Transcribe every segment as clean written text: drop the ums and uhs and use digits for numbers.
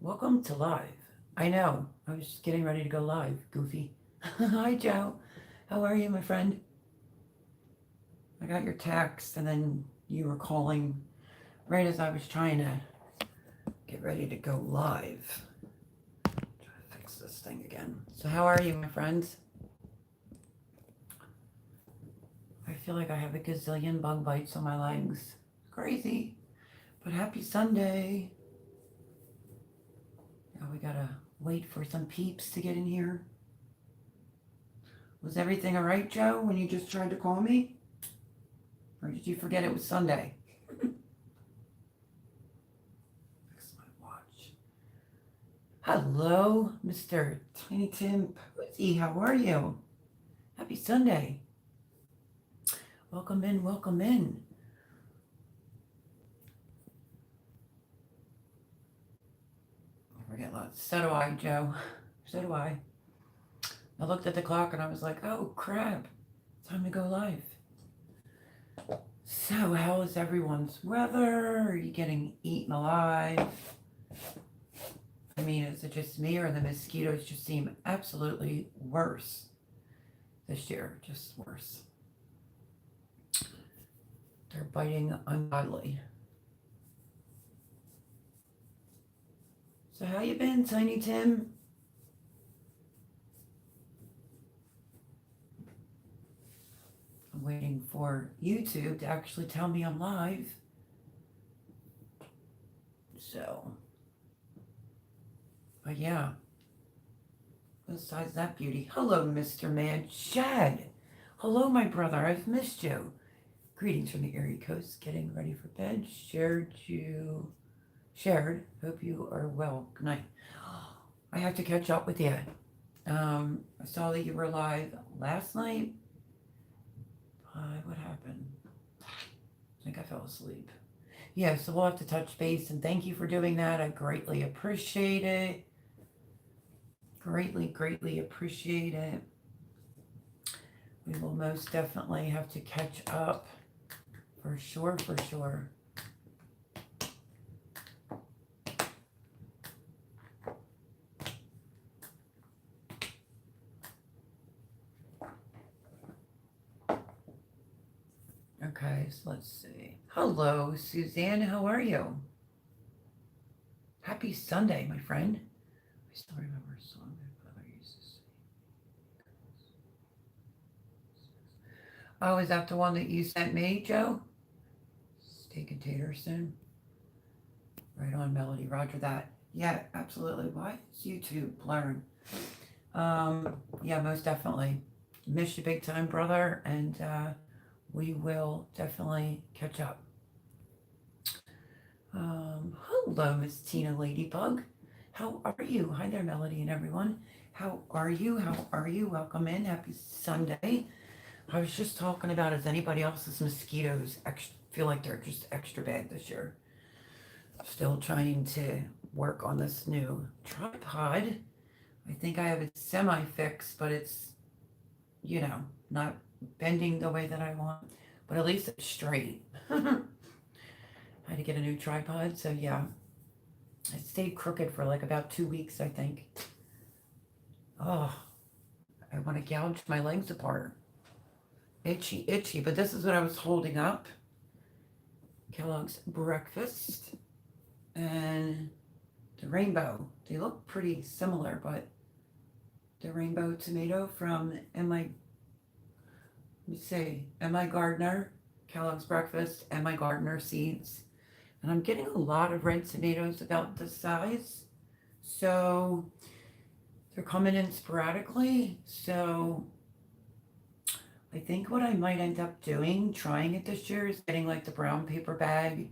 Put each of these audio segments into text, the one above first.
Welcome to live. I know. I was just getting ready to go live, Goofy. Hi, Joe. How are you, my friend? I got your text, and then you were calling right as I was trying to get ready to go live. Try to fix this thing again. So, how are you, my friends? I feel like I have a gazillion bug bites on my legs. Crazy. But happy Sunday. Now we gotta wait for some peeps to get in here. Was everything alright, Joe, when you just tried to call me? Or did you forget it was Sunday? Fix my watch. Hello, Mr. Tiny Tim Posey. How are you? Happy Sunday. Welcome in, welcome in. I forget lots. So do I, Joe. So do I. I looked at the clock and I was like, oh crap, time to go live. So, how is everyone's weather? Are you getting eaten alive? I mean, is it just me or the mosquitoes just seem absolutely worse this year? Just worse. They're biting ungodly. So how you been, Tiny Tim? I'm waiting for YouTube to actually tell me I'm live. So, but yeah. Besides that beauty. Hello, Mr. Man. Shad. Hello, my brother. I've missed you. Greetings from the Erie Coast. Getting ready for bed. Shared. Hope you are well. Good night. I have to catch up with you. I saw that you were live last night. What happened? I think I fell asleep. Yeah, so we'll have to touch base, and thank you for doing that. I greatly appreciate it. Greatly appreciate it. We will most definitely have to catch up. For sure, for sure. Okay, so let's see. Hello, Suzanne. How are you? Happy Sunday, my friend. I still remember a song my father used to sing. Oh, is that the one that you sent me, Joe? Steak and tater soon. Right on, Melody. Roger that. Yeah, absolutely. Why is YouTube blurring? Yeah, most definitely. Miss you big time, brother, and we will definitely catch up. Hello, Miss Tina Ladybug. How are you? Hi there, Melody and everyone. How are you? How are you? Welcome in. Happy Sunday. I was just talking about as anybody else's mosquitoes feel like they're just extra bad this year. Still trying to work on this new tripod. I think I have it semi-fixed, but it's, not bending the way that I want. But at least it's straight. I had to get a new tripod, so yeah. I stayed crooked for like about 2 weeks, I think. Oh, I want to gouge my legs apart. Itchy, itchy. But this is what I was holding up. Kellogg's breakfast and the rainbow. They look pretty similar, but the rainbow tomato from M.I. Gardner, Kellogg's breakfast, M.I. Gardner seeds. And I'm getting a lot of red tomatoes about this size. So they're coming in sporadically. So I think what I might end up doing, trying it this year, is getting like the brown paper bag.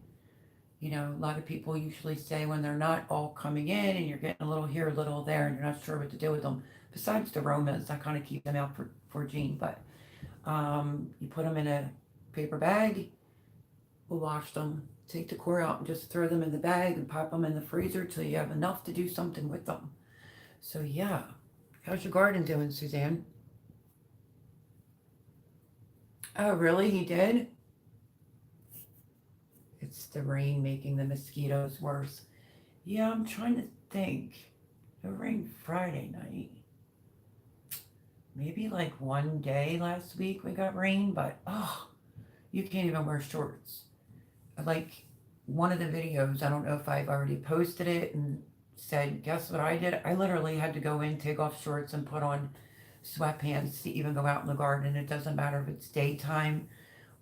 A lot of people usually say when they're not all coming in and you're getting a little here, a little there, and you're not sure what to do with them. Besides the aromas, I kind of keep them out for Jean. But you put them in a paper bag, we'll wash them, take the core out, and just throw them in the bag and pop them in the freezer till you have enough to do something with them. So, yeah. How's your garden doing, Suzanne? Oh, really? He did? It's the rain making the mosquitoes worse. Yeah, I'm trying to think. It rained Friday night. Maybe like one day last week we got rain, but oh, you can't even wear shorts. Like one of the videos, I don't know if I've already posted it and said, guess what I did? I literally had to go in, take off shorts, and put on sweatpants to even go out in the garden. It doesn't matter if it's daytime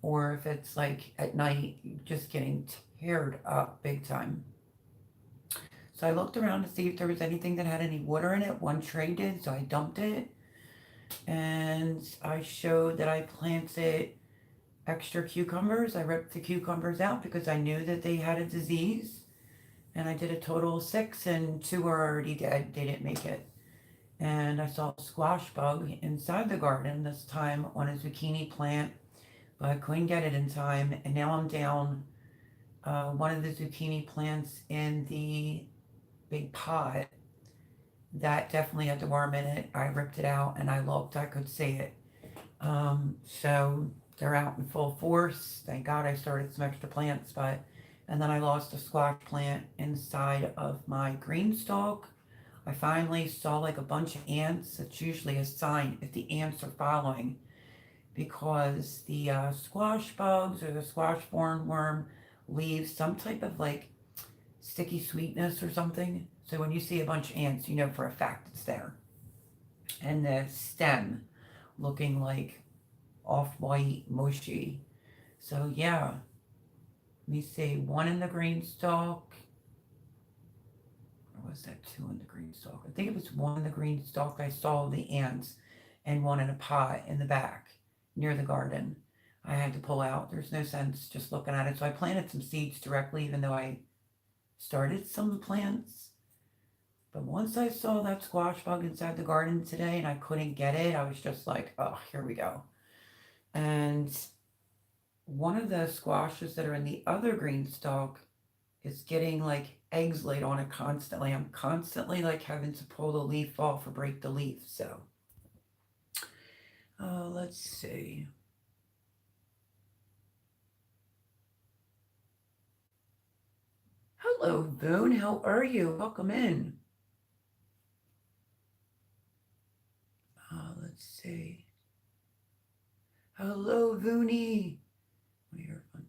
or if it's like at night, just getting teared up big time. So I looked around to see if there was anything that had any water in it. One tray did, so I dumped it. And I showed that I planted extra cucumbers. I ripped the cucumbers out because I knew that they had a disease. And I did a total of 6, and 2 are already dead. They didn't make it. And I saw a squash bug inside the garden, this time on a zucchini plant, but I couldn't get it in time. And now I'm down one of the zucchini plants in the big pot that definitely had the worm in it. I ripped it out and I looked, I could see it. So they're out in full force. Thank God I started some extra plants, but and then I lost a squash plant inside of my green stalk. I finally saw like a bunch of ants. It's usually a sign if the ants are following because the squash bugs or the squash worm leaves some type of like sticky sweetness or something. So when you see a bunch of ants, you know for a fact it's there. And the stem looking like off white, mushy. So yeah, let me see. One in the green stalk. Or was that two in the green stalk? I think it was one in the green stalk. I saw the ants and one in a pot in the back near the garden. I had to pull out. There's no sense just looking at it. So I planted some seeds directly, even though I started some plants. But once I saw that squash bug inside the garden today and I couldn't get it, I was just like, oh, here we go. And one of the squashes that are in the other green stalk is getting like eggs laid on it constantly. I'm constantly like having to pull the leaf off or break the leaf. So, let's see. Hello, Boone. How are you? Welcome in. Let's see. Hello, Vooney. What are your fun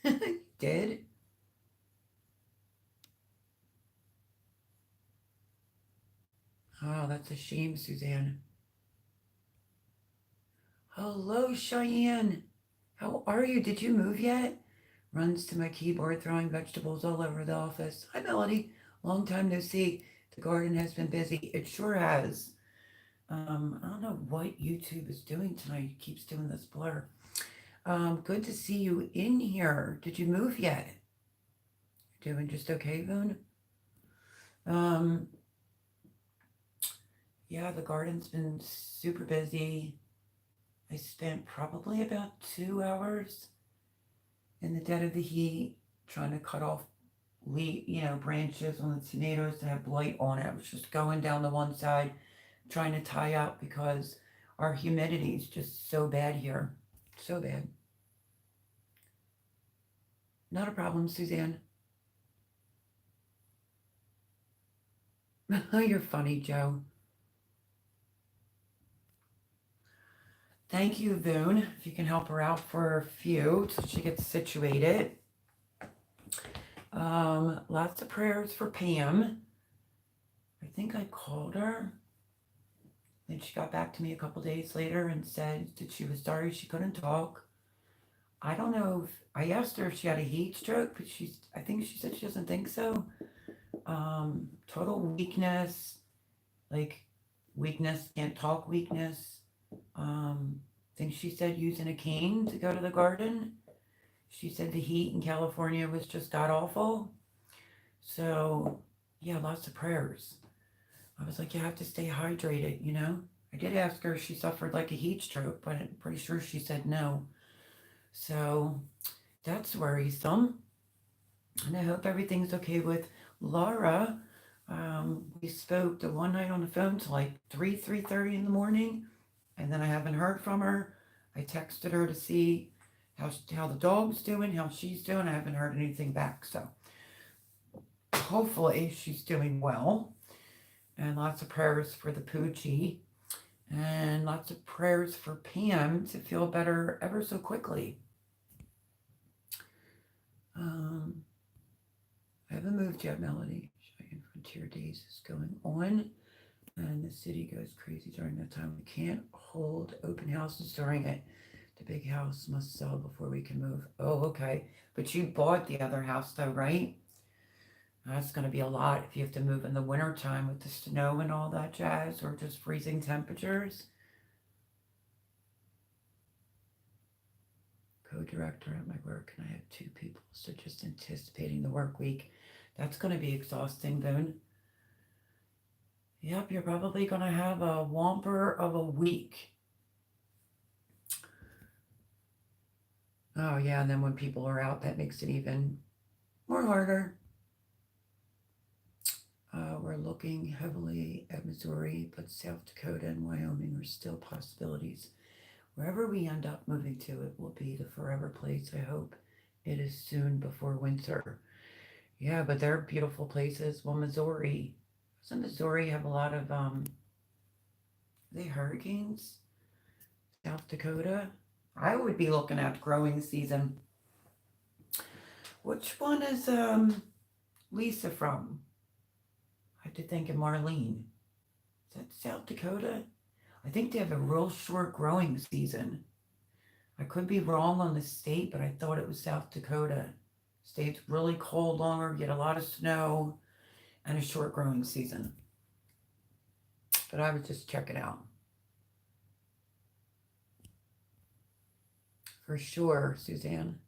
story? Did? Oh, that's a shame, Suzanne. Hello, Cheyenne. How are you? Did you move yet? Runs to my keyboard, throwing vegetables all over the office. Hi, Melody. Long time no see. The garden has been busy. It sure has. I don't know what YouTube is doing tonight. It keeps doing this blur. Good to see you in here. Did you move yet? Doing just okay, Boone? Um, yeah, the garden's been super busy. I spent probably about 2 hours in the dead of the heat trying to cut off branches on the tomatoes that have blight on it. I was just going down the one side trying to tie up because our humidity is just so bad here. So bad. Not a problem, Suzanne. You're funny, Joe. Thank you, Boone. If you can help her out for a few till she gets situated. Lots of prayers for Pam. I think I called her. Then she got back to me a couple days later and said that she was sorry she couldn't talk. I don't know if I asked her if she had a heat stroke, but I think she said she doesn't think so. Total weakness, like weakness, can't talk weakness. I think she said using a cane to go to the garden. She said the heat in California was just god awful. So, yeah, lots of prayers. I was like, you have to stay hydrated, you know? I did ask her if she suffered like a heat stroke, but I'm pretty sure she said no. So, that's worrisome. And I hope everything's okay with Laura. We spoke the one night on the phone till like 3:30 in the morning, and then I haven't heard from her. I texted her to see how the dog's doing, how she's doing. I haven't heard anything back, so hopefully she's doing well. And lots of prayers for the Poochie, and lots of prayers for Pam to feel better ever so quickly. I haven't moved yet, Melody. Cheyenne Frontier Days is going on, and the city goes crazy during that time. We can't hold open houses during it. The big house must sell before we can move. Oh, okay. But you bought the other house, though, right? That's going to be a lot if you have to move in the wintertime with the snow and all that jazz, or just freezing temperatures. Co-director at my work, and I have 2 people, so just anticipating the work week. That's going to be exhausting, then. Yep, you're probably going to have a whomper of a week. Oh, yeah, and then when people are out, that makes it even more harder. We're looking heavily at Missouri, but South Dakota and Wyoming are still possibilities. Wherever we end up moving to, it will be the forever place. I hope it is soon before winter. Yeah, but they're beautiful places. Well, Missouri, doesn't Missouri have a lot of the hurricanes? South Dakota? I would be looking at growing season. Which one is Lisa from? I have to think of Marlene. Is that South Dakota? I think they have a real short growing season. I could be wrong on the state, but I thought it was South Dakota. State's really cold longer, get a lot of snow, and a short growing season. But I would just check it out. For sure, Suzanne.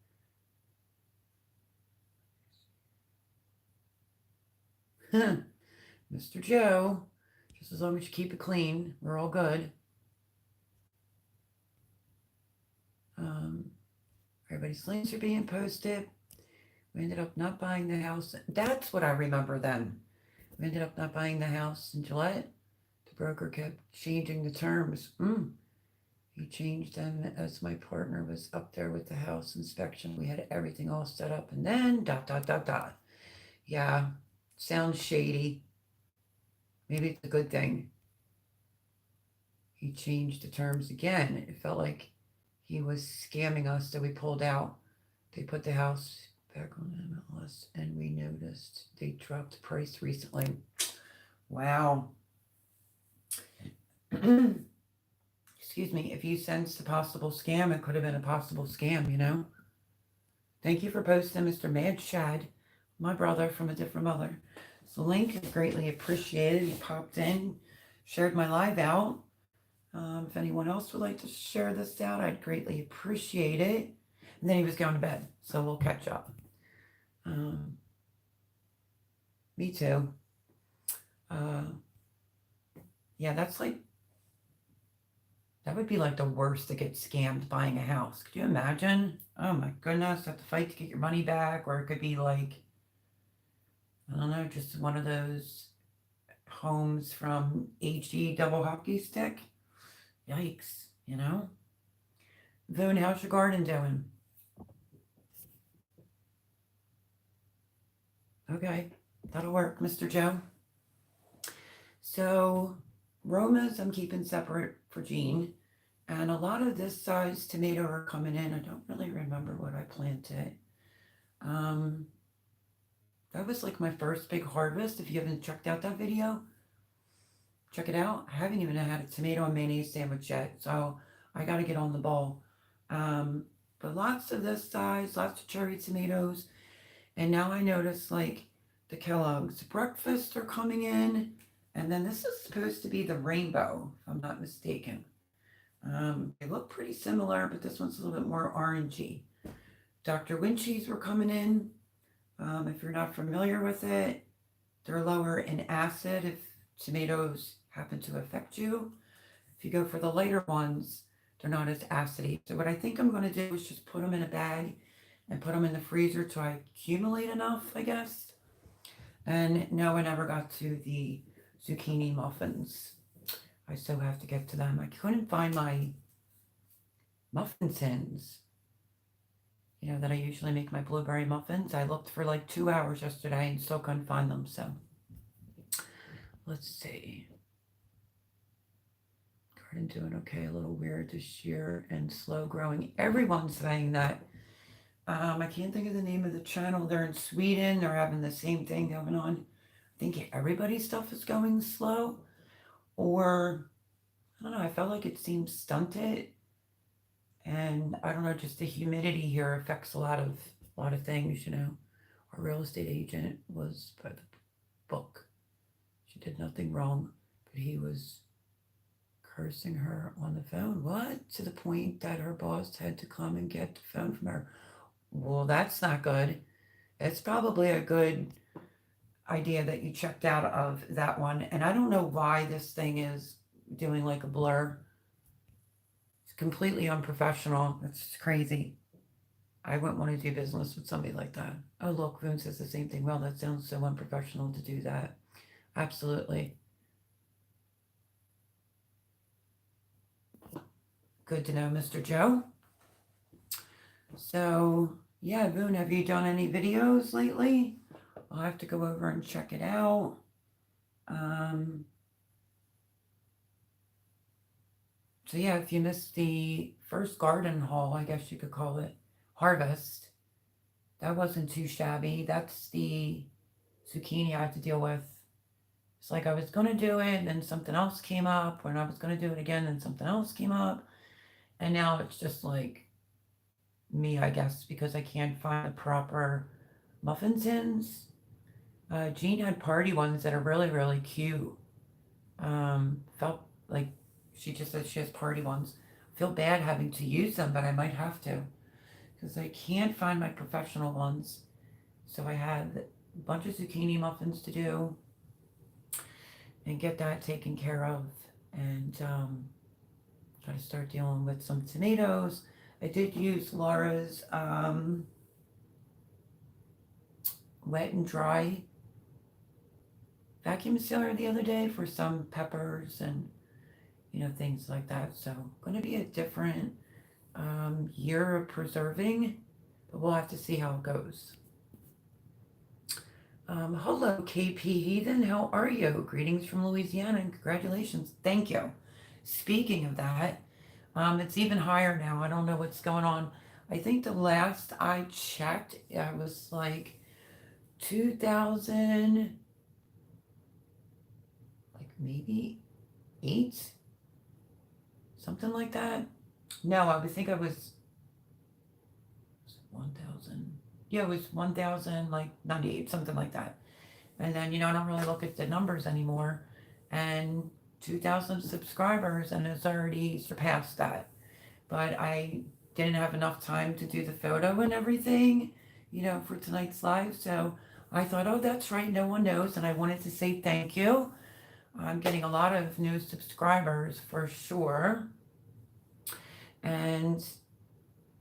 Mr. Joe, just as long as you keep it clean, we're all good. Everybody's links are being posted. We ended up not buying the house. That's what I remember then. We ended up not buying the house in Gillette. The broker kept changing the terms. He changed them as my partner was up there with the house inspection. We had everything all set up, and then ... Yeah, sounds shady. Maybe it's a good thing. He changed the terms again. It felt like he was scamming us, so we pulled out. They put the house back on MLS, and we noticed they dropped the price recently. Wow. Excuse me, if you sensed a possible scam, it could have been a possible scam, you know? Thank you for posting, Mr. Mad Shad, my brother from a different mother. So link is greatly appreciated. He popped in, shared my live out. If anyone else would like to share this out, I'd greatly appreciate it. And then he was going to bed, so we'll catch up. Me too. Yeah, that's like, that would be like the worst to get scammed buying a house. Could you imagine? Oh my goodness, have to fight to get your money back, or it could be like, I don't know, just one of those homes from HG double hockey stick. Yikes, you know? Voon, how's your garden doing? Okay, that'll work, Mr. Joe. So, Romas I'm keeping separate for Jean. And a lot of this size tomato are coming in. I don't really remember what I planted. That was like my first big harvest. If you haven't checked out that video, check it out. I haven't even had a tomato and mayonnaise sandwich yet, so I got to get on the ball. But lots of this size, lots of cherry tomatoes. And now I notice like the Kellogg's breakfast are coming in. And then this is supposed to be the rainbow, if I'm not mistaken. They look pretty similar, but this one's a little bit more orangey. Dr. Winchies were coming in. If you're not familiar with it, they're lower in acid if tomatoes happen to affect you. If you go for the lighter ones, they're not as acidy. So what I think I'm going to do is just put them in a bag and put them in the freezer till I accumulate enough, I guess. And now I never got to the zucchini muffins. I still have to get to them. I couldn't find my muffin tins. that I usually make my blueberry muffins. I looked for like 2 hours yesterday and still couldn't find them. So let's see. Garden doing okay, a little weird this year and slow growing. Everyone's saying that. I can't think of the name of the channel. They're in Sweden. They're having the same thing going on. I think everybody's stuff is going slow. Or, I don't know, I felt like it seemed stunted. And I don't know, just the humidity here affects a lot of things. Our real estate agent was by the book. She did nothing wrong, but he was cursing her on the phone. What? To the point that her boss had to come and get the phone from her. Well, that's not good. It's probably a good idea that you checked out of that one. And I don't know why this thing is doing like a blur. It's completely unprofessional. It's crazy. I wouldn't want to do business with somebody like that. Oh, look, Boone says the same thing. Well, that sounds so unprofessional to do that. Absolutely. Good to know, Mr. Joe. So, yeah, Boone, have you done any videos lately? I'll have to go over and check it out. So yeah, if you missed the first garden haul, I guess you could call it, harvest, that wasn't too shabby. That's the zucchini I had to deal with. It's like I was going to do it, and then something else came up. When I was going to do it again, then something else came up. And now it's just like me, I guess, because I can't find the proper muffin tins. Jean had party ones that are really, really cute. Felt like she just said she has party ones. Feel bad having to use them, but I might have to because I can't find my professional ones. So I had a bunch of zucchini muffins to do and get that taken care of, and try to start dealing with some tomatoes. I did use Laura's wet and dry vacuum sealer the other day for some peppers and things like that. So going to be a different year of preserving, but we'll have to see how it goes. Hello, KP Heathen. How are you? Greetings from Louisiana and congratulations. Thank you. Speaking of that, it's even higher now. I don't know what's going on. I think the last I checked, I was like 2000, like maybe 8, something like that. No, I would think I was 1,000. Yeah, it was 1,000, like 98, something like that. And then, I don't really look at the numbers anymore. And 2,000 subscribers, and it's already surpassed that. But I didn't have enough time to do the photo and everything, for tonight's live. So I thought, oh, that's right, no one knows. And I wanted to say thank you. I'm getting a lot of new subscribers for sure. And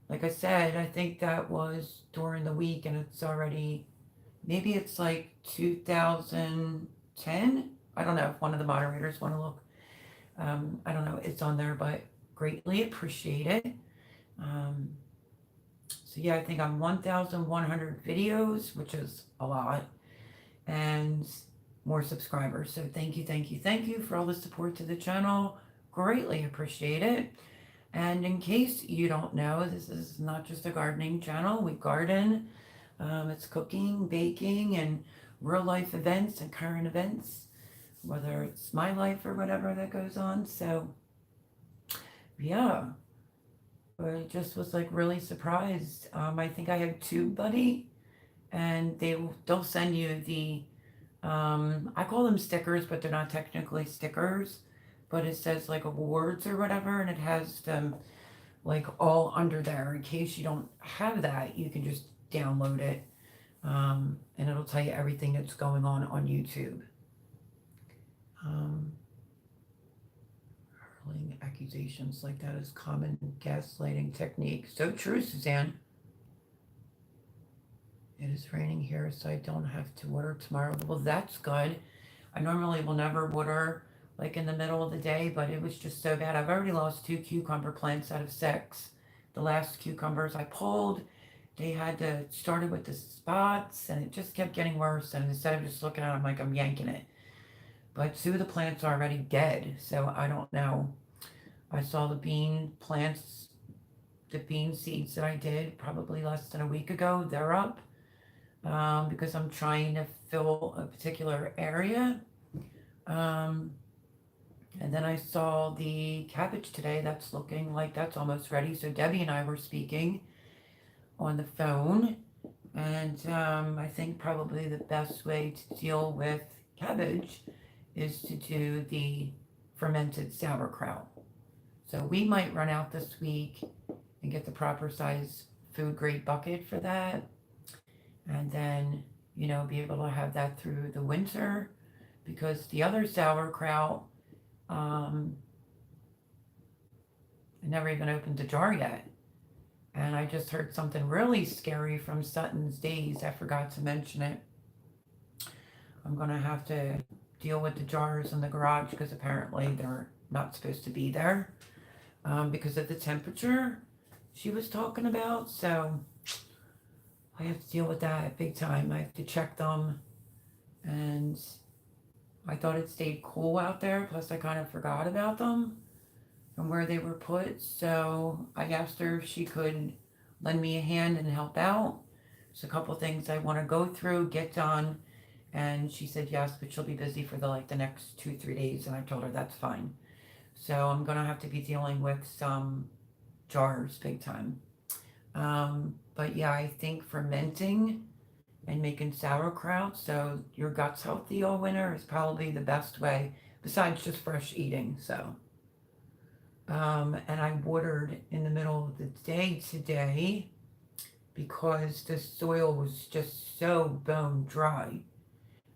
like I said, I think that was during the week, and it's already, maybe it's like 2010. I don't know if one of the moderators want to look. I don't know, it's on there, but greatly appreciate it. So yeah, I think I'm 1,100 videos, which is a lot, and more subscribers. So thank you, thank you, thank you for all the support to the channel. Greatly appreciate it. And in case you don't know, this is not just a gardening channel. We garden. It's cooking, baking, and real life events and current events, whether it's my life or whatever that goes on. So yeah, I just was like really surprised. I think I have TubeBuddy, and they'll send you the I call them stickers, but they're not technically stickers. But it says like awards or whatever, and it has them like all under there. In case you don't have that, you can just download it, and it'll tell you everything that's going on YouTube. Hurling accusations like that is common gaslighting technique. So true, Suzanne. It is raining here, so I don't have to water tomorrow. Well, that's good. I normally will never water like in the middle of the day, but it was just so bad. I've already lost 2 cucumber plants out of 6. The last cucumbers I pulled they had to started with the spots and it just kept getting worse. And instead of just looking at it, I'm like, I'm yanking it. But two of the plants are already dead, so I don't know. I saw the bean plants, the bean seeds that I did probably less than a week ago. They're up because I'm trying to fill a particular area. Um, and then I saw the cabbage today. That's looking like that's almost ready. So Debbie and I were speaking on the phone, and I think probably the best way to deal with cabbage is to do the fermented sauerkraut. So we might run out this week and get the proper size food grade bucket for that, and then be able to have that through the winter, because the other sauerkraut, um, I never even opened the jar yet. And I just heard something really scary from Sutton's Days. I forgot to mention it. I'm going to have to deal with the jars in the garage because apparently they're not supposed to be there because of the temperature she was talking about. So I have to deal with that big time. I have to check them. And I thought it stayed cool out there. Plus, I kind of forgot about them and where they were put. So I asked her if she could lend me a hand and help out. There's a couple things I want to go through, get done. And she said yes, but she'll be busy for the next 2-3 days. And I told her that's fine. So I'm gonna have to be dealing with some jars big time. But yeah, I think fermenting and making sauerkraut so your gut's healthy all winter is probably the best way, besides just fresh eating. So, and I watered in the middle of the day today because the soil was just so bone dry.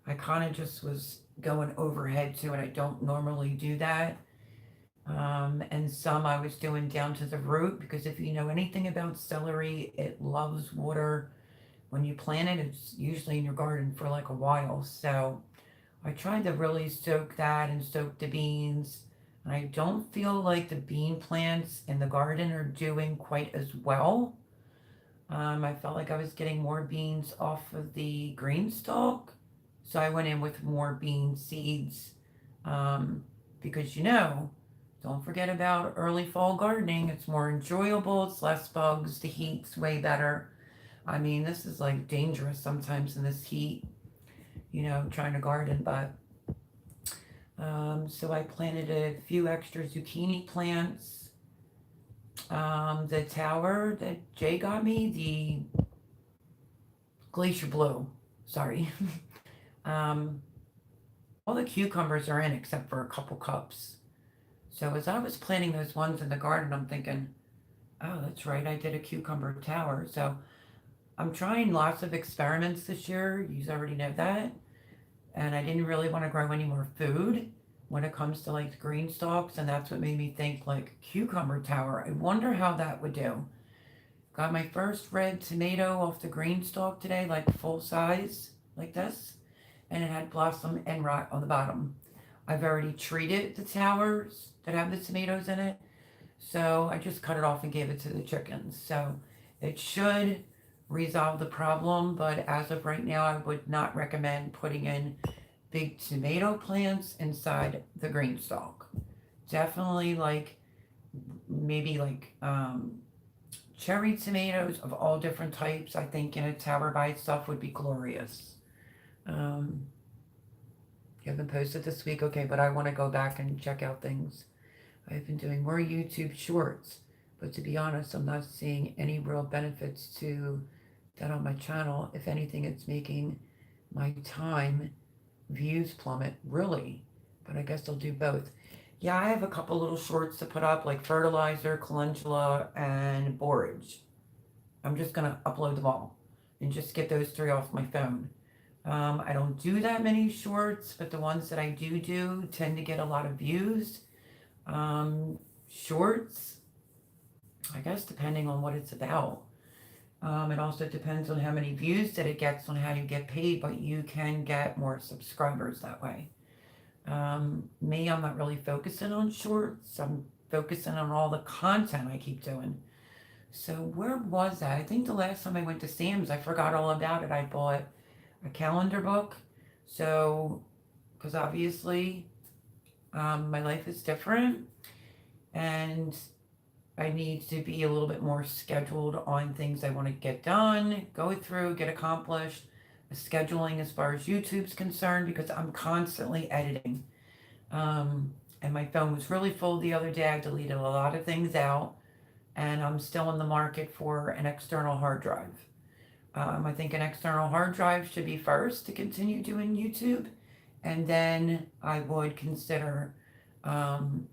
I kind of just was going overhead to it. I don't normally do that. And some I was doing down to the root because if you know anything about celery, it loves water. When you plant it, it's usually in your garden for like a while. So I tried to really soak that and soak the beans. And I don't feel like the bean plants in the garden are doing quite as well. I felt like I was getting more beans off of the green stalk. So I went in with more bean seeds because don't forget about early fall gardening. It's more enjoyable, it's less bugs, the heat's way better. I mean, this is like dangerous sometimes in this heat, trying to garden, but so I planted a few extra zucchini plants. The tower that Jay got me, the Glacier Blue, sorry. All the cucumbers are in except for a couple cups. So as I was planting those ones in the garden, I'm thinking, oh, that's right, I did a cucumber tower. So I'm trying lots of experiments this year. You already know that. And I didn't really want to grow any more food when it comes to like the green stalks. And that's what made me think like cucumber tower. I wonder how that would do. Got my first red tomato off the green stalk today, like full size, like this. And it had blossom and rot on the bottom. I've already treated the towers that have the tomatoes in it. So I just cut it off and gave it to the chickens. So it should resolve the problem, but as of right now, I would not recommend putting in big tomato plants inside the green stalk. Definitely maybe cherry tomatoes of all different types. I think in a tower by itself would be glorious. You haven't posted this week, okay, but I want to go back and check out things. I've been doing more YouTube shorts, but to be honest, I'm not seeing any real benefits to that on my channel. If anything, it's making my time views plummet, really. But I guess I'll do both. Yeah, I have a couple little shorts to put up, like fertilizer, calendula, and borage. I'm just going to upload them all and just get those 3 off my phone. I don't do that many shorts, but the ones that I do tend to get a lot of views. Shorts, I guess depending on what it's about. It also depends on how many views that it gets on how you get paid, but you can get more subscribers that way. Me, I'm not really focusing on shorts. I'm focusing on all the content I keep doing. So where was that? I think the last time I went to Sam's, I forgot all about it. I bought a calendar book. So, because obviously my life is different and I need to be a little bit more scheduled on things I want to get done, go through, get accomplished. Scheduling as far as YouTube's concerned because I'm constantly editing. And my phone was really full the other day. I deleted a lot of things out, and I'm still in the market for an external hard drive. I think an external hard drive should be first to continue doing YouTube, and then I would consider um,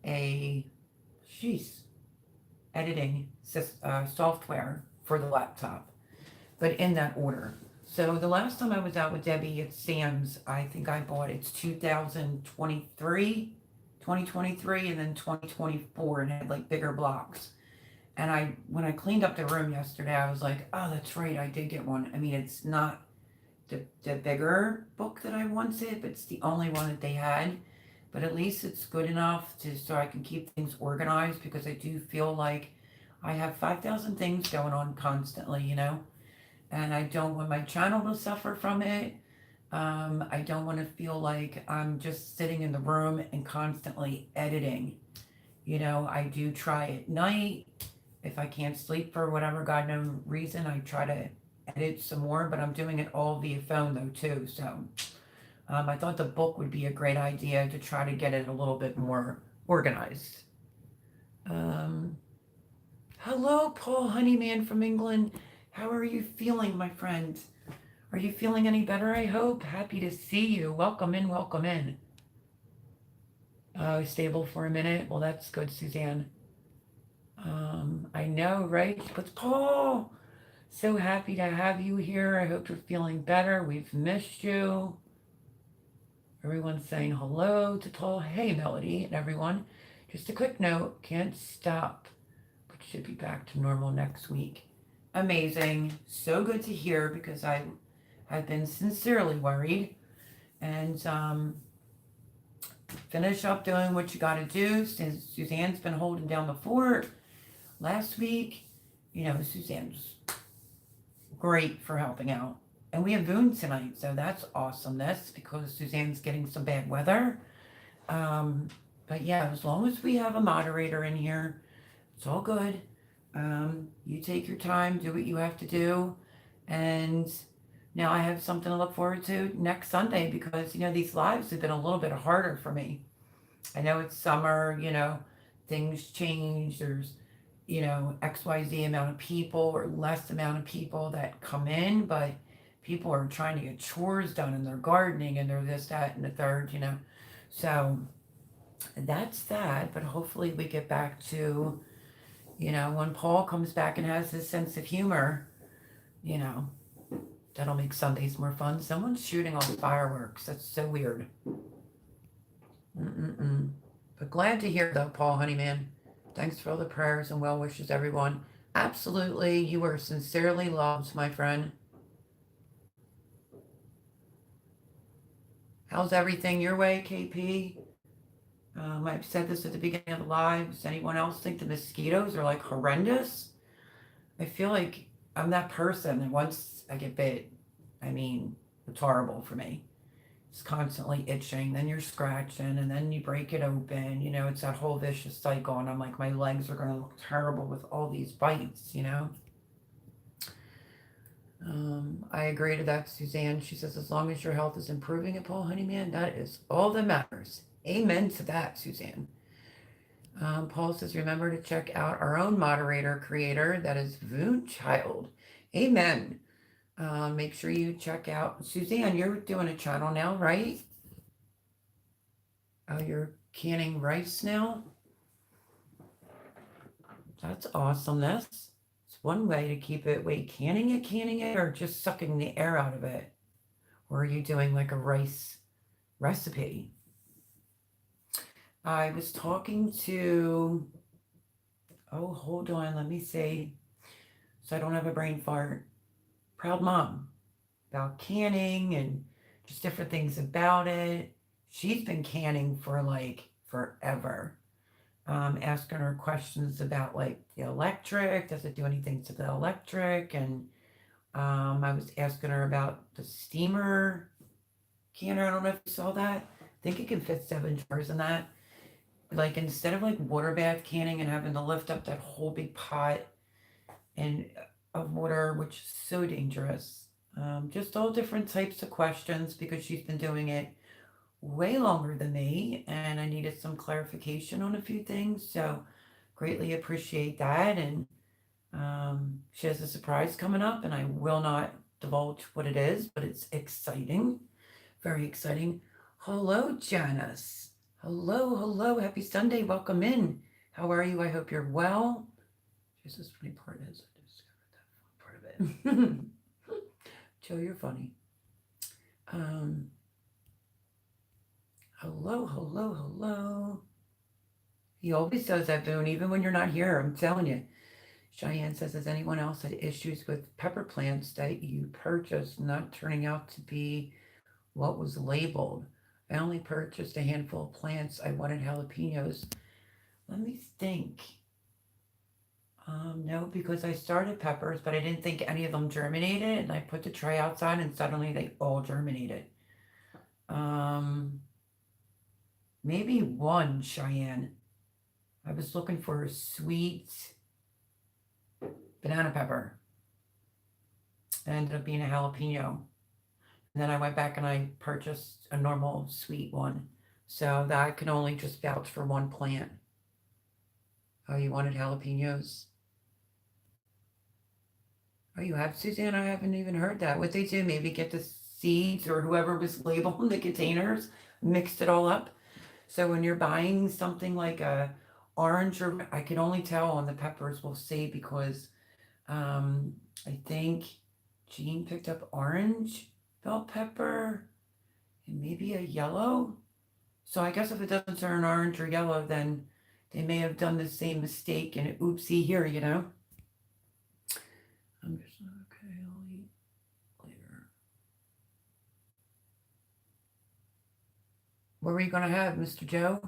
a sheesh, editing software for the laptop, but in that order. So the last time I was out with Debbie at Sam's, I think I bought it's 2023, and then 2024, and it had like bigger blocks. And when I cleaned up the room yesterday, I was like, oh, that's right, I did get one. I mean, it's not the bigger book that I wanted, but it's the only one that they had. But at least it's good enough so I can keep things organized because I do feel like I have 5,000 things going on constantly, and I don't want my channel to suffer from it. I don't want to feel like I'm just sitting in the room and constantly editing. I do try at night. If I can't sleep for whatever God knows reason, I try to edit some more, but I'm doing it all via phone though too. So I thought the book would be a great idea to try to get it a little bit more organized. Um, Hello, Paul Honeyman from England. How are you feeling, my friend? Are you feeling any better, I hope? Happy to see you. Welcome in, welcome in. Stable for a minute? Well, that's good, Suzanne. I know, right? But Paul, so happy to have you here. I hope you're feeling better. We've missed you. Everyone's saying hello to Paul. Hey, Melody and everyone. Just a quick note, can't stop, but should be back to normal next week. Amazing. So good to hear because I have been sincerely worried. And finish up doing what you got to do since Suzanne's been holding down the fort last week. Suzanne's great for helping out. And we have Boone tonight, so that's awesomeness because Suzanne's getting some bad weather. But yeah, as long as we have a moderator in here, it's all good. You take your time, do what you have to do. And now I have something to look forward to next Sunday because, these lives have been a little bit harder for me. I know it's summer, things change. There's, XYZ amount of people or less amount of people that come in, but people are trying to get chores done and they're gardening and they're this, that, and the third, So that's that. But hopefully we get back to, when Paul comes back and has his sense of humor, that'll make Sundays more fun. Someone's shooting off fireworks. That's so weird. But glad to hear though, Paul Honeyman. Thanks for all the prayers and well wishes, everyone. Absolutely, you are sincerely loved, my friend. How's everything your way, KP? I've said this at the beginning of the live. Does anyone else think the mosquitoes are like horrendous? I feel like I'm that person, and once I get bit, it's horrible for me. It's constantly itching, then you're scratching, and then you break it open. It's that whole vicious cycle, and I'm like, my legs are going to look terrible with all these bites, I agree to that, Suzanne. She says, as long as your health is improving at Paul Honeyman, that is all that matters. Amen to that, Suzanne. Paul says, remember to check out our own moderator creator, that is Voonchild. Amen. Make sure you check out Suzanne. You're doing a channel now, right? Oh, you're canning rice now? That's awesomeness. It's one way to keep it. Wait, canning it, or just sucking the air out of it? Or are you doing like a rice recipe? I was talking to, oh, hold on, let me see, so I don't have a brain fart. Proud Mom, about canning and just different things about it. She's been canning for like forever. asking her questions about like the electric. Does it do anything to the electric? And I was asking her about the steamer canner. I don't know if you saw that. I think it can fit 7 jars in that. Like instead of like water bath canning and having to lift up that whole big pot and of water, which is so dangerous. Just all different types of questions because she's been doing it way longer than me, and I needed some clarification on a few things. So greatly appreciate that. And she has a surprise coming up, and I will not divulge what it is, but it's exciting, very exciting. Hello, Janice. Hello, hello. Happy Sunday. Welcome in. How are you? I hope you're well. Here's this funny part is I discovered that fun part of it. Joe, you're funny. Um, hello, hello, hello. He always does that, Boone, even when you're not here. I'm telling you. Cheyenne says, has anyone else had issues with pepper plants that you purchased not turning out to be what was labeled? I only purchased a handful of plants. I wanted jalapenos. Let me think. No, because I started peppers, but I didn't think any of them germinated, and I put the tray outside, and suddenly they all germinated. Um, Maybe one, Cheyenne. I was looking for a sweet banana pepper. It ended up being a jalapeno. And then I went back and I purchased a normal sweet one. So that can only just vouch for one plant. Oh, you wanted jalapenos? Oh, you have, Suzanne? I haven't even heard that. What they do, maybe get the seeds or whoever was labeling the containers, mixed it all up. So when you're buying something like a orange, or I can only tell on the peppers, we'll see, because I think Jean picked up orange bell pepper and maybe a yellow. So I guess if it doesn't turn orange or yellow, then they may have done the same mistake and oopsie here, you know? I'm just okay, I'll eat later. What were you gonna have, Mr. Joe?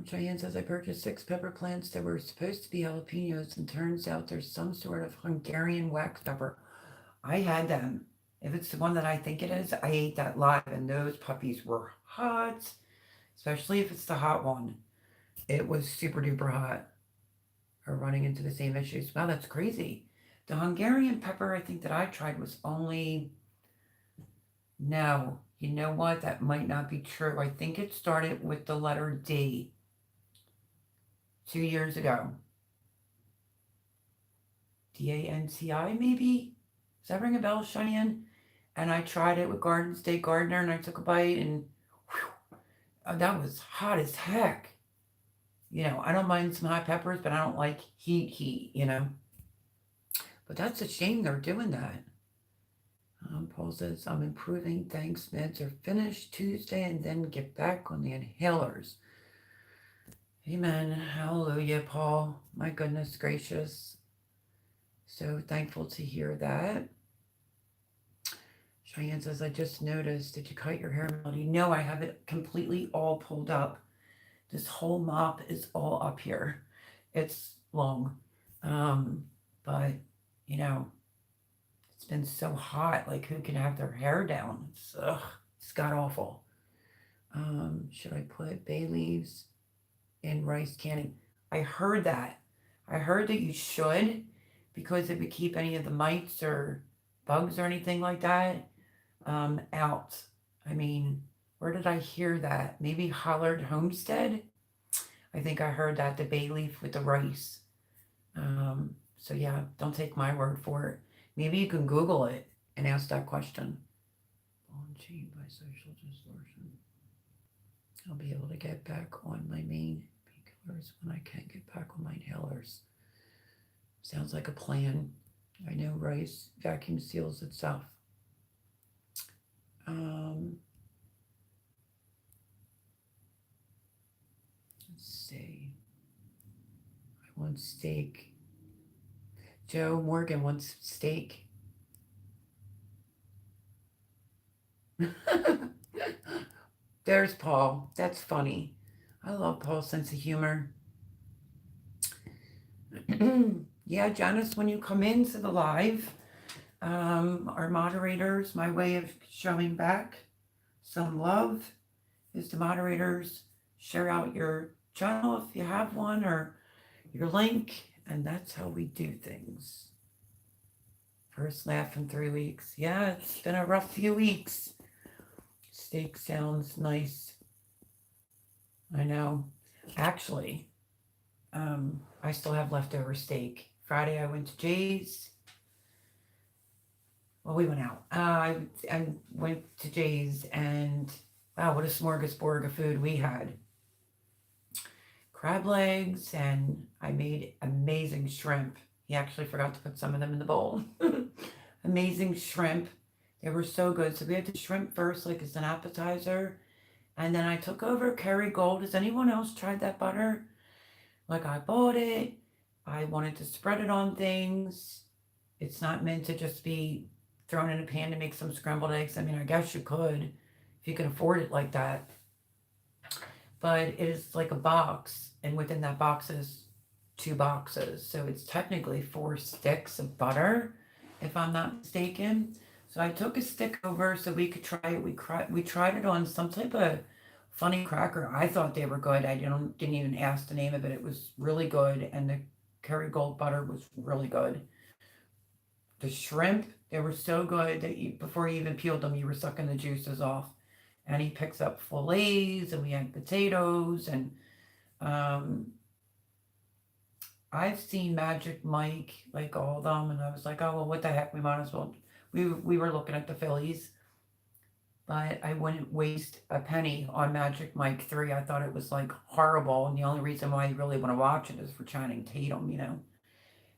Cheyenne says, I purchased 6 pepper plants that were supposed to be jalapenos, and turns out there's some sort of Hungarian wax pepper. I had them. If it's the one that I think it is, I ate that live, and those puppies were hot, especially if it's the hot one. It was super duper hot. Or running into the same issues. Wow, that's crazy. The Hungarian pepper I think that I tried was only. No, you know what? That might not be true. I think it started with the letter D 2 years ago. DANTI, maybe? Does that ring a bell, Cheyenne? And I tried it with Garden State Gardener, and I took a bite, and whew, that was hot as heck. You know, I don't mind some hot peppers, but I don't like heat, you know? But that's a shame they're doing that. Paul says, I'm improving. Thanks. Meds are finished Tuesday and then get back on the inhalers. Amen. Hallelujah, Paul. My goodness gracious. So thankful to hear that. Cheyenne says, I just noticed. Did you cut your hair, Melody? No, I have it completely all pulled up. This whole mop is all up here. It's long. But, you know, it's been so hot. Like, who can have their hair down? It's god awful. Should I put bay leaves in rice canning? I heard that. I heard that you should, because it would keep any of the mites or bugs or anything like that out. I mean, where did I hear that? Maybe Hollard Homestead? I think I heard that, the bay leaf with the rice. So yeah, don't take my word for it. Maybe you can Google it and ask that question. Ball and chain by social distortion. I'll be able to get back on my main painkillers when I can get back on my inhalers. Sounds like a plan. I know rice vacuum seals itself. Let's see. I want steak. Joe Morgan wants steak. There's Paul. That's funny. I love Paul's sense of humor. Yeah, Janice, when you come into the live, our moderators, my way of showing back some love is the moderators share out your channel if you have one or your link, and that's how we do things. First laugh in 3 weeks. Yeah, it's been a rough few weeks. Steak sounds nice. I know. Actually, I still have leftover steak. Friday I went to Jay's. Well, we went out. I went to Jay's and wow, what a smorgasbord of food we had. Crab legs and I made amazing shrimp. He actually forgot to put some of them in the bowl. Amazing shrimp. They were so good. So we had the shrimp first, like as an appetizer. And then I took over Kerrygold. Has anyone else tried that butter? Like I bought it. I wanted to spread it on things. It's not meant to just be thrown in a pan to make some scrambled eggs. I mean, I guess you could if you can afford it like that. But it is like a box, and within that box is 2 boxes. So it's technically 4 sticks of butter, if I'm not mistaken. So I took a stick over so we could try it. We tried it on some type of funny cracker. I thought they were good. I didn't even ask the name of it. It was really good, and the Kerrygold butter was really good. The shrimp, they were so good that before you even peeled them, you were sucking the juices off. And he picks up fillets, and we had potatoes, and um, I've seen Magic Mike like all of them, and I was like, oh well, what the heck, we might as well. We were looking at the Phillies, but I wouldn't waste a penny on Magic Mike 3. I thought it was like horrible, and the only reason why you really want to watch it is for Channing Tatum.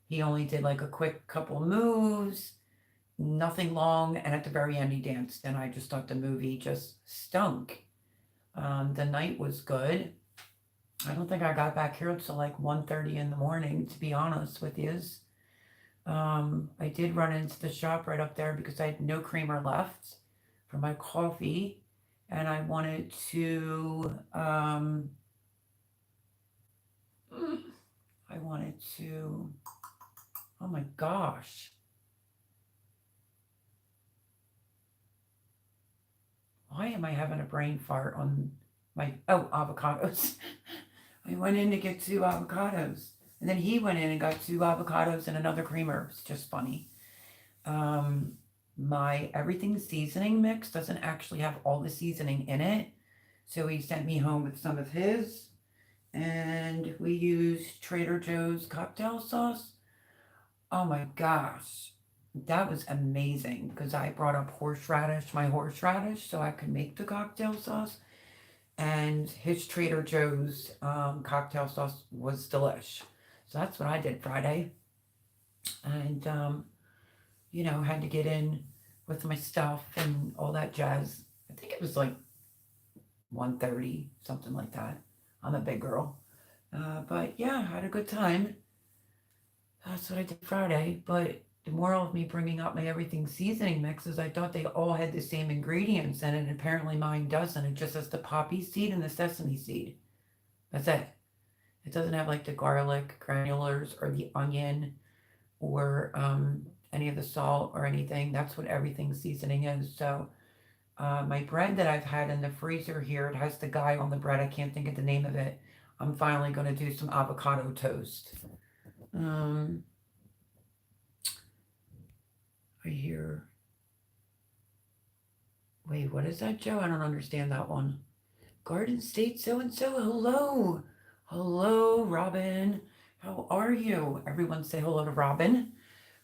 He only did like a quick couple moves, nothing long, and at the very end he danced, and I just thought the movie just stunk. The night was good. I don't think I got back here until like 1:30 in the morning, to be honest with you. I did run into the shop right up there because I had no creamer left for my coffee, and I wanted to, I wanted to, oh my gosh, why am I having a brain fart on avocados? I went in to get 2 avocados. And then he went in and got 2 avocados and another creamer. It's just funny. Um, my everything seasoning mix doesn't actually have all the seasoning in it. So he sent me home with some of his. And we used Trader Joe's cocktail sauce. Oh my gosh. That was amazing because I brought up my horseradish, so I could make the cocktail sauce. And his Trader Joe's cocktail sauce was delish. So that's what I did Friday. And, had to get in with my stuff and all that jazz. I think it was like 1:30, something like that. I'm a big girl. But yeah, I had a good time. That's what I did Friday. But the moral of me bringing up my everything seasoning mix is I thought they all had the same ingredients in it, and apparently mine doesn't. It just has the poppy seed and the sesame seed. That's it. It doesn't have like the garlic granulars or the onion or any of the salt or anything. That's what everything seasoning is. So my bread that I've had in the freezer here, it has the guy on the bread. I can't think of the name of it. I'm finally going to do some avocado toast. I hear. Wait, what is that, Joe? I don't understand that one. Garden State so and so. Hello. Hello, Robin. How are you? Everyone say hello to Robin,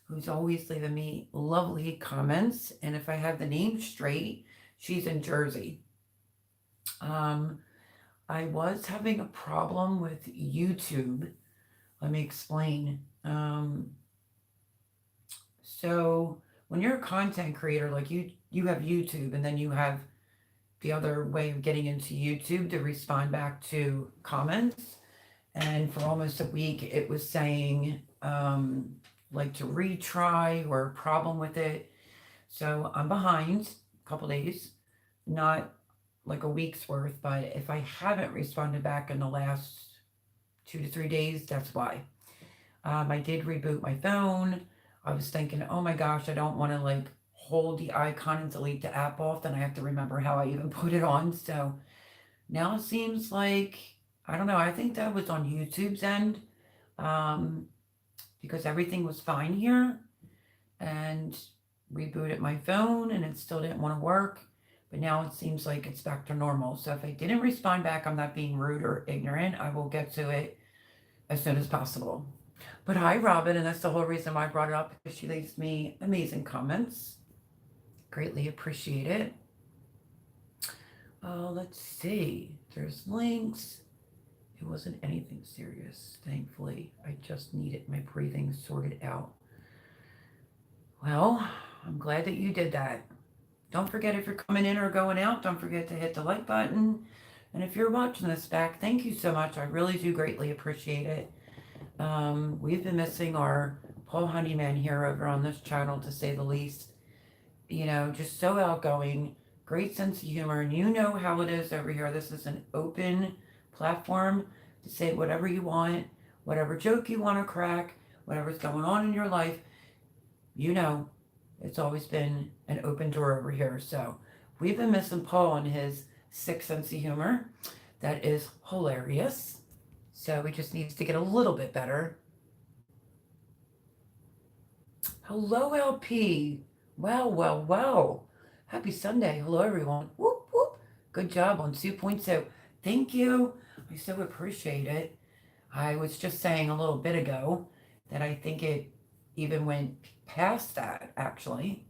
who's always leaving me lovely comments. And if I have the name straight, she's in Jersey. I was having a problem with YouTube. Let me explain. So when you're a content creator, like you have YouTube, and then you have the other way of getting into YouTube to respond back to comments. And for almost a week, it was saying like to retry or a problem with it. So I'm behind a couple days, not like a week's worth, but if I haven't responded back in the last 2 to 3 days, that's why. I did reboot my phone. I was thinking, oh my gosh, I don't want to like hold the icon and delete the app off. Then I have to remember how I even put it on. So now it seems like, I don't know, I think that was on YouTube's end, um, because everything was fine here and rebooted my phone and it still didn't want to work. But now it seems like it's back to normal. So if I didn't respond back, I'm not being rude or ignorant. I will get to it as soon as possible. But hi, Robin, and that's the whole reason why I brought it up, because she leaves me amazing comments. Greatly appreciate it. Let's see. There's links. It wasn't anything serious, thankfully. I just needed my breathing sorted out. Well, I'm glad that you did that. Don't forget, if you're coming in or going out, don't forget to hit the like button. And if you're watching this back, thank you so much. I really do greatly appreciate it. We've been missing our Paul Honeyman here over on this channel, to say the least. You know, just so outgoing, great sense of humor, and you know how it is over here. This is an open platform to say whatever you want, whatever joke you want to crack, whatever's going on in your life. You know, it's always been an open door over here. So we've been missing Paul and his sick sense of humor. That is hilarious. So he just needs to get a little bit better. Hello, LP. Wow. Happy Sunday. Hello, everyone. Whoop, whoop. Good job on 2.0. Thank you. I so appreciate it. I was just saying a little bit ago that I think it even went past that, actually.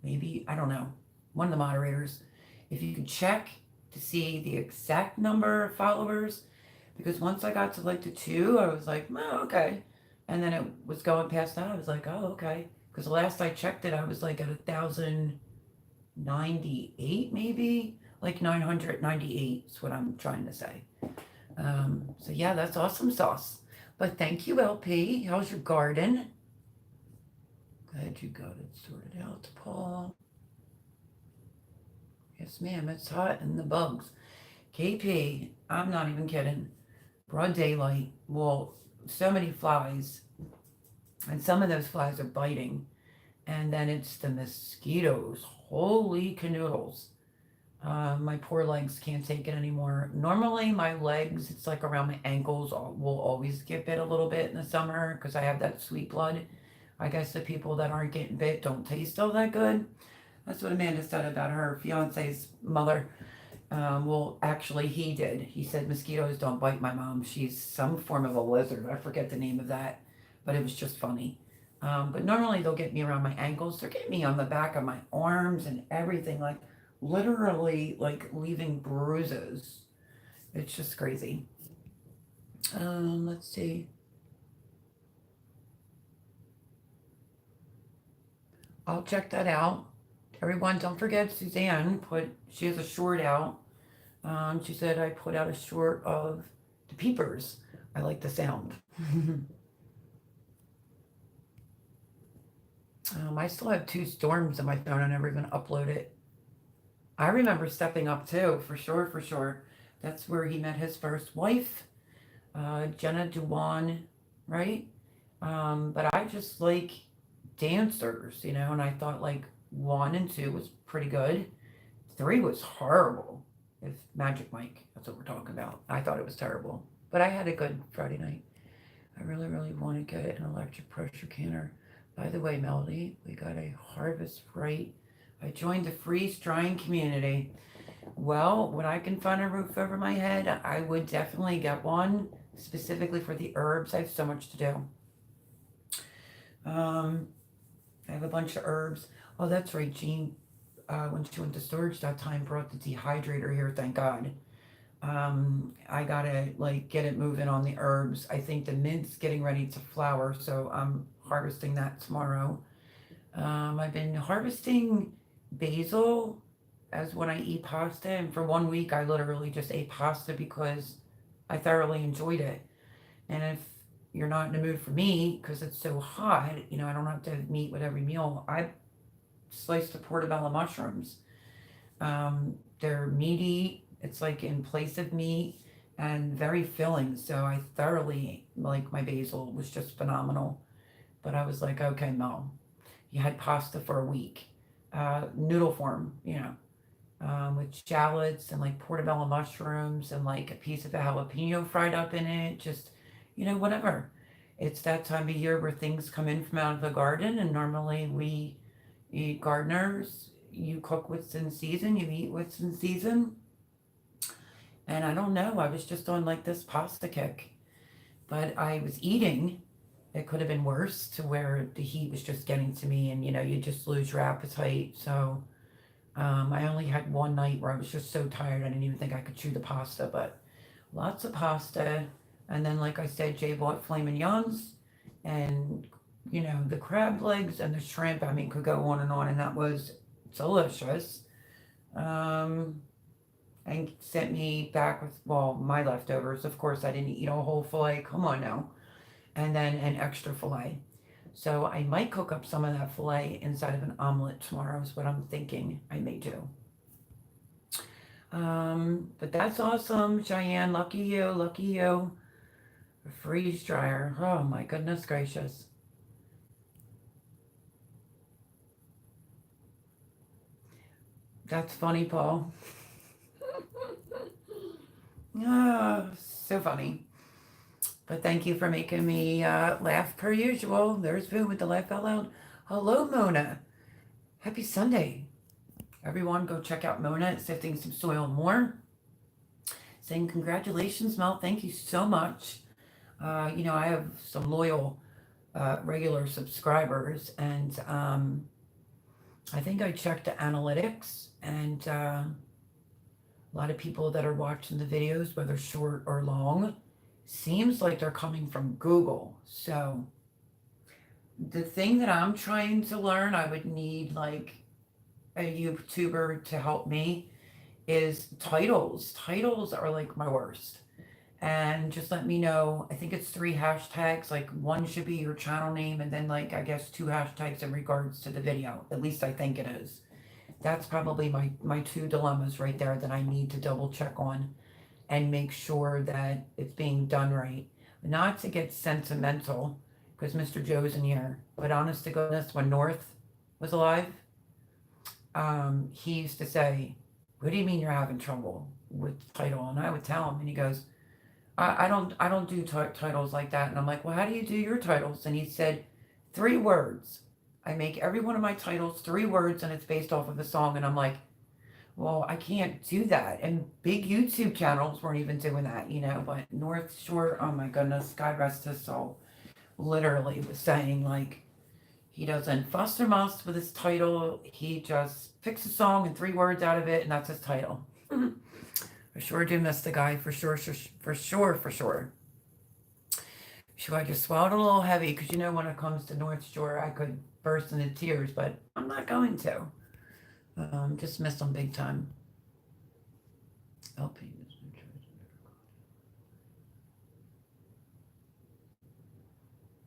Maybe, I don't know, one of the moderators, if you could check to see the exact number of followers, because once I got to like the 2, I was like, oh, okay. And then it was going past that. I was like, oh, okay. Because the last I checked it, I was like at 1,098, maybe, like 998 is what I'm trying to say. So yeah, that's awesome sauce. But thank you, LP. How's your garden? Glad you got it sorted out, Paul. Yes, ma'am, it's hot and the bugs. KP, I'm not even kidding. Broad daylight. Well, so many flies. And some of those flies are biting. And then it's the mosquitoes. Holy canoodles. My poor legs can't take it anymore. Normally, my legs, it's like around my ankles, will always get bit a little bit in the summer because I have that sweet blood. I guess the people that aren't getting bit don't taste all that good. That's what Amanda said about her fiance's mother. Well, actually, he did. He said mosquitoes don't bite my mom. She's some form of a lizard. I forget the name of that, but it was just funny. But normally they'll get me around my ankles. They're getting me on the back of my arms and everything, like literally like leaving bruises. It's just crazy. Let's see. I'll check that out. Everyone, don't forget Suzanne she has a short out. She said I put out a short of the Peepers. I like the sound. I still have 2 storms on my phone. I never even upload it. I remember Stepping Up too, for sure. That's where he met his first wife, Jenna Dewan, right? But I just like dancers, and I thought like 1 and 2 was pretty good. 3 was horrible. If Magic Mike, that's what we're talking about. I thought it was terrible. But I had a good Friday night. I really want to get an electric pressure canner. By the way, Melody, we got a harvest right. I joined the freeze drying community. Well, when I can find a roof over my head, I would definitely get one, specifically for the herbs. I have so much to do. I have a bunch of herbs. Oh, that's right, Jean, when she went to storage that time, brought the dehydrator here, thank God. I gotta like get it moving on the herbs. I think the mint's getting ready to flower, so I'm harvesting that tomorrow. I've been harvesting basil as when I eat pasta, and for 1 week I literally just ate pasta because I thoroughly enjoyed it. And if you're not in the mood for meat because it's so hot, I don't have to have meat with every meal. I sliced the portobello mushrooms. They're meaty. It's like in place of meat and very filling. So I thoroughly like my basil was just phenomenal. But I was like, okay, Mel, you had pasta for a week, noodle form, with shallots and like portobello mushrooms and like a piece of a jalapeno fried up in it. Just, whatever. It's that time of year where things come in from out of the garden, and normally we eat gardeners. You cook what's in season, you eat what's in season. And I don't know, I was just on like this pasta kick, but I was eating. It could have been worse to where the heat was just getting to me, and you just lose your appetite. So I only had one night where I was just so tired I didn't even think I could chew the pasta, but lots of pasta. And then, like I said, Jay bought filet mignons and, the crab legs and the shrimp. I mean, could go on, and that was delicious. Um, and sent me back with, well, my leftovers. Of course, I didn't eat a whole filet. Come on now. And then an extra filet. So I might cook up some of that filet inside of an omelet tomorrow, is what I'm thinking I may do. But that's awesome, Cheyenne. Lucky you, lucky you. A freeze dryer. Oh my goodness gracious. That's funny, Paul. Ah, so funny. But thank you for making me laugh per usual. There's Boo with the laugh out loud. Hello, Mona. Happy Sunday. Everyone, go check out Mona at Sifting Some Soil More. Saying congratulations, Mel. Thank you so much. I have some loyal regular subscribers, and I think I checked the analytics, and a lot of people that are watching the videos, whether short or long, seems like they're coming from Google. So the thing that I'm trying to learn, I would need like a YouTuber to help me, is titles. Titles are like my worst. And just let me know. I think it's 3 hashtags. Like one should be your channel name, and then like I guess 2 hashtags in regards to the video. At least I think it is. That's probably my two dilemmas right there that I need to double check on and make sure that it's being done right. Not to get sentimental, because Mr. Joe's in here, but honest to goodness, when North was alive, he used to say, "What do you mean you're having trouble with the title?" And I would tell him, and he goes, I don't do titles like that." And I'm like, "Well, how do you do your titles?" And he said, 3 words. I make every one of my titles 3 words, and it's based off of a song." And I'm like, well, I can't do that. And big YouTube channels weren't even doing that, But North Shore, oh my goodness, God rest his soul, literally was saying like he doesn't fuss or muss with his title. He just picks a song and 3 words out of it, and that's his title. I sure do miss the guy, for sure, for sure, for sure. Sure, I just swallowed a little heavy because when it comes to North Shore, I could burst into tears, but I'm not going to. Just miss them big time. LP.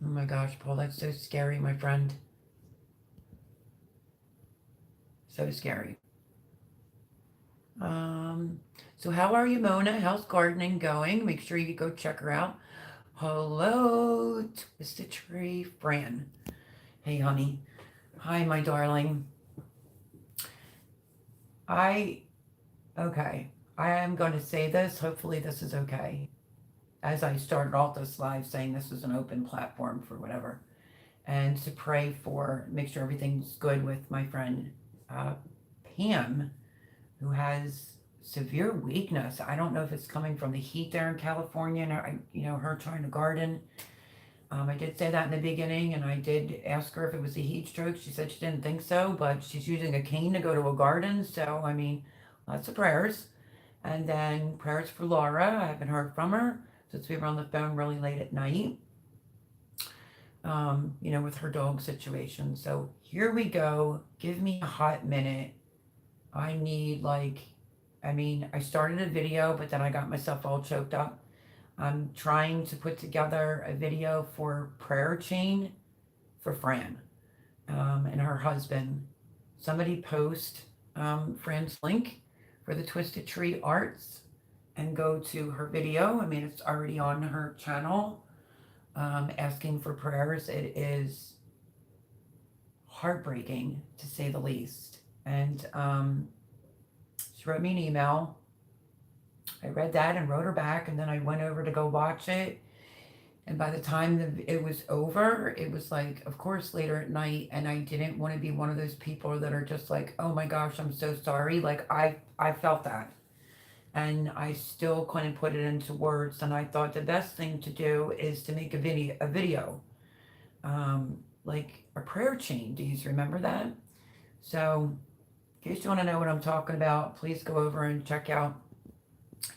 Oh my gosh, Paul, that's so scary, my friend. So scary. So how are you, Mona? How's gardening going? Make sure you go check her out. Hello, Twisted Tree Fran. Hey, honey. Hi, my darling. Okay. I am going to say this. Hopefully this is okay. As I started off this live saying this is an open platform for whatever. And to pray for, make sure everything's good with my friend Pam, who has severe weakness. I don't know if it's coming from the heat there in California, and her trying to garden. I did say that in the beginning, and I did ask her if it was a heat stroke. She said she didn't think so, but she's using a cane to go to a garden. So, I mean, lots of prayers. And then prayers for Laura. I haven't heard from her since we were on the phone really late at night, with her dog situation. So here we go. Give me a hot minute. I need I started a video, but then I got myself all choked up. I'm trying to put together a video for prayer chain for Fran and her husband. Somebody post Fran's link for the Twisted Tree Arts and go to her video. I mean, it's already on her channel, asking for prayers. It is heartbreaking, to say the least. And she wrote me an email. I read that and wrote her back, and then I went over to go watch it. And by the time it was over, it was like, of course, later at night. And I didn't want to be one of those people that are just like, oh my gosh, I'm so sorry. Like, I felt that. And I still couldn't put it into words. And I thought the best thing to do is to make a video, like a prayer chain. Do you remember that? So, in case you want to know what I'm talking about, please go over and check out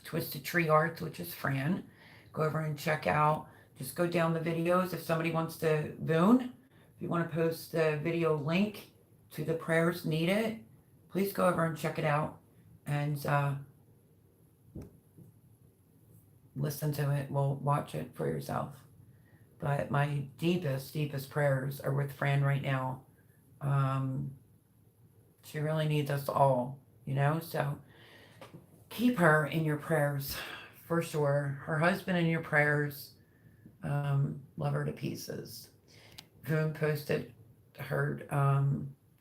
Twisted Tree Arts, which is Fran. Go over and check out. Just go down the videos. If somebody wants to Voon, if you want to post the video link to the prayers needed, please go over and check it out and listen to it. Well, watch it for yourself. But my deepest prayers are with Fran right now. She really needs us all, you know? So keep her in your prayers for sure. Her husband in your prayers. Love her to pieces. Voon posted her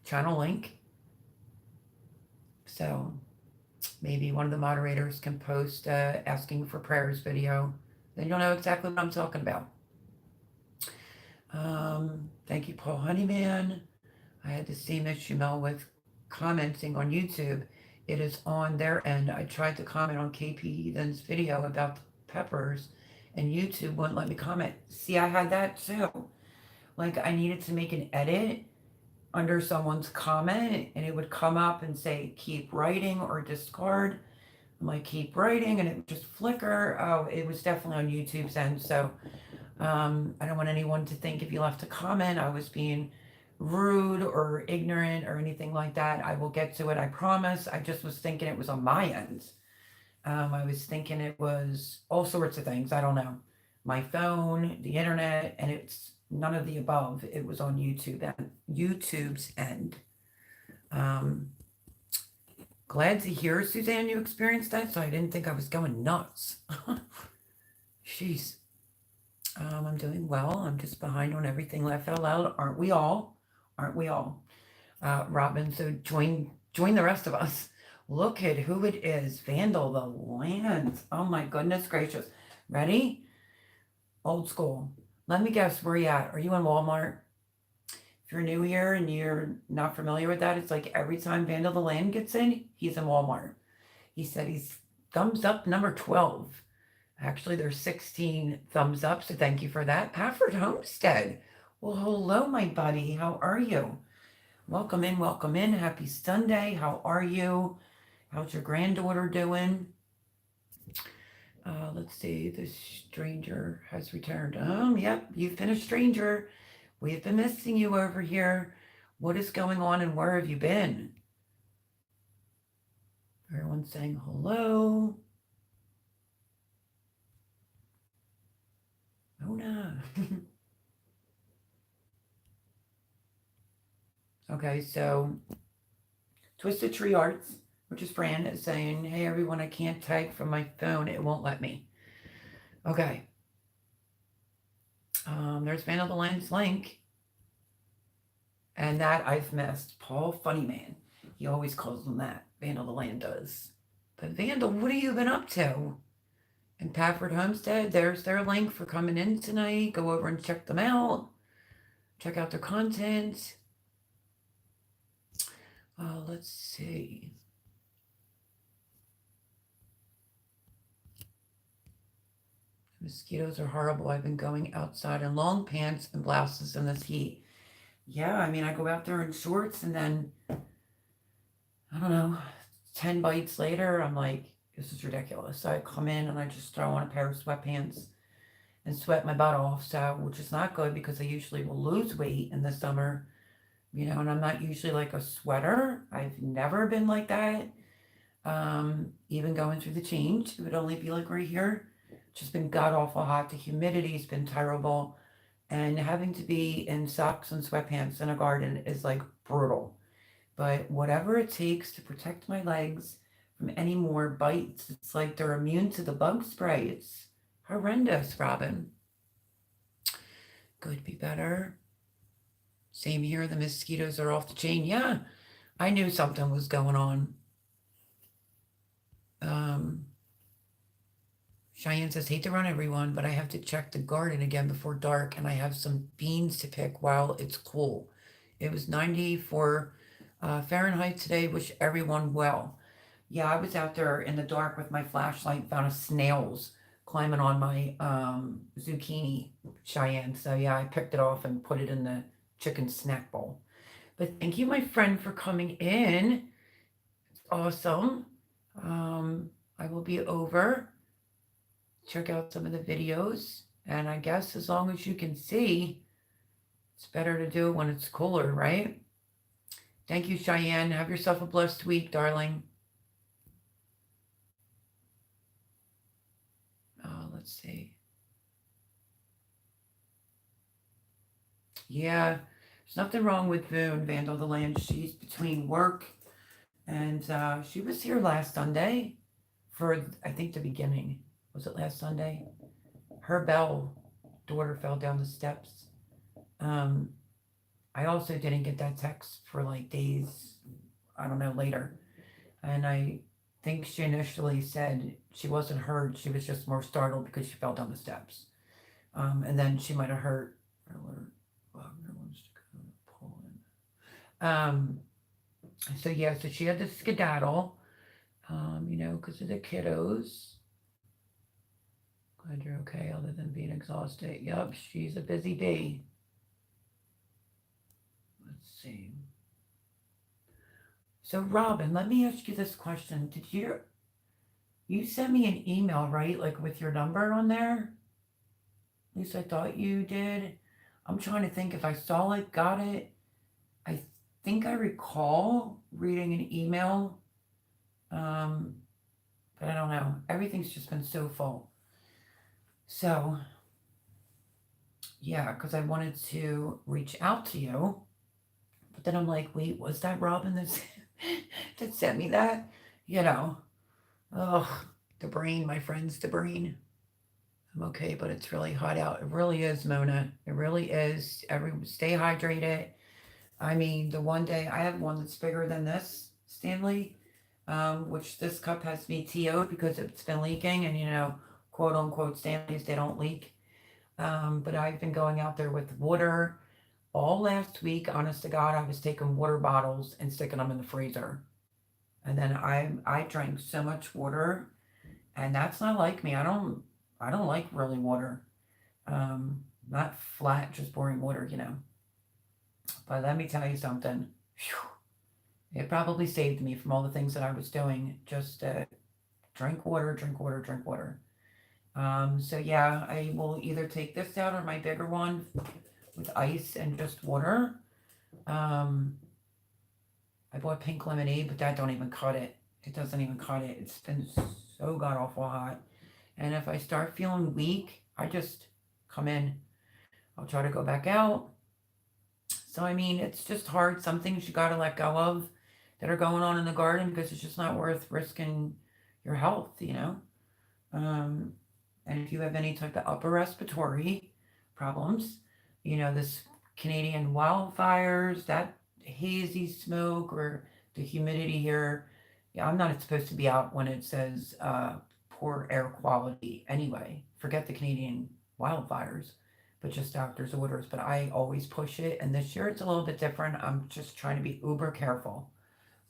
channel link. So maybe one of the moderators can post asking for prayers video. Then you'll know exactly what I'm talking about. Thank you, Paul Honeyman. I had the same issue, Mel, with commenting on YouTube. It is on their end. I tried to comment on KP Heathen's video about the peppers, and YouTube wouldn't let me comment. See, I had that too. Like, I needed to make an edit under someone's comment, and it would come up and say, keep writing or discard. I'm like, keep writing, and it would just flicker. Oh, it was definitely on YouTube's end. So I don't want anyone to think if you left a comment I was being rude or ignorant or anything like that. I will get to it, I promise. I just was thinking it was on my end. I was thinking it was all sorts of things. I don't know. My phone, the internet, and it's none of the above. It was on YouTube's end. Glad to hear, Suzanne, you experienced that, so I didn't think I was going nuts. Jeez. I'm doing well. I'm just behind on everything left out loud. Aren't we all? Aren't we all? Robin, so join the rest of us. Look at who it is. Vandal the Land. Oh my goodness gracious. Ready? Old school. Let me guess where you at. Are you in Walmart? If you're new here and you're not familiar with that, it's like every time Vandal the Land gets in, he's in Walmart. He said he's thumbs up number 12. Actually, there's 16 thumbs up, so thank you for that. Pafford Homestead. Well, hello, my buddy. How are you? Welcome in, welcome in. Happy Sunday. How are you? How's your granddaughter doing? Let's see. The stranger has returned. Yep, you've been a stranger. We've been missing you over here. What is going on and where have you been? Everyone's saying hello. Oh no. Okay, so Twisted Tree Arts, which is Fran, is saying, hey everyone, I can't type from my phone. It won't let me. Okay. There's Vandal the Land's link. And that I've missed. Paul Funnyman. He always calls them that. Vandal the Land does. But Vandal, what have you been up to? And Pafford Homestead, there's their link for coming in tonight. Go over and check them out. Check out their content. Let's see. Mosquitoes are horrible. I've been going outside in long pants and blouses in this heat. Yeah, I mean, I go out there in shorts and then, I don't know, 10 bites later, I'm like, this is ridiculous. So I come in and I just throw on a pair of sweatpants and sweat my butt off. So, which is not good because I usually will lose weight in the summer, you know, and I'm not usually like a sweater. I've never been like that. Even going through the change, it would only be like right here. It's just been god awful hot. The humidity's been terrible. And having to be in socks and sweatpants in a garden is like brutal. But whatever it takes to protect my legs from any more bites, it's like they're immune to the bug spray. It's horrendous, Robin. Could be better. Same here. The mosquitoes are off the chain. Yeah, I knew something was going on. Um, Cheyenne says, hate to run everyone, but I have to check the garden again before dark, and I have some beans to pick while it's cool. It was 94 Fahrenheit today. Wish everyone well. Yeah, I was out there in the dark with my flashlight, found a snails climbing on my zucchini, Cheyenne. So yeah, I picked it off and put it in the chicken snack bowl. But thank you, my friend, for coming in. It's awesome. I will be over. Check out some of the videos. And I guess as long as you can see, it's better to do it when it's cooler, right? Thank you, Cheyenne. Have yourself a blessed week, darling. Let's see. Yeah, there's nothing wrong with Boone, Vandal the Land. She's between work and she was here last Sunday for, I think, the beginning. Was it last Sunday? Her Bell daughter fell down the steps. I also didn't get that text for like days, I don't know, later. And I think she initially said she wasn't hurt. She was just more startled because she fell down the steps. And then she might have hurt. Wagner wants to go to Poland. So yeah, so she had to skedaddle, because of the kiddos. Glad you're okay, other than being exhausted. Yup, she's a busy bee. Let's see. So Robin, let me ask you this question. Did you sent me an email, right? Like with your number on there? At least I thought you did. I'm trying to think if I saw it, got it. I think I recall reading an email. But I don't know. Everything's just been so full. So, yeah, because I wanted to reach out to you. But then I'm like, wait, was that Robin that sent me that? Oh, the brain, my friends, the brain. I'm okay, but it's really hot out. It really is, Mona. It really is. Stay hydrated. I mean, the one day I have one that's bigger than this, Stanley, which this cup has to be TO'd because it's been leaking, and quote unquote Stanleys, they don't leak. But I've been going out there with water all last week. Honest to God, I was taking water bottles and sticking them in the freezer. And then I drank so much water, and that's not like me. I don't like really water. Not flat, just boring water. But let me tell you something. Whew, it probably saved me from all the things that I was doing. Just drink water, drink water, drink water. So yeah, I will either take this out or my bigger one with ice and just water. I bought pink lemonade, but that don't even cut it. It doesn't even cut it. It's been so god awful hot. And if I start feeling weak, I just come in. I'll try to go back out. So I mean, it's just hard. Some things you gotta let go of that are going on in the garden because it's just not worth risking your health. And if you have any type of upper respiratory problems, this Canadian wildfires, that hazy smoke or the humidity here. Yeah, I'm not supposed to be out when it says poor air quality anyway. Forget the Canadian wildfires, but just doctor's orders. But I always push it. And this year it's a little bit different. I'm just trying to be uber careful.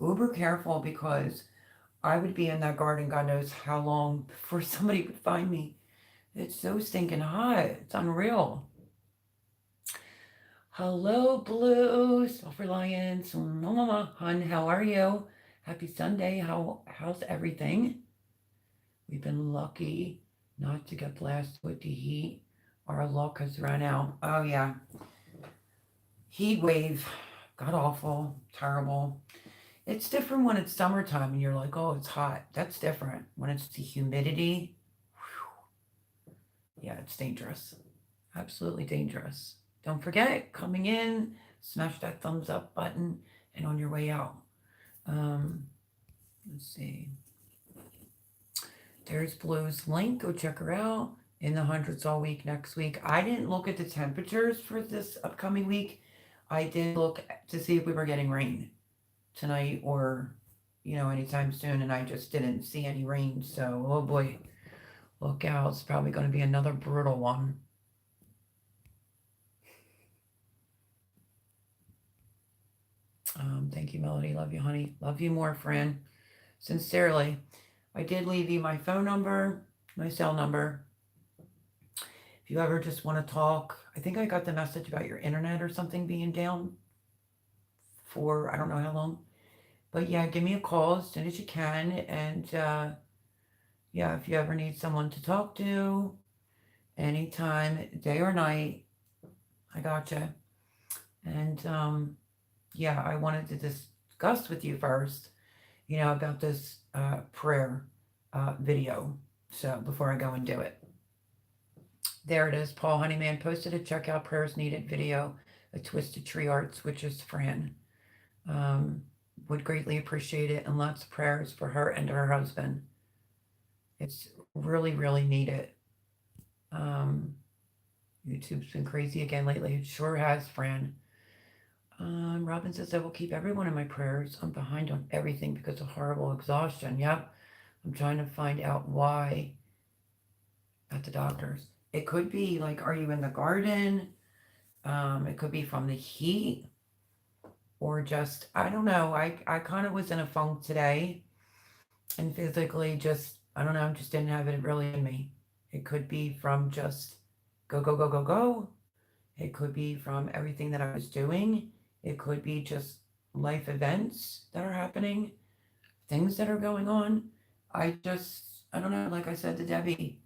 Uber careful because I would be in that garden, God knows how long, before somebody would find me. It's so stinking hot. It's unreal. Hello, Blue, Self-Reliance, Mama, hun, how are you? Happy Sunday. How's everything? We've been lucky not to get blasted with the heat. Our luck has run out. Oh yeah. Heat wave. God awful. Terrible. It's different when it's summertime and you're like, oh, it's hot. That's different. When it's the humidity, whew, yeah, it's dangerous. Absolutely dangerous. Don't forget, coming in, smash that thumbs up button. and on your way out. Let's see. There's Blue's link. Go check her out. In the hundreds all week next week. I didn't look at the temperatures for this upcoming week. I did look to see if we were getting rain tonight or, anytime soon, and I just didn't see any rain. So, oh boy, look out. It's probably going to be another brutal one. Thank you, Melody. Love you, honey. Love you more, Fran. Sincerely. I did leave you my phone number, my cell number. If you ever just want to talk, I think I got the message about your internet or something being down for I don't know how long. But yeah, give me a call as soon as you can. And yeah, if you ever need someone to talk to, anytime, day or night, I gotcha. And yeah, I wanted to discuss with you first, about this prayer video. So before I go and do it. There it is. Paul Honeyman posted a checkout prayers needed video, a Twisted Tree Arts, which is Fran. Would greatly appreciate it, and lots of prayers for her and her husband. It's really, really needed. YouTube's been crazy again lately. It sure has, Fran. Robin says, I will keep everyone in my prayers. I'm behind on everything because of horrible exhaustion. Yep. I'm trying to find out why at the doctor's. It could be like, are you in the garden? It could be from the heat or just, I don't know. I kind of was in a funk today and physically just, I don't know, just didn't have it really in me. It could be from just go, go, go, go, go. It could be from everything that I was doing. It could be just life events that are happening, things that are going on. I don't know, like I said to Debbie,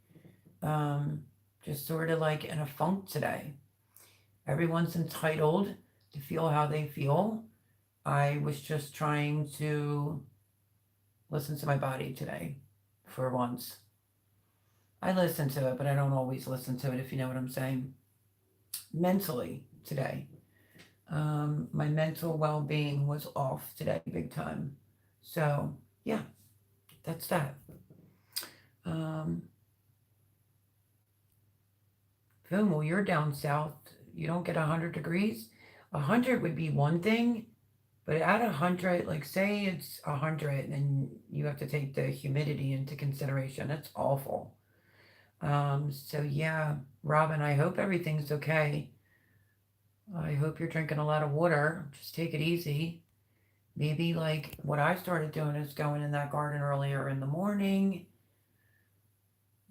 just sort of like in a funk today. Everyone's entitled to feel how they feel. I was just trying to listen to my body today for once. I listen to it, but I don't always listen to it, if you know what I'm saying. Mentally today. My mental well-being was off today big time. So yeah, that's that. Boom, well, you're down south. You don't get 100 degrees. 100 would be one thing, but at 100, like say it's 100 and you have to take the humidity into consideration. That's awful. So yeah, Robin, I hope everything's okay. I hope you're drinking a lot of water. Just take it easy. Maybe like what I started doing is going in that garden earlier in the morning,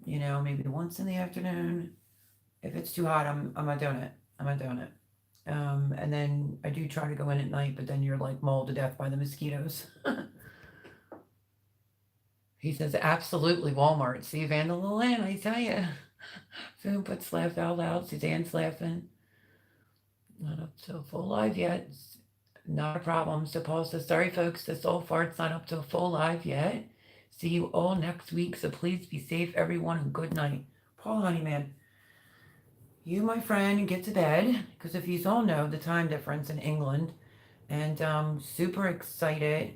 maybe once in the afternoon. If it's too hot, I'm not doing it. I'm not doing it. And then I do try to go in at night, but then you're like mauled to death by the mosquitoes. He says, absolutely Walmart. See, Vandal Lynn, I tell you. Boom puts laugh out loud. Suzanne's laughing. Not up to a full live yet. Not a problem. So Paul says, sorry folks, this old fart's not up to a full live yet. See you all next week. So please be safe, everyone, and good night. Paul Honeyman, you, my friend, get to bed, because if you all know the time difference in England, and super excited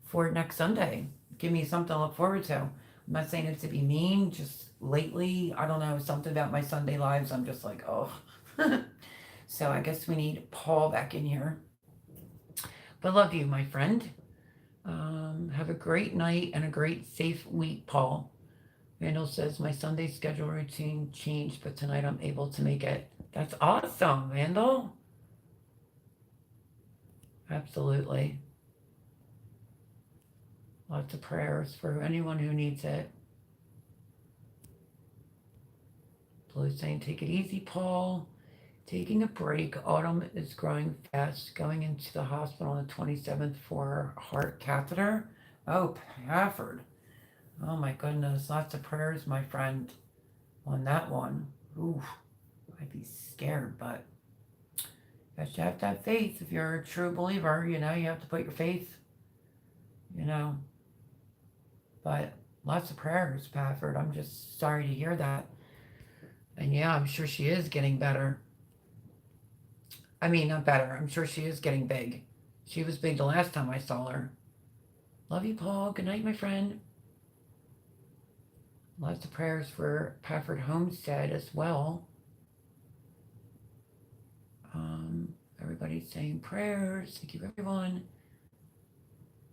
for next Sunday. Give me something to look forward to. I'm not saying it to be mean, just lately, I don't know, something about my Sunday lives, I'm just like, oh. So I guess we need Paul back in here. But love you, my friend. Have a great night and a great safe week, Paul. Randall says, my Sunday schedule routine changed, but tonight I'm able to make it. That's awesome, Randall. Absolutely. Lots of prayers for anyone who needs it. Blue's saying, take it easy, Paul. Taking a break. Autumn is growing fast. Going into the hospital on the 27th for heart catheter. Oh, Pafford. Oh my goodness, lots of prayers, my friend, on that one. Ooh, I'd be scared, but you have to have faith. If you're a true believer, you have to put your faith, But lots of prayers, Pafford. I'm just sorry to hear that. And yeah, I'm sure she is getting better. I mean, not better. I'm sure she is getting big. She was big the last time I saw her. Love you, Paul. Good night, my friend. Lots of prayers for Pafford Homestead as well. Everybody's saying prayers. Thank you, everyone.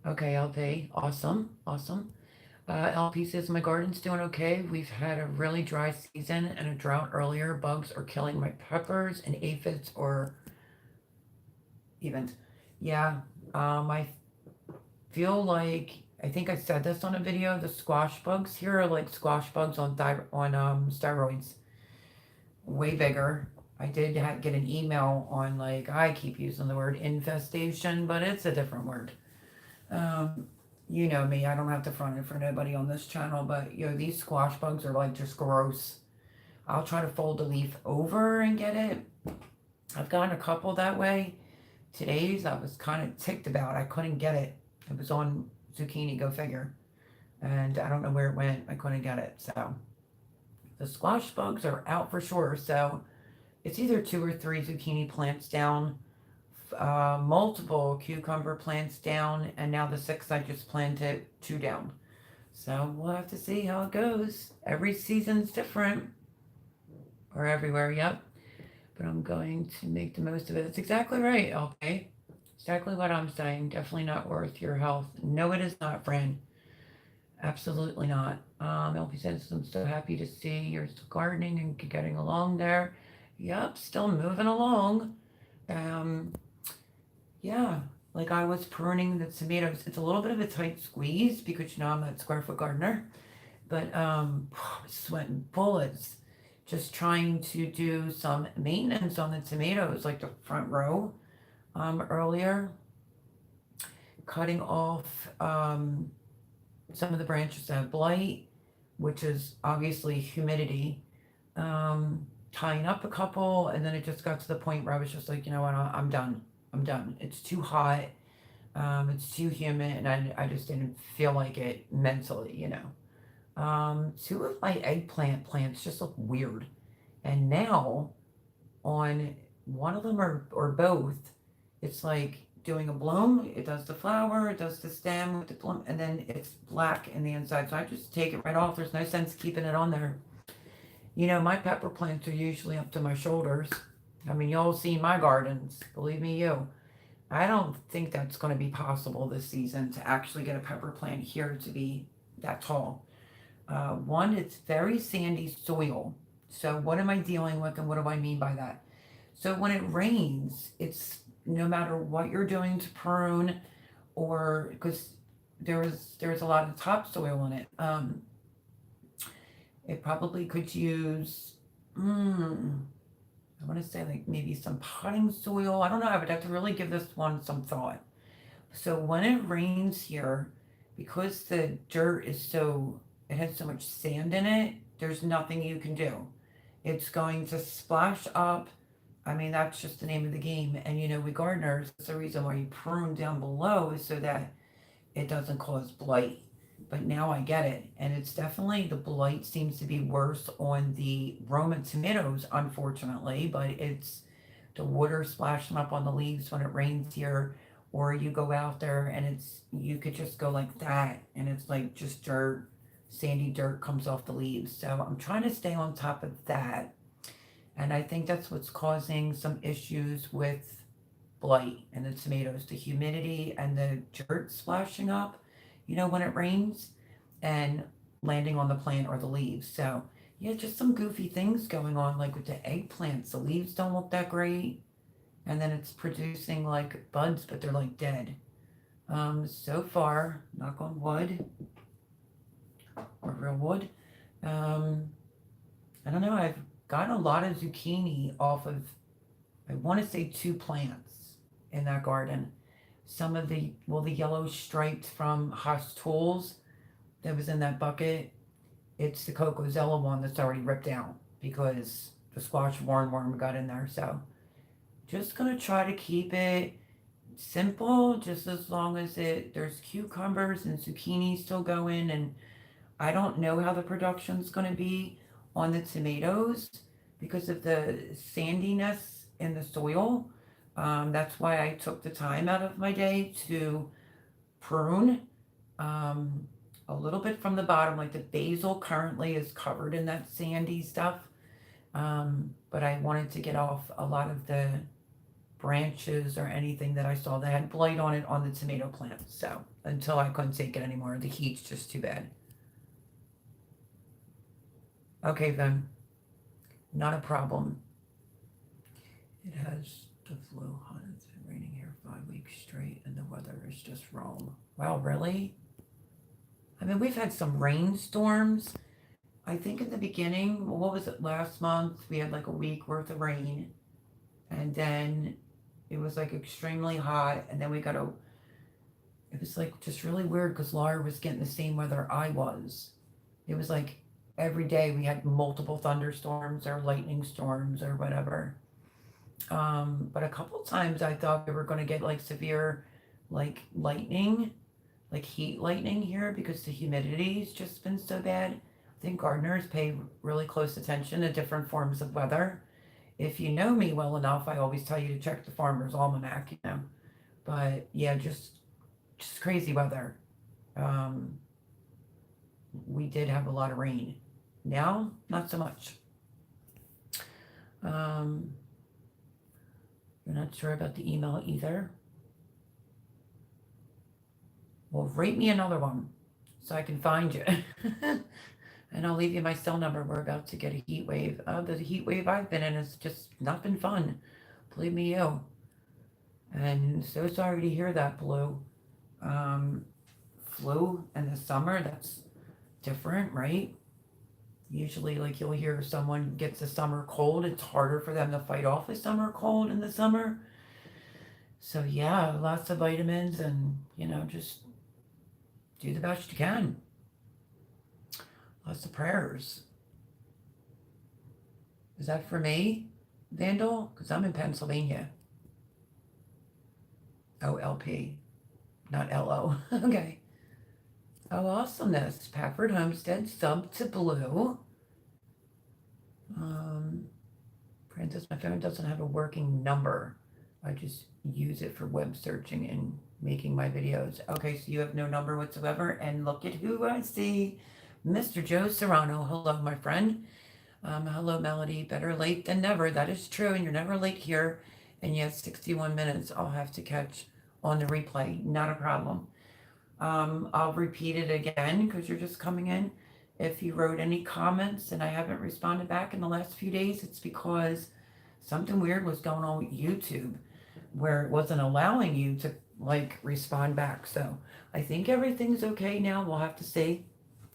Okay, LP. Awesome. Awesome. LP says, my garden's doing okay. We've had a really dry season and a drought earlier. Bugs are killing my peppers and aphids or even. Yeah, I feel like, I think I said this on a video, the squash bugs here are like squash bugs on steroids. Way bigger. I did get an email on, like, I keep using the word infestation, but it's a different word. You know me, I don't have to front it for nobody on this channel, but these squash bugs are like just gross. I'll try to fold the leaf over and get it. I've gotten a couple that way. Today's I was kind of ticked about. I couldn't get it. It was on zucchini, go figure. And I don't know where it went. I couldn't get it. So the squash bugs are out for sure. So it's either 2 or 3 zucchini plants down, multiple cucumber plants down, and now the 6 I just planted, 2 down. So we'll have to see how it goes. Every season's different. Or everywhere, yep. But I'm going to make the most of it. It's exactly right, okay? Exactly what I'm saying. Definitely not worth your health. No, it is not, friend. Absolutely not. LP says, I'm so happy to see you're still gardening and getting along there. Yep, still moving along. Yeah, like I was pruning the tomatoes. It's a little bit of a tight squeeze because I'm that square foot gardener. But sweating bullets just trying to do some maintenance on the tomatoes, like the front row earlier. Cutting off some of the branches that have blight, which is obviously humidity. Tying up a couple, and then it just got to the point where I was just like, you know what, I'm done. I'm done. It's too hot. It's too humid, and I just didn't feel like it mentally, 2 of my eggplant plants just look weird. And now on one of them or both, it's like doing a bloom. It does the flower, it does the stem with the bloom, and then it's black in the inside. So I just take it right off. There's no sense keeping it on there. My pepper plants are usually up to my shoulders. I mean, y'all see my gardens, believe me, you. I don't think that's going to be possible this season to actually get a pepper plant here to be that tall. One, it's very sandy soil. So what am I dealing with and what do I mean by that? So when it rains, it's no matter what you're doing to prune or because there's a lot of topsoil in it. It probably could use, I want to say like maybe some potting soil. I don't know. I would have to really give this one some thought. So when it rains here, because the dirt is it has so much sand in it, there's nothing you can do. It's going to splash up. I mean, that's just the name of the game. And we gardeners, that's the reason why you prune down below is so that it doesn't cause blight. But now I get it. And it's definitely, the blight seems to be worse on the Roma tomatoes, unfortunately. But it's the water splashing up on the leaves when it rains here. Or you go out there and you could just go like that. And it's like just dirt, sandy dirt comes off the leaves. So I'm trying to stay on top of that. And I think that's what's causing some issues with blight and the tomatoes, the humidity and the dirt splashing up, when it rains and landing on the plant or the leaves. So yeah, just some goofy things going on, like with the eggplants. The leaves don't look that great. And then it's producing like buds, but they're like dead. So far, knock on wood, or real wood. I don't know, I've gotten a lot of zucchini off of, I want to say 2 plants in that garden. Some of the yellow striped from Haas Tools that was in that bucket, it's the Cocozella one that's already ripped out because the squash worm got in there. So just going to try to keep it simple, just as long as there's cucumbers and zucchini still going. And I don't know how the production's going to be on the tomatoes because of the sandiness in the soil. That's why I took the time out of my day to prune a little bit from the bottom. Like the basil currently is covered in that sandy stuff. But I wanted to get off a lot of the branches or anything that I saw that had blight on it on the tomato plant. So until I couldn't take it anymore, the heat's just too bad. Okay, then, not a problem. It has the flu, huh? It's been raining here 5 weeks straight, and the weather is just wrong. Wow, really? I mean, we've had some rainstorms. I think in the beginning, what was it, last month? We had like a week worth of rain, and then it was like extremely hot, and then we got a. It was like just really weird because Laura was getting the same weather I was. It was like every day we had multiple thunderstorms or lightning storms or whatever. But a couple times I thought we were going to get like severe, like lightning, like heat lightning here because the humidity's just been so bad. I think gardeners pay really close attention to different forms of weather. If you know me well enough, I always tell you to check the Farmer's Almanac, you know. But yeah, just crazy weather. Um, we did have a lot of rain. Now, not so much. Um, you're not sure about the email either. Well, rate me another one so I can find you. And I'll leave you my cell number. We're about to get a heat wave. The heat wave I've been in has just not been fun. Believe me, you. And so sorry to hear that, Blue. Um, Flu in the summer, that's different, right? Usually, like you'll hear someone gets a summer cold, it's harder for them to fight off a summer cold in the summer. So, yeah, lots of vitamins and, just do the best you can. Lots of prayers. Is that for me, Vandal? Because I'm in Pennsylvania. OLP, not LO. Okay. Oh, awesomeness. Pafford Homestead sub to Blue. Princess, my phone doesn't have a working number. I just use it for web searching and making my videos. Okay, so you have no number whatsoever. And look at who I see. Mr. Joe Serrano. Hello, my friend. Hello, Melody. Better late than never. That is true. And you're never late here. And yes, 61 minutes I'll have to catch on the replay. Not a problem. I'll repeat it again because you're just coming in. If you wrote any comments and I haven't responded back in the last few days, it's because something weird was going on with YouTube where it wasn't allowing you to like respond back. So I think everything's okay now. We'll have to see.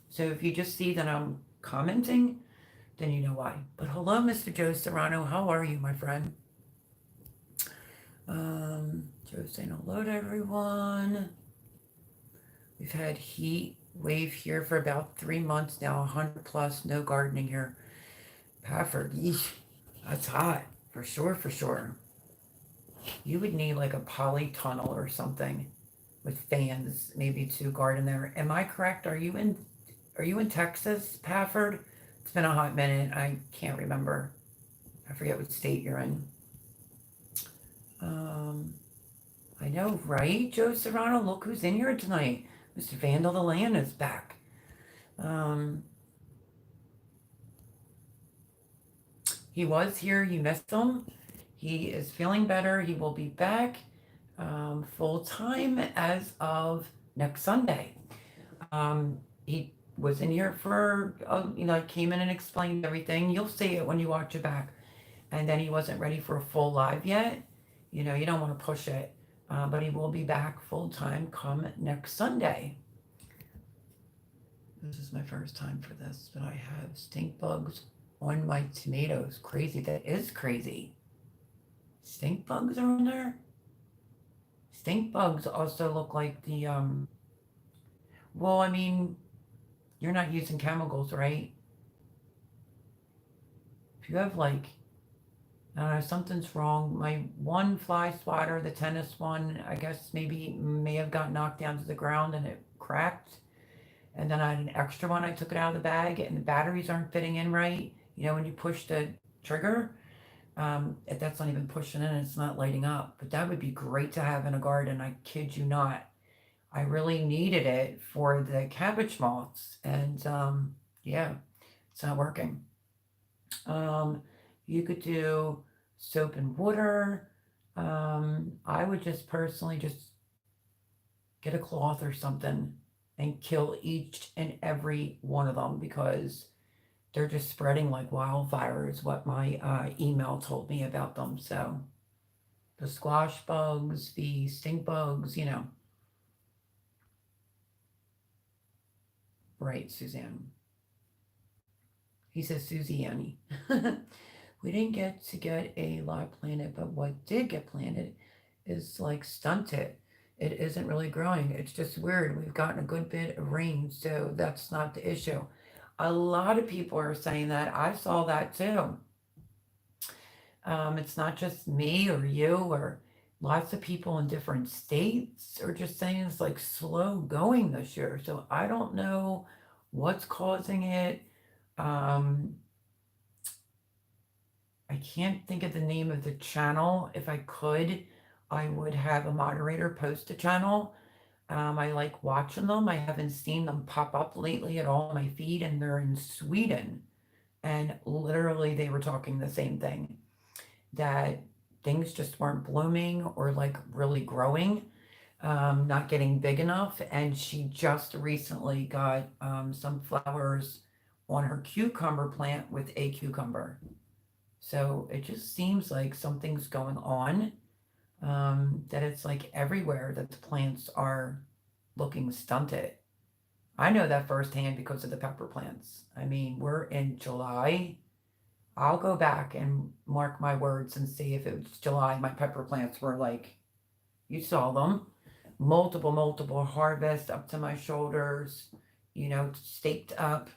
So if you just see that I'm commenting, then you know why. But hello, Mr. Joe Serrano. How are you, my friend? Joe's saying hello to everyone. We've had heat wave here for about 3 months now, 100 plus, no gardening here. Pafford, yeesh, that's hot, for sure, for sure. You would need like a polytunnel or something with fans, maybe to garden there. Am I correct? Are you in Texas, Pafford? It's been a hot minute. I can't remember. I forget what state you're in. I know, right, Joe Serrano? Look who's in here tonight. Mr. Vandal the Land is back. He was here. You missed him. He is feeling better. He will be back full time as of next Sunday. He was in here for, came in and explained everything. You'll see it when you watch it back. And then he wasn't ready for a full live yet. You don't want to push it. But he will be back full time come next Sunday. This is my first time for this, but I have stink bugs on my tomatoes. Crazy. That is crazy. Stink bugs are on there? Stink bugs also look like the, well, I mean, you're not using chemicals, right? If you have like, I don't know, something's wrong. My one fly swatter, the tennis one, I guess may have got knocked down to the ground and it cracked. And then I had an extra one. I took it out of the bag and the batteries aren't fitting in right. When you push the trigger. That's not even pushing in, it's not lighting up. But that would be great to have in a garden. I kid you not. I really needed it for the cabbage moths. And yeah, it's not working. Um, you could do soap and water. I would just personally just get a cloth or something and kill each and every one of them because they're just spreading like wildfire, is what my email told me about them. So the squash bugs, the stink bugs, right, Suzanne. He says, Susie Annie. We didn't get a lot planted, but what did get planted is like stunted. It isn't really growing. It's just weird. We've gotten a good bit of rain, so that's not the issue. A lot of people are saying that. I saw that too. It's not just me or you or lots of people in different states are just saying it's like slow going this year. So I don't know what's causing it. Um, I can't think of the name of the channel. If I could, I would have a moderator post a channel. I like watching them. I haven't seen them pop up lately at all on my feed, and they're in Sweden. And literally, they were talking the same thing, that things just weren't blooming or like really growing, not getting big enough. And she just recently got some flowers on her cucumber plant with a cucumber. So it just seems like something's going on, that it's like everywhere that the plants are looking stunted. I know that firsthand because of the pepper plants. I mean, we're in July. I'll go back and mark my words and see if it was July. My pepper plants were like, you saw them, multiple harvests up to my shoulders, staked up.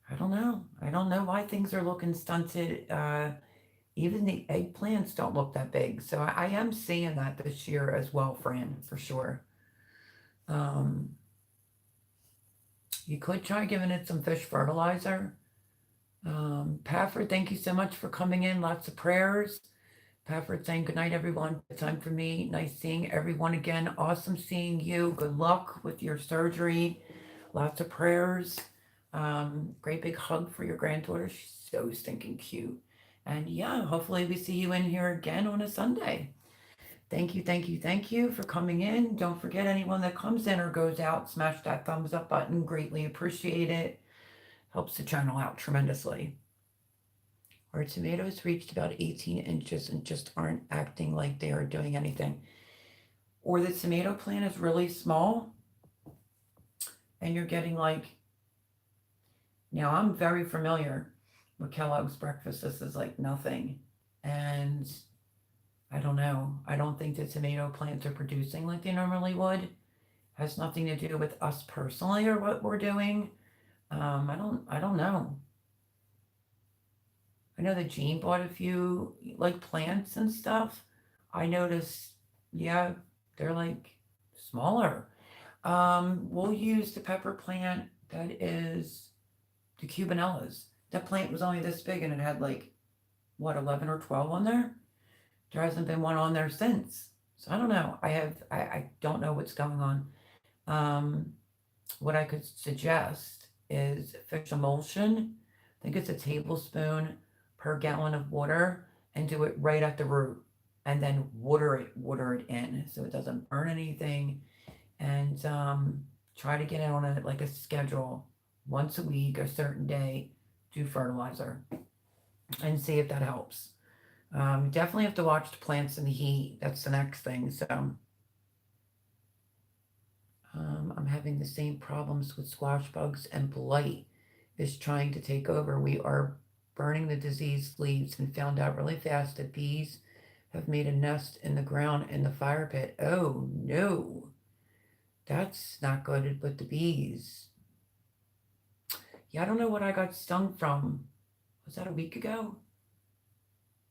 I don't know. I don't know why things are looking stunted. Even the eggplants don't look that big. So I am seeing that this year as well, Fran, for sure. Um, you could try giving it some fish fertilizer. Pafford, thank you so much for coming in. Lots of prayers. Pafford saying good night, everyone. It's time for me. Nice seeing everyone again. Awesome seeing you. Good luck with your surgery. Lots of prayers. Great big hug for your granddaughter. She's so stinking cute. And yeah, hopefully we see you in here again on a Sunday. Thank you for coming in. Don't forget, anyone that comes in or goes out, smash that thumbs up button. Greatly appreciate it. Helps the channel out tremendously. Our tomatoes reached about 18 inches and just aren't acting like they are doing anything. Or the tomato plant is really small and you're getting like, now I'm very familiar with Kellogg's breakfast. This is like nothing. And I don't know. I don't think the tomato plants are producing like they normally would. Has nothing to do with us personally or what we're doing. I don't know. I know that Jean bought a few like plants and stuff. I noticed, yeah, they're like smaller. We'll use the pepper plant that is the Cubanellas. That plant was only this big and it had like, what, 11 or 12 on there? There hasn't been one on there since. So I don't know. I don't know what's going on. Um, what I could suggest is fish emulsion. I think it's a tablespoon per gallon of water, and do it right at the root, and then water it in so it doesn't burn anything. And try to get it on a schedule once a week, a certain day, do fertilizer and see if that helps. Definitely have to watch the plants in the heat. That's the next thing. So I'm having the same problems with squash bugs, and blight is trying to take over. We are burning the diseased leaves and found out really fast that bees have made a nest in the ground in the fire pit. Oh no, that's not good with the bees. Yeah, I don't know what I got stung from. Was that a week ago?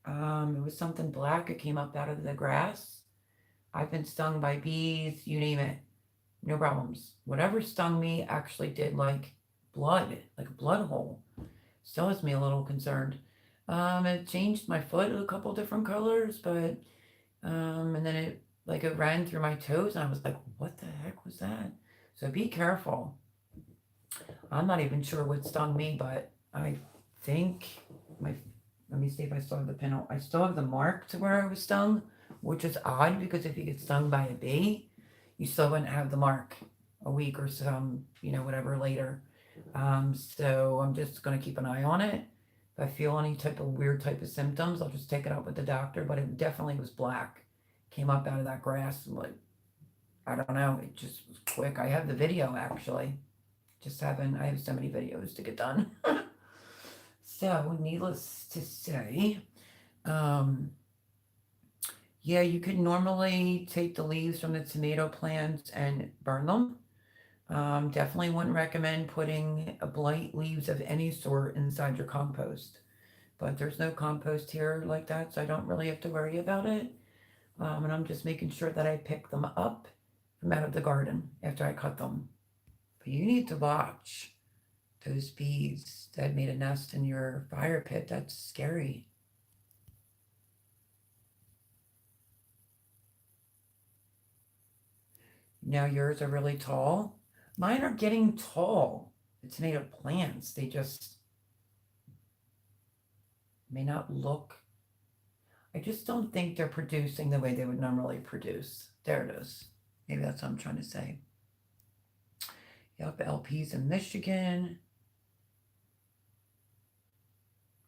It was something black. It came up out of the grass. I've been stung by bees, you name it. No problems. Whatever stung me actually did like blood, like a blood hole. Still has me a little concerned. It changed my foot a couple different colors, but and then it ran through my toes, and I was like, what the heck was that? So be careful. I'm not even sure what stung me, but I think my let me see if I still have the pin. I still have the mark to where I was stung, which is odd because if you get stung by a bee, you still wouldn't have the mark a week or some, whatever later. So I'm just gonna keep an eye on it. If I feel any type of weird type of symptoms, I'll just take it up with the doctor. But it definitely was black. Came up out of that grass, like I don't know. It just was quick. I have the video actually. Just haven't. I have so many videos to get done. So, needless to say, um, yeah, you could normally take the leaves from the tomato plants and burn them. Definitely wouldn't recommend putting blight leaves of any sort inside your compost. But there's no compost here like that, so I don't really have to worry about it. And I'm just making sure that I pick them up from out of the garden after I cut them. But you need to watch those bees that made a nest in your fire pit. That's scary. Now yours are really tall. Mine are getting tall. The tomato plants, they just may not look. I just don't think they're producing the way they would normally produce. There it is. Maybe that's what I'm trying to say. Yep, LP's in Michigan.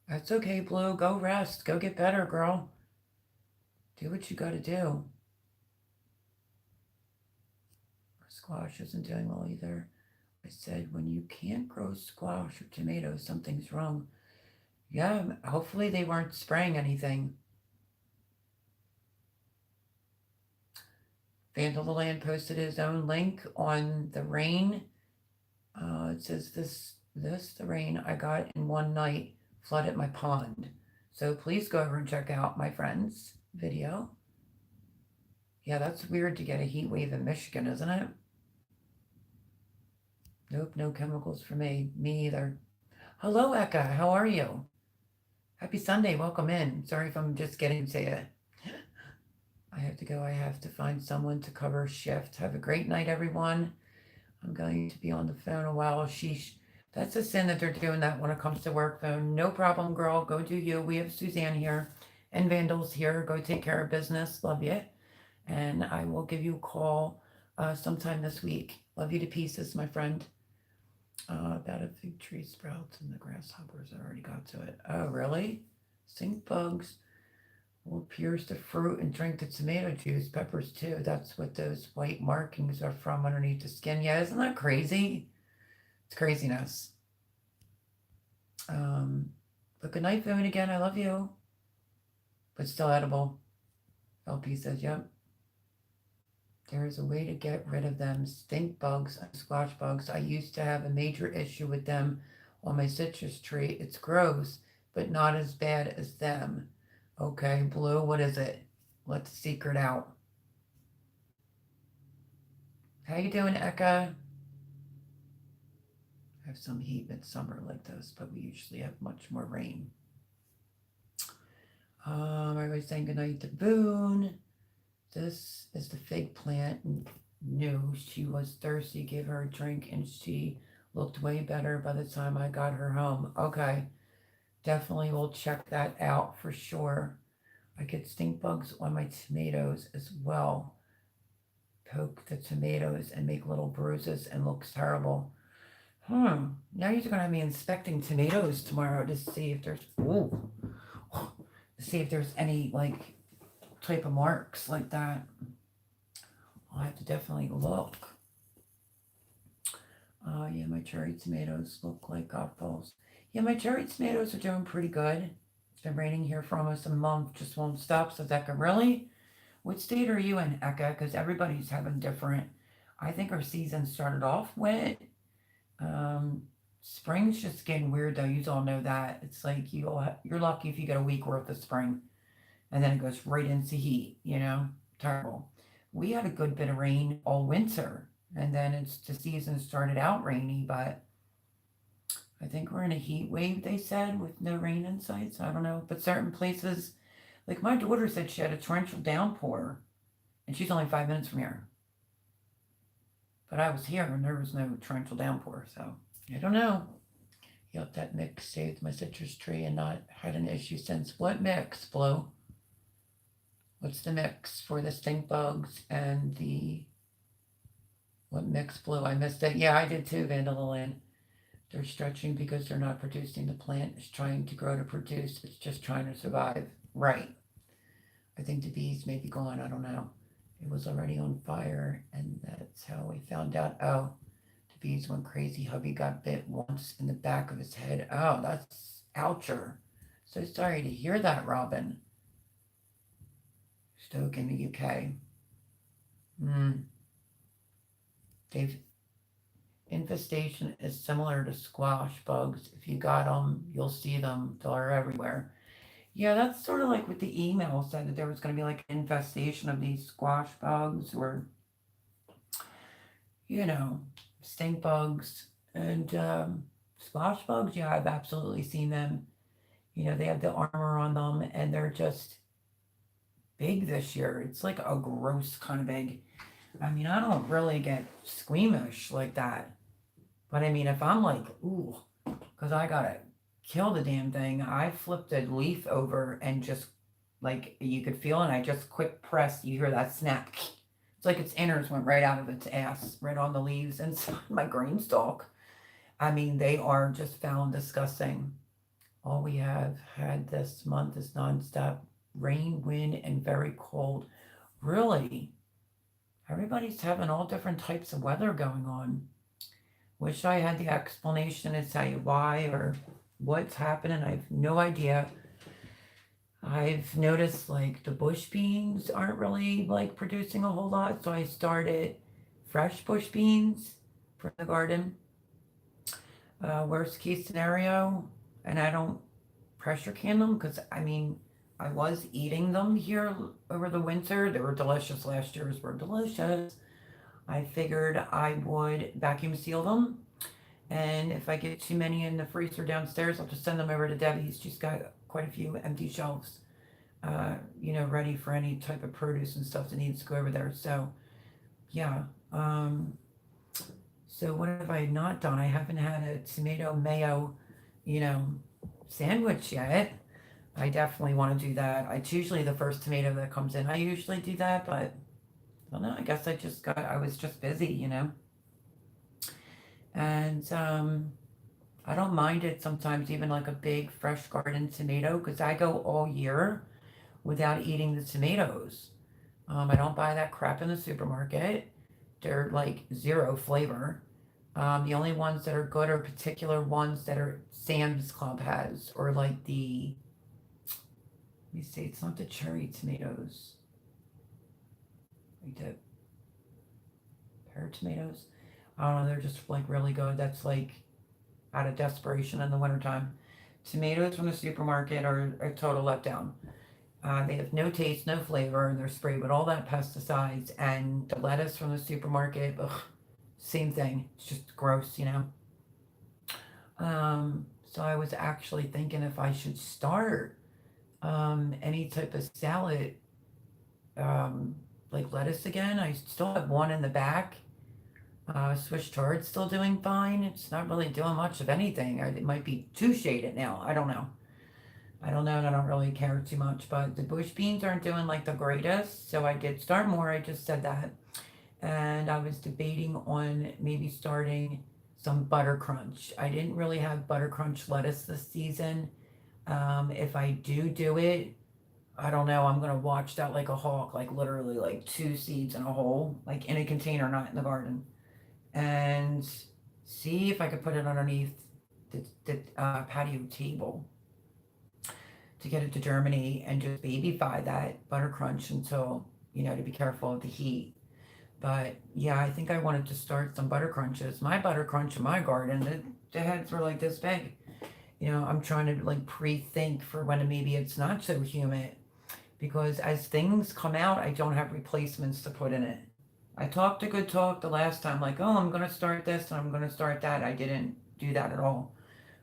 That's okay, Blue. Go rest. Go get better, girl. Do what you gotta do. Squash isn't doing well either. I said, when you can't grow squash or tomatoes, something's wrong. Yeah, hopefully they weren't spraying anything. Vandal the Land posted his own link on the rain. It says the rain I got in one night flooded my pond. So please go over and check out my friend's video. Yeah, that's weird to get a heat wave in Michigan, isn't it? Nope, no chemicals for me. Me either. Hello, Eka. How are you? Happy Sunday. Welcome in. Sorry if I'm just getting to you. I have to go. I have to find someone to cover shift. Have a great night, everyone. I'm going to be on the phone a while. Sheesh. That's a sin that they're doing that when it comes to work phone. No problem, girl. Go do you. We have Suzanne here and Vandal's here. Go take care of business. Love you. And I will give you a call sometime this week. Love you to pieces, my friend. About a fig tree sprouts and the grasshoppers. I already got to it. Oh, really? Stink bugs will pierce the fruit and drink the tomato juice. Peppers too. That's what those white markings are from underneath the skin. Yeah, isn't that crazy? It's craziness. But good night, Boone, again. I love you. But still edible. LP says, yep. There is a way to get rid of them. Stink bugs and squash bugs. I used to have a major issue with them on my citrus tree. It's gross, but not as bad as them. Okay, Blue, what is it? Let the secret out. How you doing, Eka? Have some heat midsummer like this, but we usually have much more rain. I was saying goodnight to Boone. This is the fig plant. Knew she was thirsty, gave her a drink, and she looked way better by the time I got her home. Okay, definitely will check that out for sure. I get stink bugs on my tomatoes as well. Poke the tomatoes and make little bruises and looks terrible. Now you're gonna have me inspecting tomatoes tomorrow to see if there's to see if there's any like type of marks like that. I'll have to definitely look. Yeah, my cherry tomatoes look like golf balls. Yeah, my cherry tomatoes are doing pretty good. It's been raining here for almost a month, just won't stop. So, Eka, really? What state are you in, Eka? Because everybody's having different. I think our season started off wet. Spring's just getting weird, though. You all know that. It's like you're lucky if you get a week worth of spring, and then it goes right into heat. Terrible. We had a good bit of rain all winter, and then the season started out rainy, but I think we're in a heat wave, they said, with no rain in sight. So I don't know. But certain places, like my daughter said she had a torrential downpour, and she's only 5 minutes from here. But I was here and there was no torrential downpour, so I don't know. Yep, that mix saved my citrus tree and not had an issue since. What mix, Blue? What's the mix for the stink bugs and the what mix, Blue? I missed it. Yeah, I did too, Vandaliland. They're stretching because they're not producing. The plant is trying to grow to produce. It's just trying to survive. Right. I think the bees may be gone. I don't know. It was already on fire, and that's how we found out. Oh, the bees went crazy. Hubby got bit once in the back of his head. Oh, that's oucher. So sorry to hear that, Robin. Stoke in the UK. They've infestation is similar to squash bugs. If you got them, you'll see them. They're everywhere. Yeah, that's sort of like what the email said that there was going to be like an infestation of these squash bugs or, you know, stink bugs and squash bugs. Yeah, I've absolutely seen them. You know, they have the armor on them and they're just big this year. It's like a gross kind of big. I mean, I don't really get squeamish like that. But I mean, if I'm like, ooh, because I gotta kill the damn thing, I flipped a leaf over and just like you could feel it. And I just quick pressed. You hear that snap. It's like its innards went right out of its ass, right on the leaves inside my green stalk. I mean, they are just found disgusting. All we have had this month is nonstop rain, wind, and very cold. Really? Everybody's having all different types of weather going on. Wish I had the explanation to tell you why or what's happening. I have no idea. I've noticed like the bush beans aren't really like producing a whole lot, so I started fresh bush beans for the garden. Worst case scenario, and I don't pressure can them because I mean I was eating them here over the winter. They were delicious. Last year's were delicious. I figured I would vacuum seal them. And if I get too many in the freezer downstairs, I'll just send them over to Debbie's. She's got quite a few empty shelves, ready for any type of produce and stuff that needs to go over there. So, yeah. So what have I not done? I haven't had a tomato mayo, you know, sandwich yet. I definitely want to do that. It's usually the first tomato that comes in. I usually do that, but I don't know. I guess I was just busy, And I don't mind it sometimes, even like a big fresh garden tomato, because I go all year without eating the tomatoes. I don't buy that crap in the supermarket. They're like zero flavor. The only ones that are good are particular ones that are Sam's Club has, or like let me see, it's not the cherry tomatoes. Like the pear tomatoes. I don't know, they're just like really good. That's like out of desperation in the wintertime. Tomatoes from the supermarket are a total letdown. They have no taste, no flavor, and they're sprayed with all that pesticides. And the lettuce from the supermarket, ugh, same thing. It's just gross, So I was actually thinking if I should start any type of salad, like lettuce again. I still have one in the back. Swiss chard's still doing fine. It's not really doing much of anything. It might be too shaded now. I don't know. I don't know, and I don't really care too much. But the bush beans aren't doing like the greatest. So I did start more. I just said that. And I was debating on maybe starting some butter crunch. I didn't really have butter crunch lettuce this season. If I do it, I don't know. I'm gonna watch that like a hawk, like literally like 2 seeds in a hole, like in a container, not in the garden, and see if I could put it underneath the patio table to get it to Germany and just babyfy that butter crunch until, to be careful of the heat. But yeah, I think I wanted to start some butter crunches. My butter crunch in my garden, the heads were like this big. I'm trying to like pre-think for when maybe it's not so humid because as things come out, I don't have replacements to put in it. I talked a good talk the last time, like, oh, I'm going to start this and I'm going to start that. I didn't do that at all.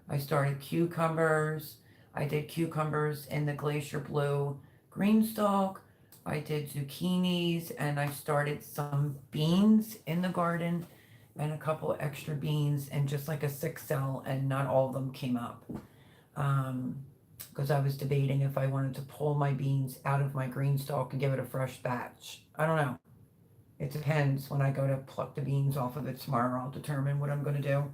I started cucumbers. I did cucumbers in the Glacier Blue green stalk. I did zucchinis and I started some beans in the garden and a couple extra beans and just like a 6 cell, and not all of them came up. Um, because I was debating if I wanted to pull my beans out of my green stalk and give it a fresh batch. I don't know. It depends. When I go to pluck the beans off of it tomorrow, I'll determine what I'm going to do.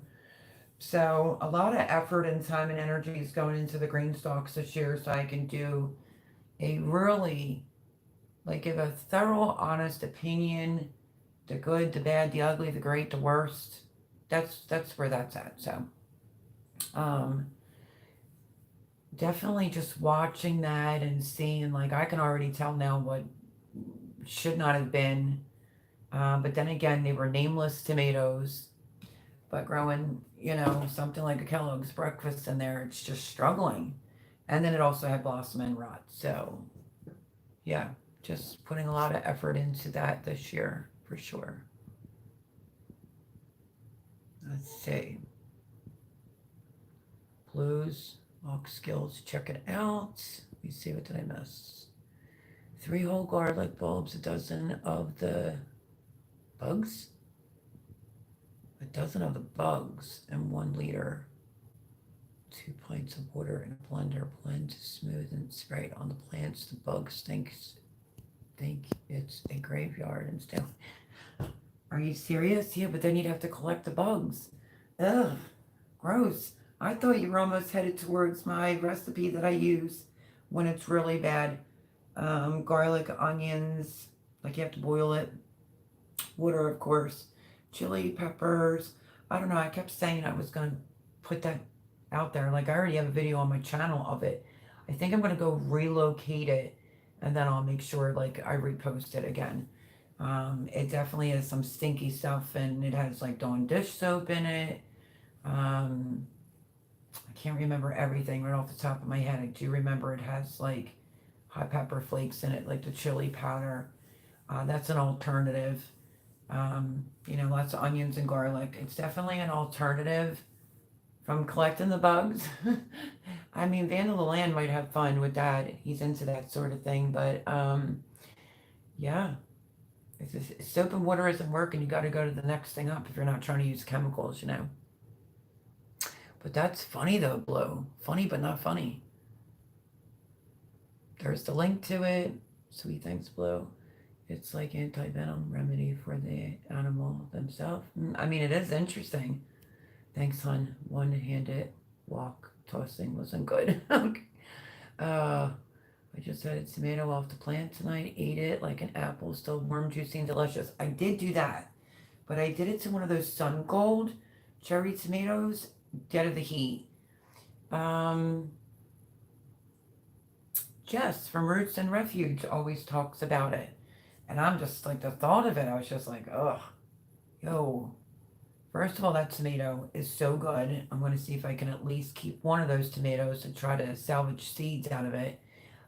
So a lot of effort and time and energy is going into the green stalks this year so I can do a really, like, give a thorough, honest opinion, the good, the bad, the ugly, the great, the worst. That's where that's at. So um definitely just watching that and seeing, like, I can already tell now what should not have been. But then again, they were nameless tomatoes. But growing, something like a Kellogg's breakfast in there, it's just struggling. And then it also had blossom and rot. So, yeah, just putting a lot of effort into that this year for sure. Let's see. Blues, Lock Skills, check it out. Let me see, what did I miss? 3 whole garlic bulbs, a dozen of the bugs? A dozen of the bugs, and 1 liter. 2 pints of water in a blender. Blend to smooth and spray it on the plants. The bugs think it's a graveyard and stuff. Are you serious? Yeah, but then you'd have to collect the bugs. Ugh, gross. I thought you were almost headed towards my recipe that I use when it's really bad. Garlic, onions, like you have to boil it. Water, of course. Chili, peppers. I don't know. I kept saying I was going to put that out there. Like, I already have a video on my channel of it. I think I'm going to go relocate it, and then I'll make sure, like, I repost it again. It definitely has some stinky stuff, and it has, like, Dawn dish soap in it. I can't remember everything right off the top of my head. I do remember it has, like, hot pepper flakes in it, like the chili powder. That's an alternative. Lots of onions and garlic. It's definitely an alternative from collecting the bugs. I mean, Vandal the Land might have fun with that. He's into that sort of thing. But yeah, if soap and water isn't working, you got to go to the next thing up if you're not trying to use chemicals. But that's funny though, Blue. Funny, but not funny. There's the link to it. Sweet thanks, Blue. It's like anti-venom remedy for the animal themselves. I mean, it is interesting. Thanks, hon. One-handed walk tossing wasn't good. I just had a tomato off the plant tonight. Ate it like an apple, still warm, juicy, and delicious. I did do that, but I did it to one of those Sun Gold cherry tomatoes, dead of the heat. Jess from Roots and Refuge always talks about it. And I'm just like, the thought of it, I was just like, ugh, yo. First of all, that tomato is so good. I'm going to see if I can at least keep one of those tomatoes to try to salvage seeds out of it.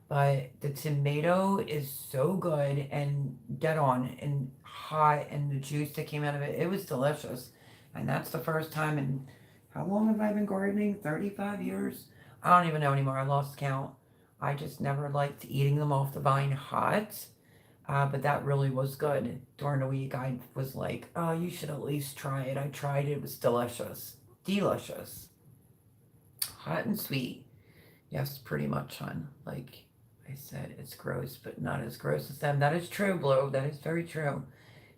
But the tomato is so good and dead on and hot, and the juice that came out of it, it was delicious. And that's the first time in, how long have I been gardening? 35 years? I don't even know anymore. I lost count. I just never liked eating them off the vine hot. But that really was good. During the week, I was like, oh, you should at least try it. I tried it. It was delicious. Delicious. Hot and sweet. Yes, pretty much, hon. Like I said, it's gross, but not as gross as them. That is true, Blue. That is very true.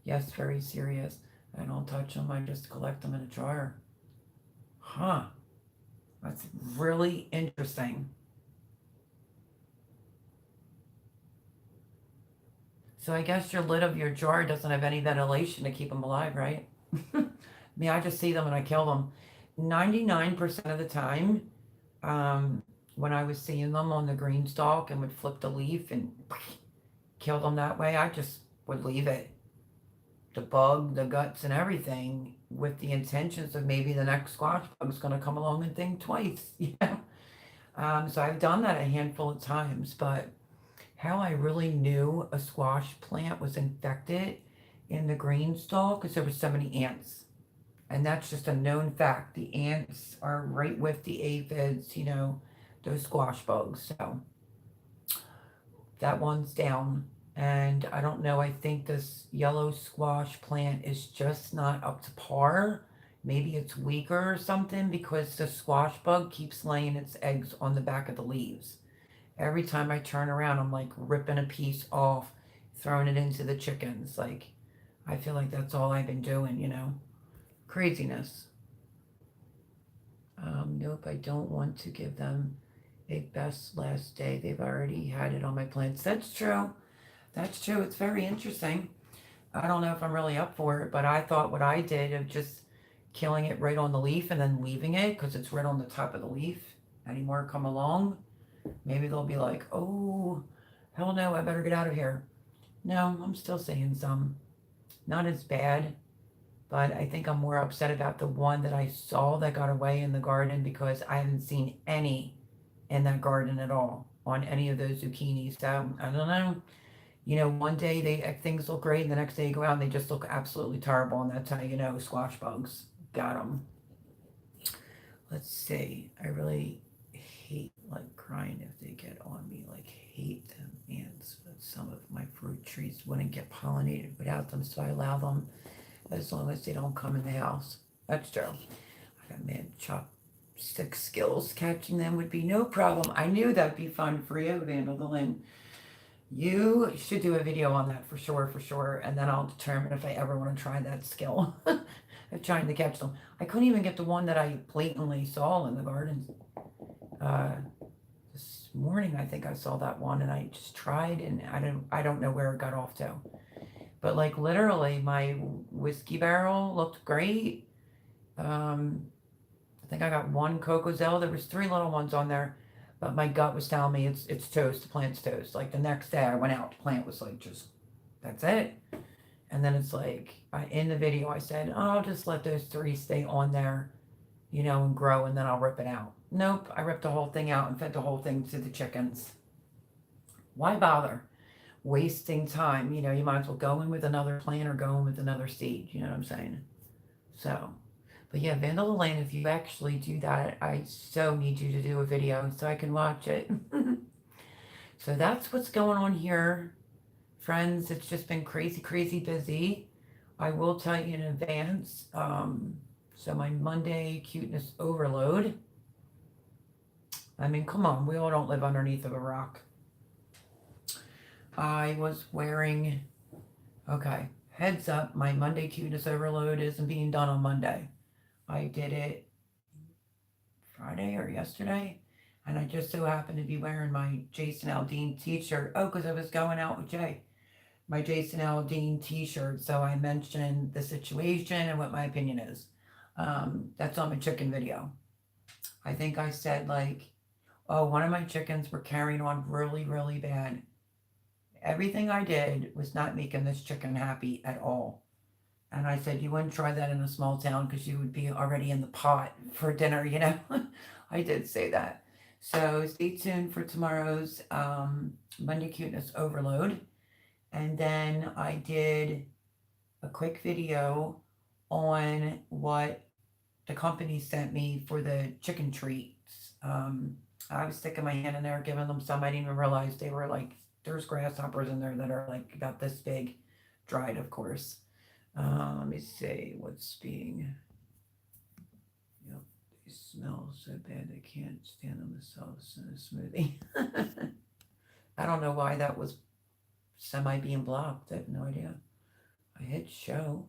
Yes, very serious. I don't touch them. I just collect them in a jar. Huh. That's really interesting. So I guess your lid of your jar doesn't have any ventilation to keep them alive, right? I mean, I just see them and I kill them. 99% of the time, when I was seeing them on the green stalk and would flip the leaf and kill them that way, I just would leave it. The bug, the guts, and everything, with the intentions of maybe the next squash bug's going to come along and think twice. So I've done that a handful of times, but how I really knew a squash plant was infected in the green stalk because there were so many ants. And that's just a known fact. The ants are right with the aphids, those squash bugs. So that one's down. And I don't know, I think this yellow squash plant is just not up to par. Maybe it's weaker or something because the squash bug keeps laying its eggs on the back of the leaves. Every time I turn around, I'm like ripping a piece off, throwing it into the chickens. Like, I feel like that's all I've been doing. Craziness. Nope, I don't want to give them a best last day. They've already had it on my plants. That's true. That's true. It's very interesting. I don't know if I'm really up for it, but I thought what I did of just killing it right on the leaf and then leaving it because it's right on the top of the leaf. Any more come along? Maybe they'll be like, oh, hell no, I better get out of here. No, I'm still seeing some. Not as bad, but I think I'm more upset about the one that I saw that got away in the garden because I haven't seen any in that garden at all on any of those zucchinis. So I don't know. One day things look great, and the next day you go out and they just look absolutely terrible, and that's how you know squash bugs got them. Let's see. I really hate like crying if they get on me. Like hate them ants. But some of my fruit trees wouldn't get pollinated without them, so I allow them as long as they don't come in the house. That's true. I got mad chopstick skills. Catching them would be no problem. I knew that'd be fun for you, Vandal the Lynn. You should do a video on that for sure. And then I'll determine if I ever want to try that skill of trying to catch them. I couldn't even get the one that I blatantly saw in the garden. This morning, I think I saw that one and I just tried and I don't know where it got off to. But like literally my whiskey barrel looked great. I think I got one Cocozelle. There was 3 little ones on there. But my gut was telling me it's toast, the plant's toast. Like the next day I went out, the plant was like just, that's it. And then it's like, in the video I said, oh, I'll just let those 3 stay on there, and grow and then I'll rip it out. Nope, I ripped the whole thing out and fed the whole thing to the chickens. Why bother wasting time? You might as well go in with another plant or go in with another seed, you know what I'm saying? So, but yeah, Vandal Lane, if you actually do that, I so need you to do a video so I can watch it. So that's what's going on here, friends. It's just been crazy busy. I will tell you in advance. So my Monday cuteness overload. I mean, come on, we all don't live underneath of a rock. I was wearing, okay, heads up, my Monday cuteness overload isn't being done on Monday. I did it Friday or yesterday, and I just so happened to be wearing my Jason Aldean t-shirt. Oh, because I was going out with Jay. My Jason Aldean t-shirt, so I mentioned the situation and what my opinion is. That's on my chicken video. I think I said like, oh, one of my chickens were carrying on really bad. Everything I did was not making this chicken happy at all. And I said, you wouldn't try that in a small town because you would be already in the pot for dinner, I did say that. So stay tuned for tomorrow's Monday Cuteness Overload. And then I did a quick video on what the company sent me for the chicken treats. I was sticking my hand in there, giving them some. I didn't even realize they were like, there's grasshoppers in there that are like about this big, dried, of course. Let me see what's being, yep, they smell so bad they can't stand themselves in a smoothie. I don't know why that was semi being blocked. I have no idea. I hit show.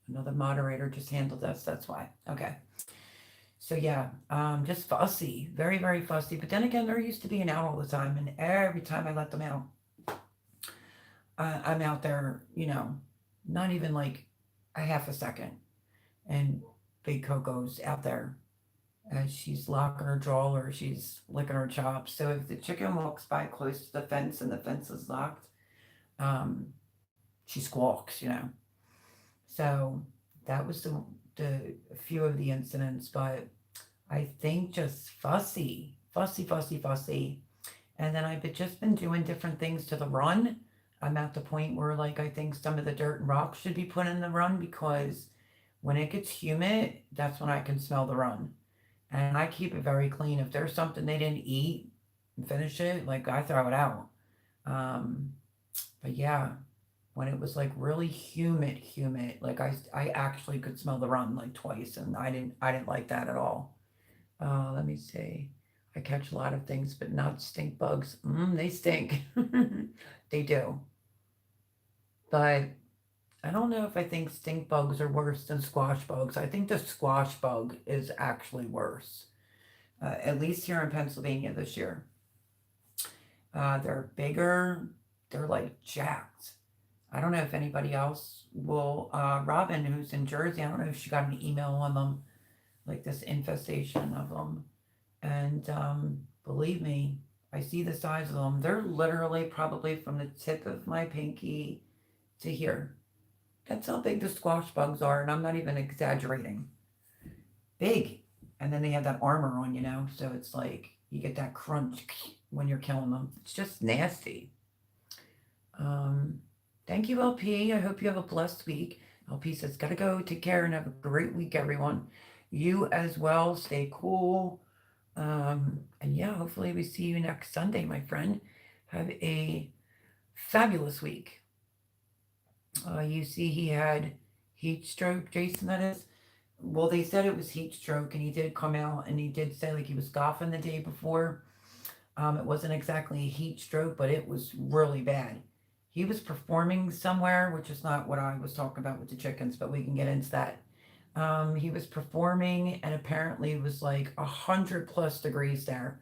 Another moderator just handled us. That's why. Okay. So yeah, just fussy, very fussy. But then again, they're used to being out all the time, and every time I let them out, I'm out there, not even like a half a second, and Big Coco's out there as she's locking her jaw or she's licking her chops. So if the chicken walks by close to the fence and the fence is locked, she squawks, So that was the few of the incidents, but I think just fussy. And then I've just been doing different things to the run. I'm at the point where like I think some of the dirt and rocks should be put in the run because When it gets humid, that's when I can smell the run. And I keep it very clean. If there's something they didn't eat and finish it, like I throw it out. Um, but yeah, when it was like really humid, like I actually could smell the run like twice, and I didn't like that at all. Let me see. I catch a lot of things, but not stink bugs. They stink. They do. But I don't know if I think stink bugs are worse than squash bugs. I think the squash bug is actually worse, at least here in Pennsylvania this year. They're bigger, they're like jacked. I don't know if anybody else will. Robin, who's in Jersey, I don't know if she got an email on them, like this infestation of them. And believe me, I see the size of them. They're literally probably from the tip of my pinky to here. That's how big the squash bugs are, and I'm not even exaggerating. Big. And then they have that armor on, so it's like you get that crunch when you're killing them. It's just nasty. Um, Thank you, LP. I hope you have a blessed week. LP says, gotta go. Take care and have a great week, everyone. You as well. Stay cool. And yeah, hopefully we see you next Sunday, my friend. Have a fabulous week. You see, he had heat stroke, Jason, that is. Well, they said it was heat stroke, and he did come out and he did say like he was coughing the day before. It wasn't exactly a heat stroke, but it was really bad. He was performing somewhere, which is not what I was talking about with the chickens, but we can get into that. He was performing, and apparently it was like 100+ degrees there.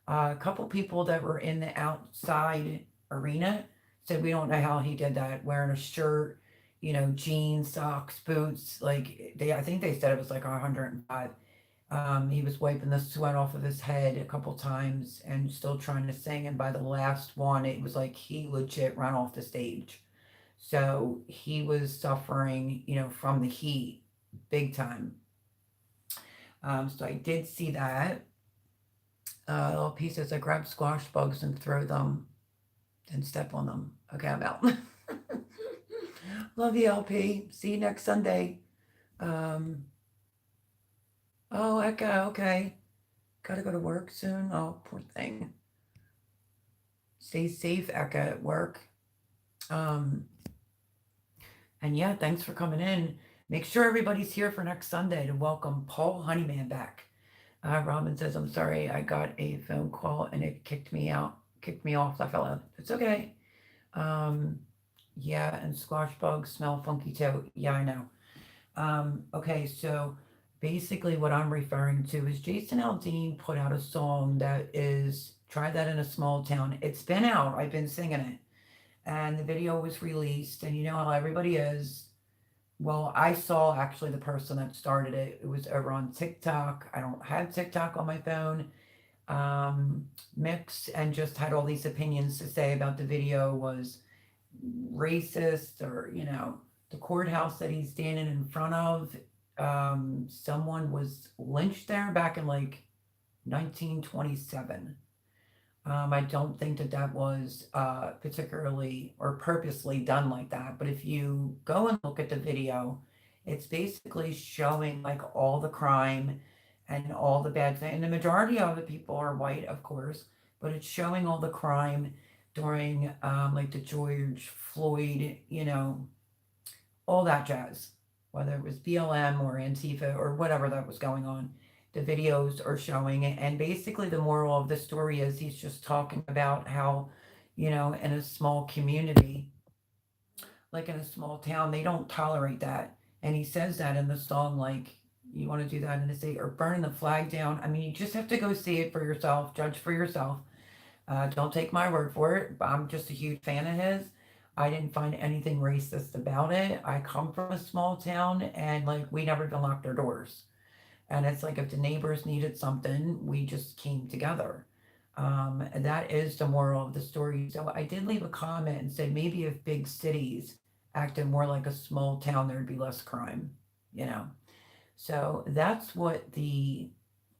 A couple people that were in the outside arena said we don't know how he did that, wearing a shirt, jeans, socks, boots. Like I think they said it was like 105. He was wiping the sweat off of his head a couple times and still trying to sing. And by the last one, it was like he legit ran off the stage. So he was suffering, from the heat big time. So I did see that. Little pieces. I grab squash bugs and throw them, then step on them. Okay, I'm out. Love you, LP. See you next Sunday. Um, oh, Eka, okay. Gotta go to work soon. Oh, poor thing. Stay safe, Eka, at work. Um, and yeah, thanks for coming in. Make sure everybody's here for next Sunday to welcome Paul Honeyman back. Robin says, I'm sorry, I got a phone call and it kicked me off. I fell out. It's okay. Yeah, and squash bugs smell funky too. Yeah, I know. Okay, so basically what I'm referring to is Jason Aldean put out a song that is Try That in a Small Town. It's been out. I've been singing it. And the video was released, and you know how everybody is. Well, I saw actually the person that started it. It was over on TikTok. I don't have TikTok on my phone. Mix and just had all these opinions to say about the video was racist, or the courthouse that he's standing in front of. Someone was lynched there back in like 1927. I don't think that that was particularly or purposely done like that. But if you go and look at the video, it's basically showing like all the crime and all the bad things. And the majority of the people are white, of course, but it's showing all the crime during like the George Floyd, all that jazz, whether it was BLM or Antifa or whatever that was going on. The videos are showing it. And basically, the moral of the story is he's just talking about how, in a small community, like in a small town, they don't tolerate that. And he says that in the song, like, you want to do that in the state or burning the flag down. I mean, you just have to go see it for yourself, judge for yourself. Don't take my word for it. I'm just a huge fan of his. I didn't find anything racist about it. I come from a small town, and like we never even locked our doors. And it's like if the neighbors needed something, we just came together. And that is the moral of the story. So I did leave a comment and said maybe if big cities acted more like a small town, there'd be less crime, you know. So that's what the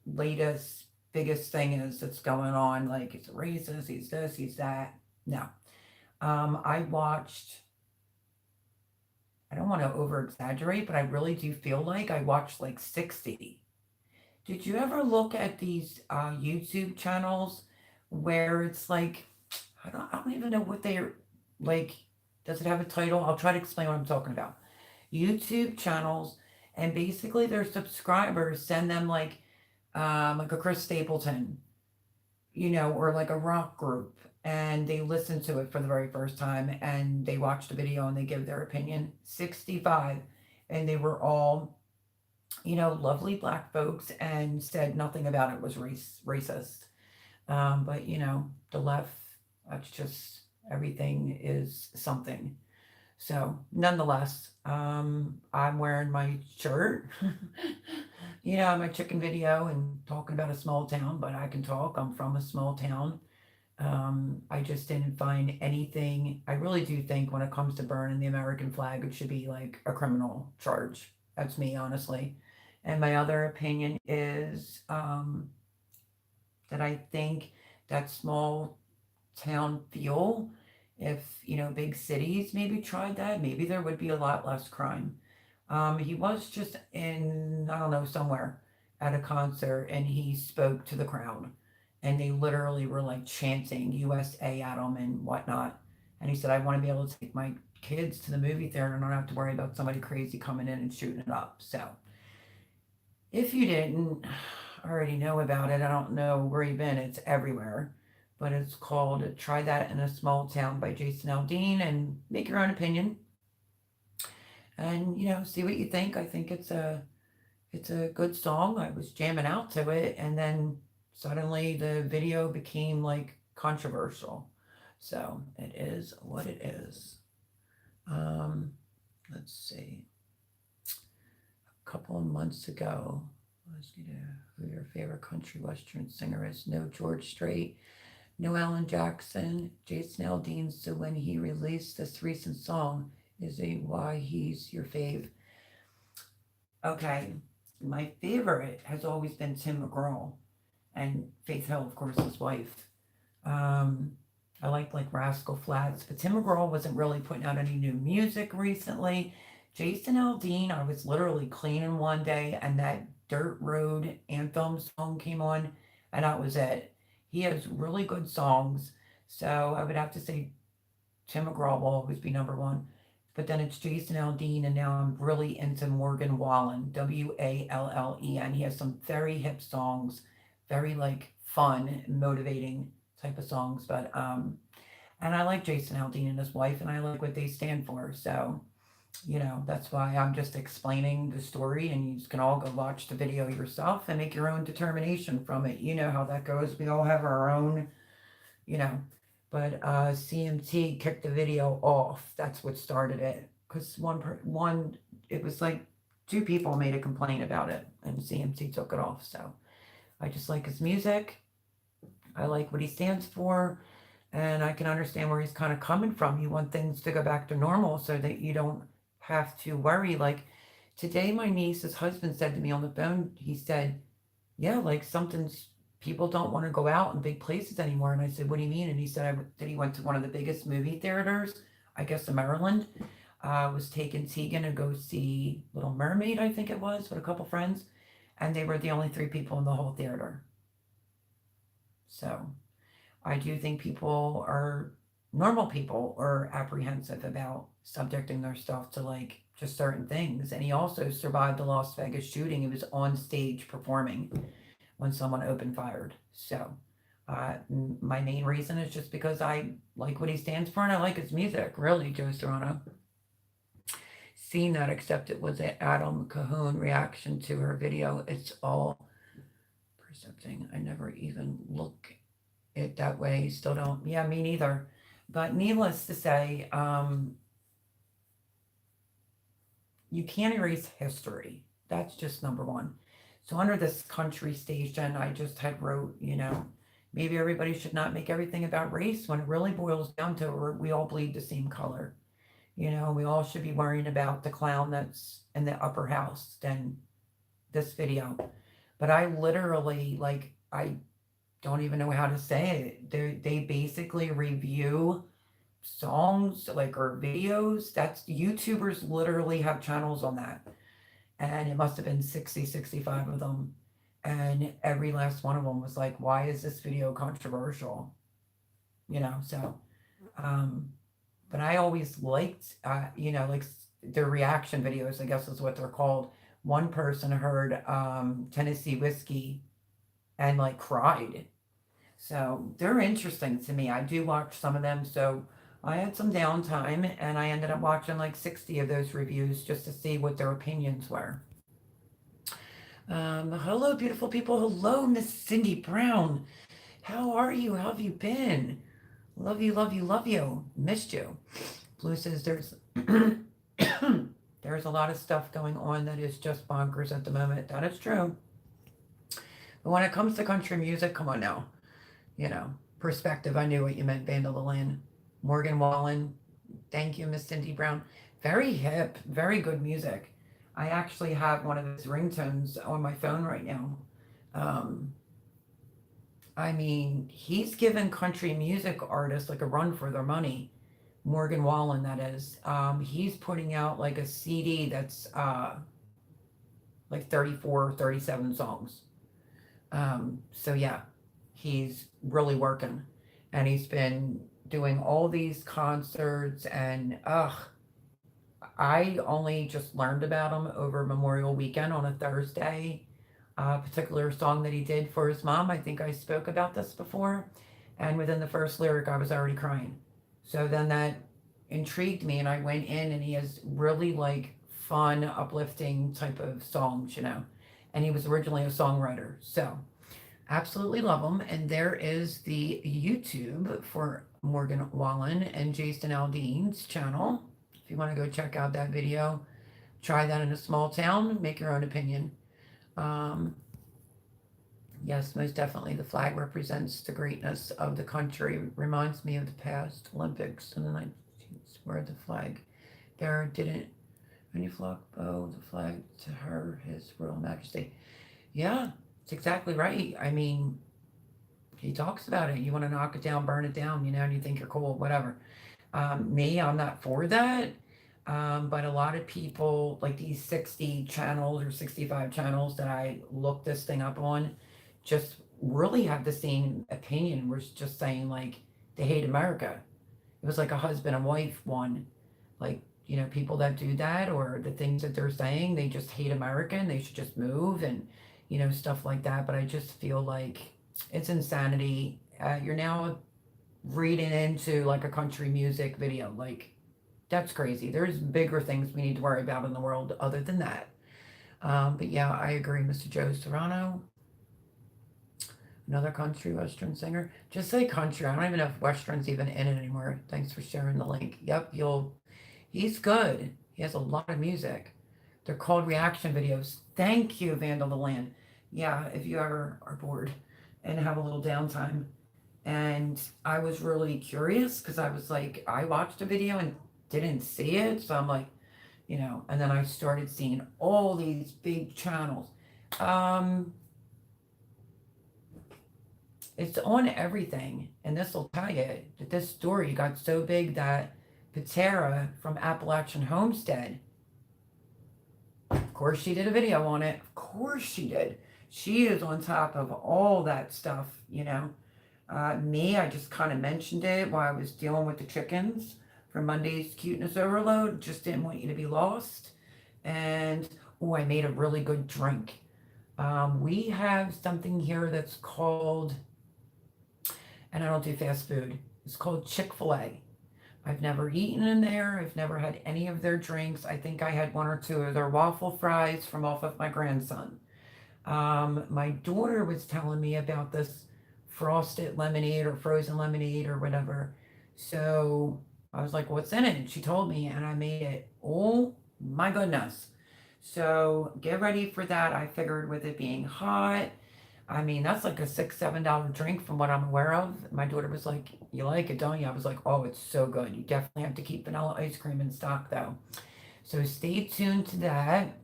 latest biggest thing is that's going on. Like he's a racist, he's this, he's that. No. I watched I don't want to over exaggerate, but I really do feel like I watched like 60. Did you ever look at these YouTube channels where it's like, I don't even know what they're like. Does it have a title? I'll try to explain what I'm talking about. YouTube channels, and basically their subscribers send them like a Chris Stapleton, or like a rock group, and they listen to it for the very first time and they watch the video and they give their opinion. 65, and they were all, lovely black folks and said nothing about it was racist. But the left, that's just everything is something. So, nonetheless, I'm wearing my shirt, my chicken video and talking about a small town, but I can talk. I'm from a small town. I just didn't find anything. I really do think when it comes to burning the American flag, it should be like a criminal charge. That's me, honestly. And my other opinion is that I think that small town feel, if big cities maybe tried that, maybe there would be a lot less crime. He was just in, I don't know, somewhere at a concert, and he spoke to the crowd, and they literally were like chanting USA at him and whatnot. And he said, I want to be able to take my kids to the movie theater and not have to worry about somebody crazy coming in and shooting it up. So if you didn't already know about it, I don't know where you've been. It's everywhere. But it's called Try That in a Small Town by Jason Aldean, and make your own opinion. And see what you think. I think it's a good song. I was jamming out to it, and then suddenly the video became like controversial. So it is what it is. Um, let's see. A couple of months ago, let's see who your favorite country western singer is. No George Strait, no Alan Jackson, Jason Aldean. So when he released this recent song, is a why he's your fave. Okay, my favorite has always been Tim McGraw and Faith Hill, of course, his wife. Um, I like Rascal Flats, but Tim McGraw wasn't really putting out any new music recently. Jason Aldean, I was literally cleaning one day and that Dirt Road Anthem song came on, and that was it. He has really good songs, so I would have to say Tim McGraw will always be number one. But then it's Jason Aldean, and now I'm really into Morgan Wallen, Wallen. He has some very hip songs, very like fun, motivating type of songs. But and I like Jason Aldean and his wife, and I like what they stand for. So that's why I'm just explaining the story, and you can all go watch the video yourself and make your own determination from it. You know how that goes. We all have our own, you know. But CMT kicked the video off. That's what started it. Because it was like two people made a complaint about it, and CMT took it off. So I just like his music. I like what he stands for, and I can understand where he's kind of coming from. You want things to go back to normal so that you don't have to worry. Like today, my niece's husband said to me on the phone, he said, yeah, like something's people don't want to go out in big places anymore. And I said, what do you mean? And he said that he went to one of the biggest movie theaters, I guess in Maryland. Was taking Tegan to go see Little Mermaid, I think it was, with a couple friends, and they were the only three people in the whole theater. So I do think normal people are apprehensive about subjecting their stuff to like just certain things. And he also survived the Las Vegas shooting. He was on stage performing when someone opened fired. So my main reason is just because I like what he stands for and I like his music. Really, Joe Serrano. Seen that, except it was an Adam Cahoon reaction to her video. It's all percepting. I never even look it that way. Still don't. Yeah, me neither. But needless to say, you can't erase history. That's just number one. So under this country station, I just had wrote, maybe everybody should not make everything about race when it really boils down to we all bleed the same color. We all should be worrying about the clown that's in the upper house than this video. But I literally, I don't even know how to say it. They basically review songs, like, or videos. That's YouTubers literally have channels on that. And it must have been 60, 65 of them. And every last one of them was like, why is this video controversial? So, um, but I always liked, like their reaction videos, I guess is what they're called. One person heard Tennessee Whiskey and like cried. So they're interesting to me. I do watch some of them. So I had some downtime and I ended up watching like 60 of those reviews just to see what their opinions were. Hello, beautiful people. Hello, Miss Cindy Brown. How are you? How have you been? Love you, love you, love you. Missed you. Blue says there's there's a lot of stuff going on that is just bonkers at the moment. That is true. But when it comes to country music, come on now. Perspective. I knew what you meant, Band of the Land. Morgan Wallen. Thank you, Miss Cindy Brown. Very hip, very good music. I actually have one of his ringtones on my phone right now. Um, I mean, he's given country music artists like a run for their money. Morgan Wallen, that is. He's putting out like a CD that's like 34, 37 songs. So yeah, he's really working. And he's been doing all these concerts and I only just learned about him over Memorial Weekend on a Thursday. A particular song that he did for his mom. I think I spoke about this before. And within the first lyric, I was already crying. So then that intrigued me, and I went in, and he has really like fun, uplifting type of songs. And he was originally a songwriter. So absolutely love him. And there is the YouTube for Morgan Wallen and Jason Aldean's channel. If you want to go check out that video, try that in a small town, make your own opinion. Yes, most definitely. The flag represents the greatness of the country. Reminds me of the past Olympics in the 19th, where the flag bearer didn't any flock bow the flag to her, his royal majesty. Yeah, it's exactly right. I mean, he talks about it. You want to knock it down, burn it down, and you think you're cool, whatever. I'm not for that. But a lot of people, like these 60 channels or 65 channels that I looked this thing up on, just really have the same opinion. We're just saying, like, they hate America. It was like a husband and wife one. Like, people that do that, or the things that they're saying, they just hate America and they should just move and, stuff like that. But I just feel like it's insanity. You're now reading into like a country music video. Like, that's crazy. There's bigger things we need to worry about in the world other than that. But yeah, I agree, Mr. Joe Serrano. Another country western singer. Just say country. I don't even know if western's even in it anymore. Thanks for sharing the link. Yep, he's good. He has a lot of music. They're called reaction videos. Thank you, Vandal the Land. Yeah, if you ever are bored and have a little downtime. And I was really curious because I was like, I watched a video and didn't see it. So I'm like, and then I started seeing all these big channels. It's on everything. And this will tell you that this story got so big that Patera from Appalachian Homestead, of course she did a video on it. Of course she did. She is on top of all that stuff. I just kind of mentioned it while I was dealing with the chickens for Monday's Cuteness Overload. Just didn't want you to be lost. And, I made a really good drink. We have something here that's called, and I don't do fast food, it's called Chick-fil-A. I've never eaten in there. I've never had any of their drinks. I think I had one or two of their waffle fries from off of my grandson. My daughter was telling me about this frosted lemonade or frozen lemonade or whatever. So I was like, what's in it? And she told me, and I made it. Oh my goodness. So get ready for that. I figured with it being hot, I mean, that's like a $6, $7 drink from what I'm aware of. My daughter was like, you like it, don't you? I was like, oh, it's so good. You definitely have to keep vanilla ice cream in stock, though. So stay tuned to that.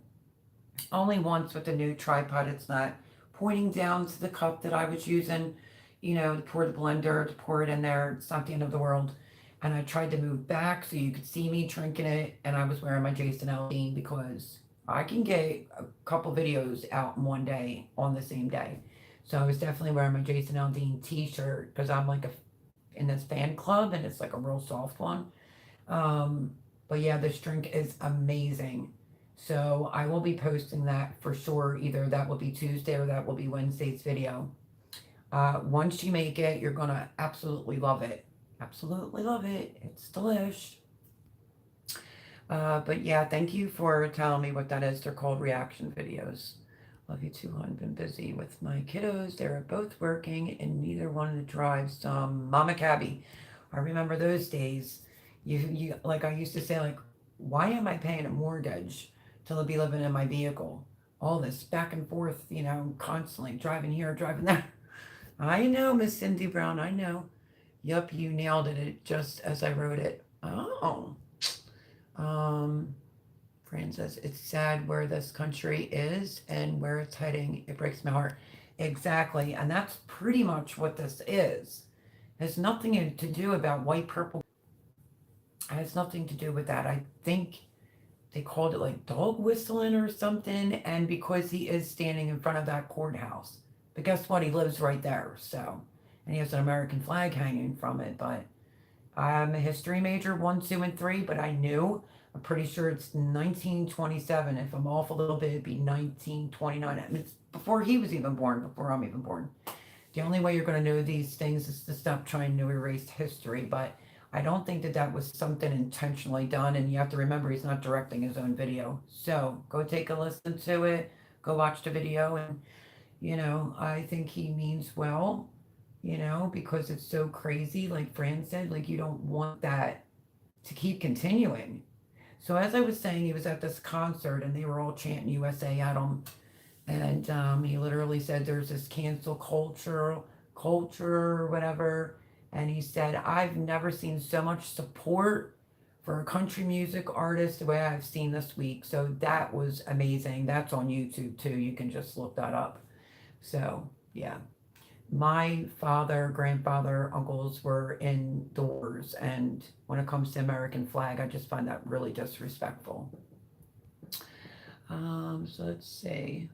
Only once with the new tripod. It's not pointing down to the cup that I was using, to pour the blender, to pour it in there. It's not the end of the world. and I tried to move back so you could see me drinking it, and I was wearing my Jason Aldean because I can get a couple videos out in one day on the same day. So I was definitely wearing my Jason Aldean t-shirt because I'm like in this fan club and it's like a real soft one. Um, but yeah, this drink is amazing. So I will be posting that for sure. Either that will be Tuesday or that will be Wednesday's video. Once you make it, you're gonna absolutely love it. Absolutely love it. It's delish. But yeah, thank you for telling me what that is. They're called reaction videos. Love you too, hon. Been busy with my kiddos. They're both working and neither one to drive some Mama Cabby. I remember those days. You like I used to say, like, why am I paying a mortgage to be living in my vehicle? All this back and forth, constantly driving here, driving there. I know, Miss Cindy Brown, I know. Yup, you nailed it just as I wrote it. Oh. Um, Fran says, it's sad where this country is and where it's heading. It breaks my heart. Exactly. And that's pretty much what this is. It has nothing to do about white, purple. It has nothing to do with that. I think they called it like dog whistling or something. And because he is standing in front of that courthouse. But guess what? He lives right there. So, and he has an American flag hanging from it. But I'm a history major, 1, 2, and 3, but I knew. I'm pretty sure it's 1927. If I'm off a little bit, it'd be 1929. I mean, it's before he was even born, before I'm even born. The only way you're going to know these things is to stop trying to erase history. But I don't think that was something intentionally done. And you have to remember, he's not directing his own video. So go take a listen to it. Go watch the video. And, I think he means well, because it's so crazy. Like Fran said, like you don't want that to keep continuing. So as I was saying, he was at this concert and they were all chanting USA at him. And he literally said there's this cancel culture or whatever. And he said, I've never seen so much support for a country music artist the way I've seen this week. So that was amazing. That's on YouTube too. You can just look that up. So yeah. My father, grandfather, uncles were in the wars, and when it comes to American flag, I just find that really disrespectful. So let's see.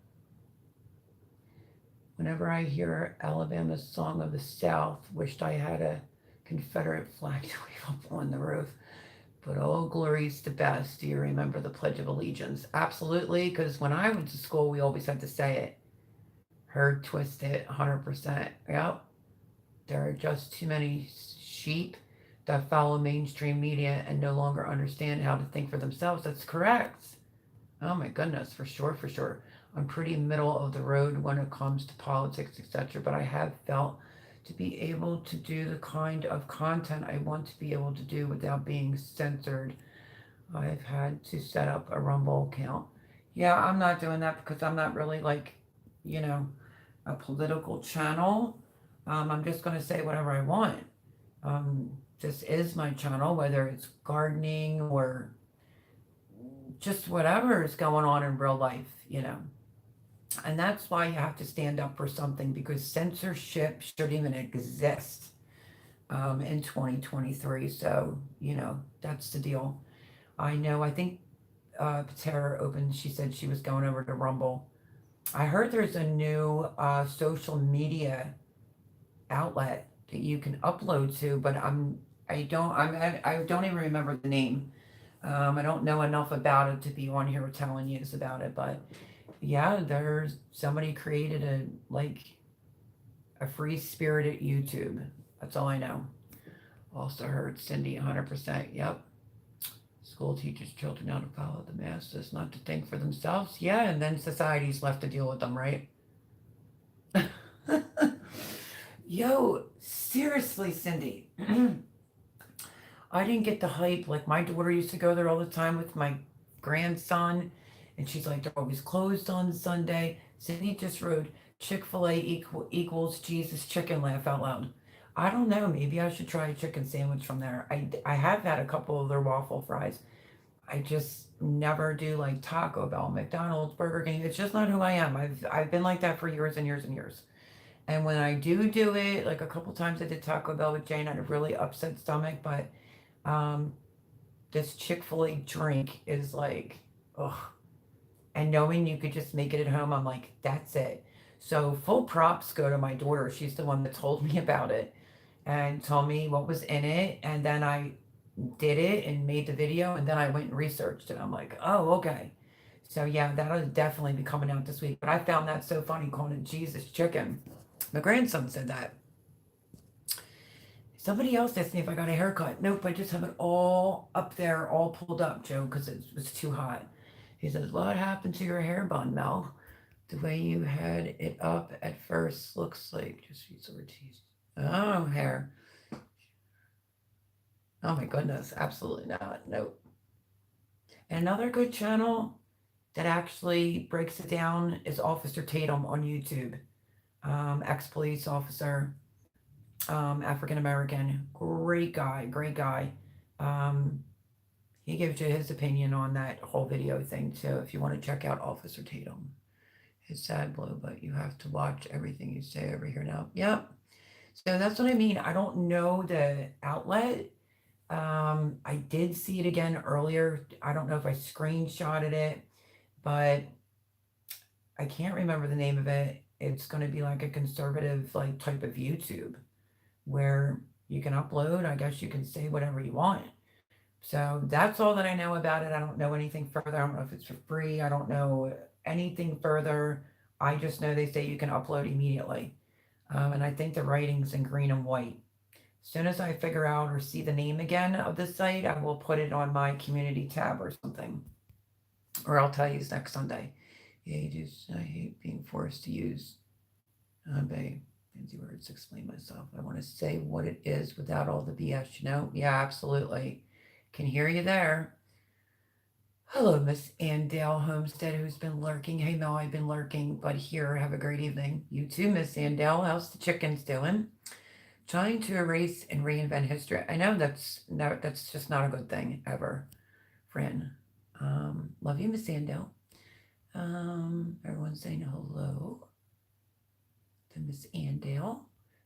Whenever I hear Alabama's Song of the South, wished I had a Confederate flag to wave up on the roof. But oh, glory's the best. Do you remember the Pledge of Allegiance? Absolutely, because when I went to school, we always had to say it. Heard twisted 100%. Yep. There are just too many sheep that follow mainstream media and no longer understand how to think for themselves. That's correct. Oh my goodness, for sure, for sure. I'm pretty middle of the road when it comes to politics, etc. But I have felt to be able to do the kind of content I want to be able to do without being censored. I've had to set up a Rumble account. Yeah, I'm not doing that because I'm not really like, a political channel. I'm just going to say whatever I want. This is my channel, whether it's gardening or just whatever is going on in real life, And that's why you have to stand up for something, because censorship shouldn't even exist in 2023. So, that's the deal. I think Patera opened, she said she was going over to Rumble. I heard there's a new social media outlet that you can upload to, but I don't even remember the name. I don't know enough about it to be on here telling you about it, but yeah, there's somebody created a free spirited YouTube. That's all I know. Also heard Cindy 100%. Yep. School teaches children how to follow the masses, not to think for themselves. Yeah, and then society's left to deal with them, right? Yo, seriously, Cindy. I didn't get the hype. Like, my daughter used to go there all the time with my grandson, and she's like, they're always closed on Sunday. Cindy just wrote, Chick-fil-A equals Jesus chicken, laugh out loud. I don't know. Maybe I should try a chicken sandwich from there. I have had a couple of their waffle fries. I just never do like Taco Bell, McDonald's, Burger King. It's just not who I am. I've been like that for years and years and years. And when I do it, like a couple times I did Taco Bell with Jane, I had a really upset stomach, but Um, this Chick-fil-A drink is like, ugh. And knowing you could just make it at home, I'm like, that's it. So full props go to my daughter. She's the one that told me about it and told me what was in it. And then I did it and made the video. And then I went and researched it. I'm like, oh, okay. So yeah, that'll definitely be coming out this week. But I found that so funny calling it Jesus chicken. My grandson said that. Somebody else asked me if I got a haircut. Nope, I just have it all up there, all pulled up, Joe, because it was too hot. He says, what happened to your hair bun, Mel? The way you had it up at first looks like just use Ortiz. Oh, hair. Oh my goodness, absolutely not. Nope. And another good channel that actually breaks it down is Officer Tatum on YouTube. Ex-police officer, African American, great guy, great guy. Um, he gives you his opinion on that whole video thing too. If you want to check out Officer Tatum, it's sad blow, but you have to watch everything you say over here now. Yep. So that's what I mean. I don't know the outlet. I did see it again earlier. I don't know if I screenshotted it, but I can't remember the name of it. It's going to be like a conservative like type of YouTube where you can upload. I guess you can say whatever you want. So that's all that I know about it. I don't know anything further. I don't know if it's for free. I don't know anything further. I just know they say you can upload immediately. And I think the writing's in green and white. As soon as I figure out or see the name again of the site, I will put it on my community tab or something. Or I'll tell you next Sunday. Yeah, I hate being forced to use fancy words to explain myself. I want to say what it is without all the BS, you know? Yeah, absolutely. Can hear you there. Hello, Miss Andale Homestead, who's been lurking. Hey, Mel, I've been lurking, but here, have a great evening. You too, Miss Andale. How's the chickens doing? Trying to erase and reinvent history. I know that's just not a good thing ever, friend. Love you, Miss Andale. Everyone's saying hello to Miss Andale.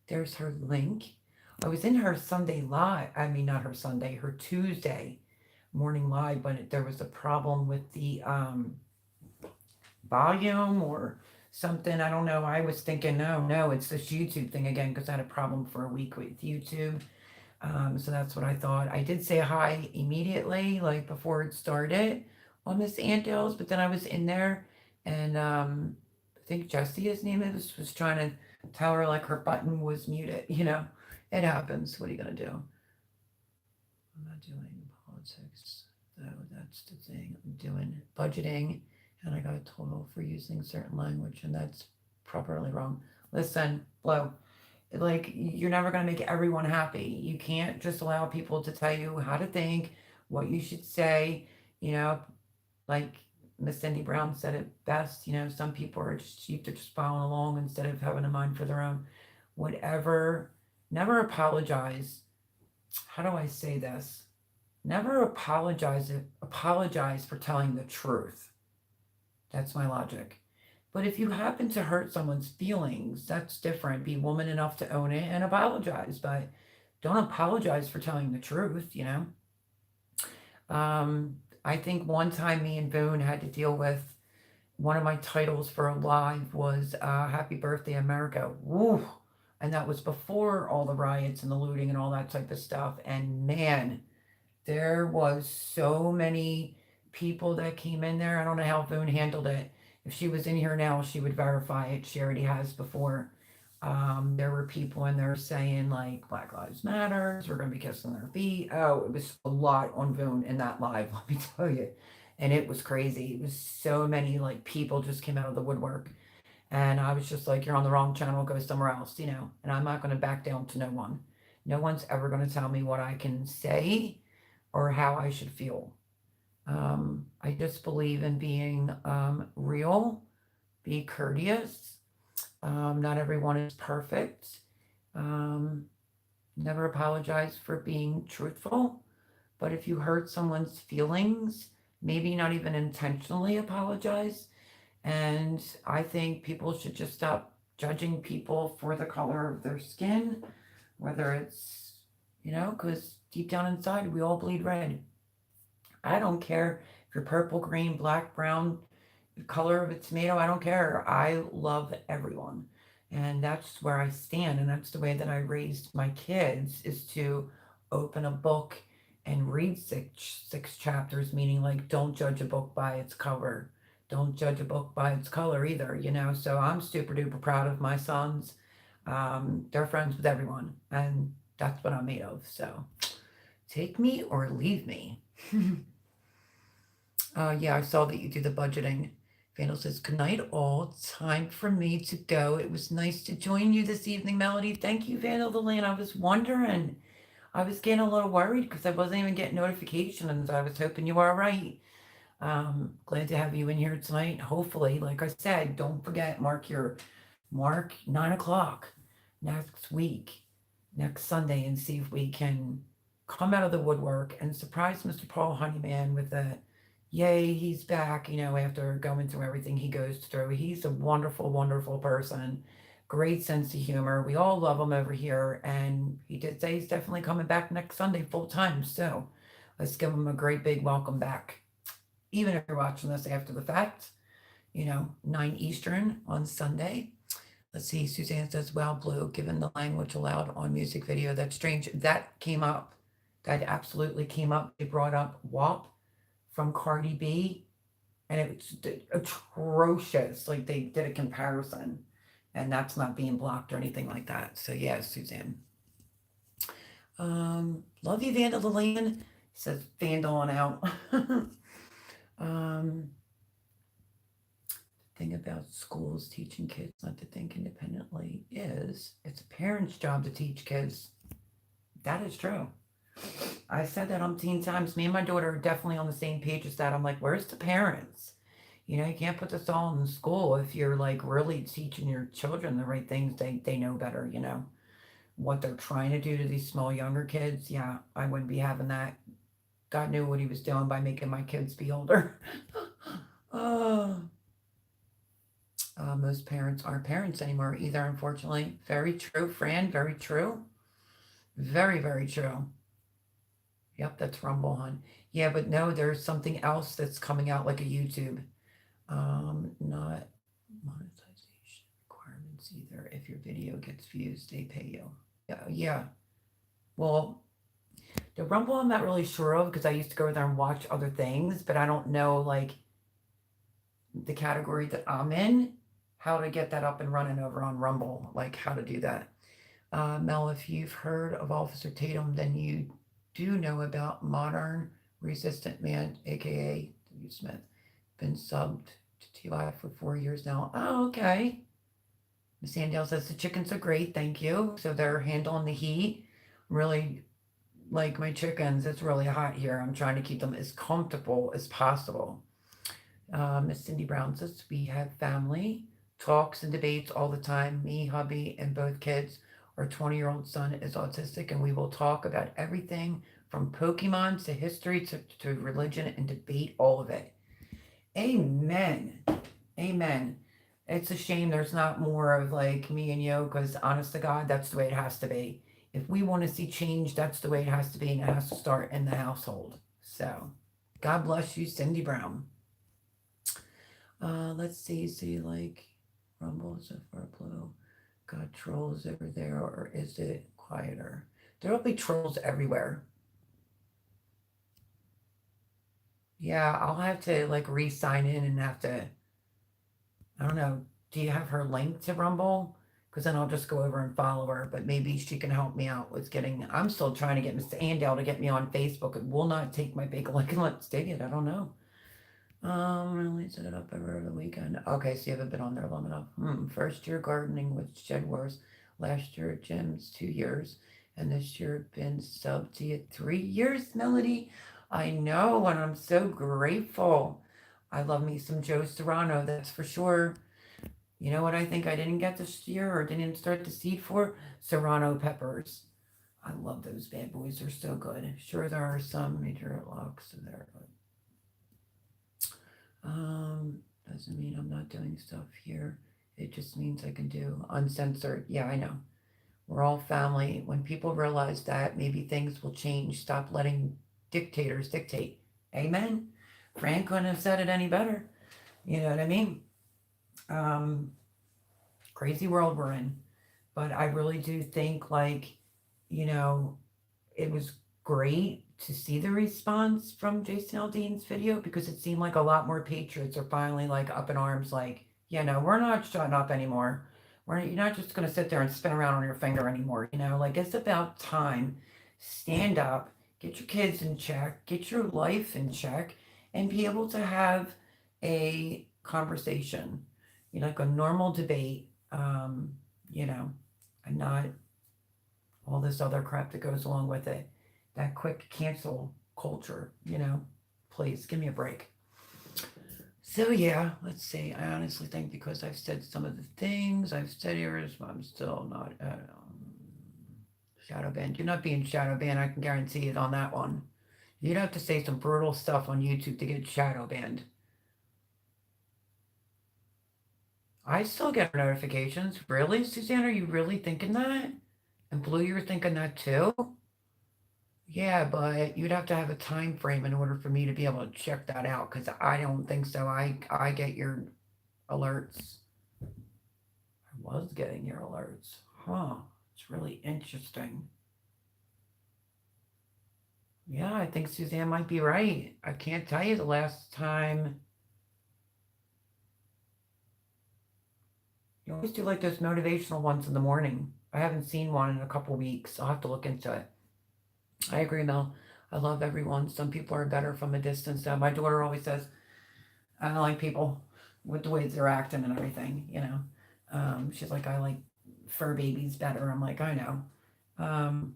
There's her link. I was in her Sunday live. I mean, not her Sunday, her Tuesday morning live, but there was a problem with the volume or something. I don't know. I was thinking, no, it's this YouTube thing again because I had a problem for a week with YouTube. So that's what I thought. I did say hi immediately, like before it started on Miss Andale's, but then I was in there and I think Jessie, his name is, was trying to tell her like her button was muted. You know, it happens. What are you gonna do? I'm not doing politics, though. That's the thing. I'm doing budgeting, and I got a total for using certain language, and that's properly wrong. Listen, Flo, like you're never going to make everyone happy. You can't just allow people to tell you how to think, what you should say. You know, like Miss Cindy Brown said it best. You know, some people are just cheap, they're just following along instead of having a mind for their own. Whatever. Never apologize. How do I say this? Never apologize for telling the truth. That's my logic. But if you happen to hurt someone's feelings, that's different. Be woman enough to own it and apologize, but don't apologize for telling the truth, you know? I think one time me and Boone had to deal with one of my titles for a live was Happy Birthday America. Woo! And that was before all the riots and the looting and all that type of stuff. And man, there was so many people that came in there. I don't know how Boone handled it. If she was in here now, she would verify it. She already has before. There were people in there saying like Black Lives Matters, we're gonna be kissing their feet. Oh, it was a lot on Boone in that live, let me tell you. And it was crazy. It was so many like people just came out of the woodwork. And I was just like, you're on the wrong channel, go somewhere else, you know. And I'm not gonna back down to no one. No one's ever gonna tell me what I can say or how I should feel. I just believe in being real, be courteous. Not everyone is perfect. Never apologize for being truthful. But if you hurt someone's feelings, maybe not even intentionally apologize. And I think people should just stop judging people for the color of their skin, whether it's, you know, because deep down inside, we all bleed red. I don't care if you're purple, green, black, brown, the color of a tomato, I don't care. I love everyone. And that's where I stand. And that's the way that I raised my kids is to open a book and read six chapters, meaning like don't judge a book by its cover. Don't judge a book by its color either, you know. So I'm super duper proud of my sons. They're friends with everyone, and that's what I'm made of. So take me or leave me. Yeah, I saw that you do the budgeting. Vandal says, good night, all. Time for me to go. It was nice to join you this evening, Melody. Thank you, Vandal the Land. I was wondering. I was getting a little worried because I wasn't even getting notifications. I was hoping you were all right. Glad to have you in here tonight. Hopefully, like I said, don't forget, mark 9 o'clock next week, next Sunday, and see if we can come out of the woodwork and surprise Mr. Paul Honeyman with a yay, he's back, you know, after going through everything he goes through. He's a wonderful, wonderful person. Great sense of humor. We all love him over here. And he did say he's definitely coming back next Sunday full time. So let's give him a great big welcome back. Even if you're watching this after the fact, you know, 9 Eastern on Sunday. Let's see, Suzanne says, well, Blue, given the language allowed on music video, that's strange. That came up. That absolutely came up. They brought up WAP from Cardi B, and it was atrocious. Like they did a comparison, and that's not being blocked or anything like that. So yeah, Suzanne. Love you, Vandal the Land. Says Vandal on out. Thing about schools teaching kids not to think independently is it's a parent's job to teach kids. That is true. I said that umpteen times. Me and my daughter are definitely on the same page as that. I'm like, where's the parents? You know, you can't put this all in the school. If you're like really teaching your children the right things, they know better, you know. What they're trying to do to these small younger kids, yeah, I wouldn't be having that. God knew what he was doing by making my kids be older. Most parents aren't parents anymore either, unfortunately. Very true, Fran, very true. Very, very true. Yep, that's Rumble, hon. Yeah, but no, there's something else that's coming out like a YouTube. Not monetization requirements either. If your video gets views, they pay you. Yeah, yeah. Well, the Rumble I'm not really sure of because I used to go there and watch other things, but I don't know like the category that I'm in, how to get that up and running over on Rumble, like how to do that. Mel, if you've heard of Officer Tatum, then you do know about Modern Resistant Man, aka W. Smith. Been subbed to TY for 4 years now. Oh, okay. Miss Sandale says the chickens are great, thank you. So they're handling the heat. Really like my chickens. It's really hot here. I'm trying to keep them as comfortable as possible. Miss Cindy Brown says we have family talks and debates all the time. Me, hubby, and both kids. Our 20-year-old son is autistic, and we will talk about everything from Pokemon to history to religion and debate all of it. Amen. Amen. It's a shame there's not more of like me and you, because honest to God, that's the way it has to be. If we want to see change, that's the way it has to be, and it has to start in the household. So, God bless you, Cindy Brown. Let's see. See, like Rumble so far Blue. Got trolls over there, or is it quieter? There'll be trolls everywhere. Yeah, I'll have to like re-sign in and have to. I don't know. Do you have her link to Rumble? Because then I'll just go over and follow her. But maybe she can help me out with getting. I'm still trying to get Miss Andale to get me on Facebook. It will not take my big link and let's dig it. I don't know. Really set it up over the weekend. Okay, so you haven't been on there long enough. First year gardening with Shed Wars. Last year at Jim's 2 years. And this year been sub to you 3 years, Melody. I know, and I'm so grateful. I love me some Joe Serrano, that's for sure. You know what I think I didn't get this year or didn't start the seed for? Serrano peppers. I love those bad boys. They're so good. Sure, there are some major locks there, but doesn't mean I'm not doing stuff here. It just means I can do uncensored. Yeah, I know. We're all family. When people realize that, maybe things will change. Stop letting dictators dictate. Amen. Frank couldn't have said it any better. You know what I mean? Um, Crazy world we're in. But I really do think, like, you know, it was great to see the response from Jason Aldean's video because it seemed like a lot more patriots are finally like up in arms, like, yeah, no, we're not shutting up anymore. You're not just going to sit there and spin around on your finger anymore. Like it's about time. Stand up, get your kids in check, get your life in check, and be able to have a conversation, like a normal debate, you know, and not all this other crap that goes along with it. That quick cancel culture. Please give me a break. So yeah, let's see. I honestly think because I've said some of the things I've said here, I'm still not shadow banned. You're not being shadow banned. I can guarantee it on that one. You'd have to say some brutal stuff on YouTube to get shadow banned. I still get notifications. Really, Suzanne? Are you really thinking that? And Blue, you're thinking that too? Yeah, but you'd have to have a time frame in order for me to be able to check that out because I don't think so. I get your alerts. I was getting your alerts. Huh. It's really interesting. Yeah, I think Suzanne might be right. I can't tell you the last time. You always do like those motivational ones in the morning. I haven't seen one in a couple weeks. I'll have to look into it. I agree, Mel. I love everyone. Some people are better from a distance. My daughter always says, I don't like people with the ways they're acting and everything. She's like, I like fur babies better. I'm like, I know. Um,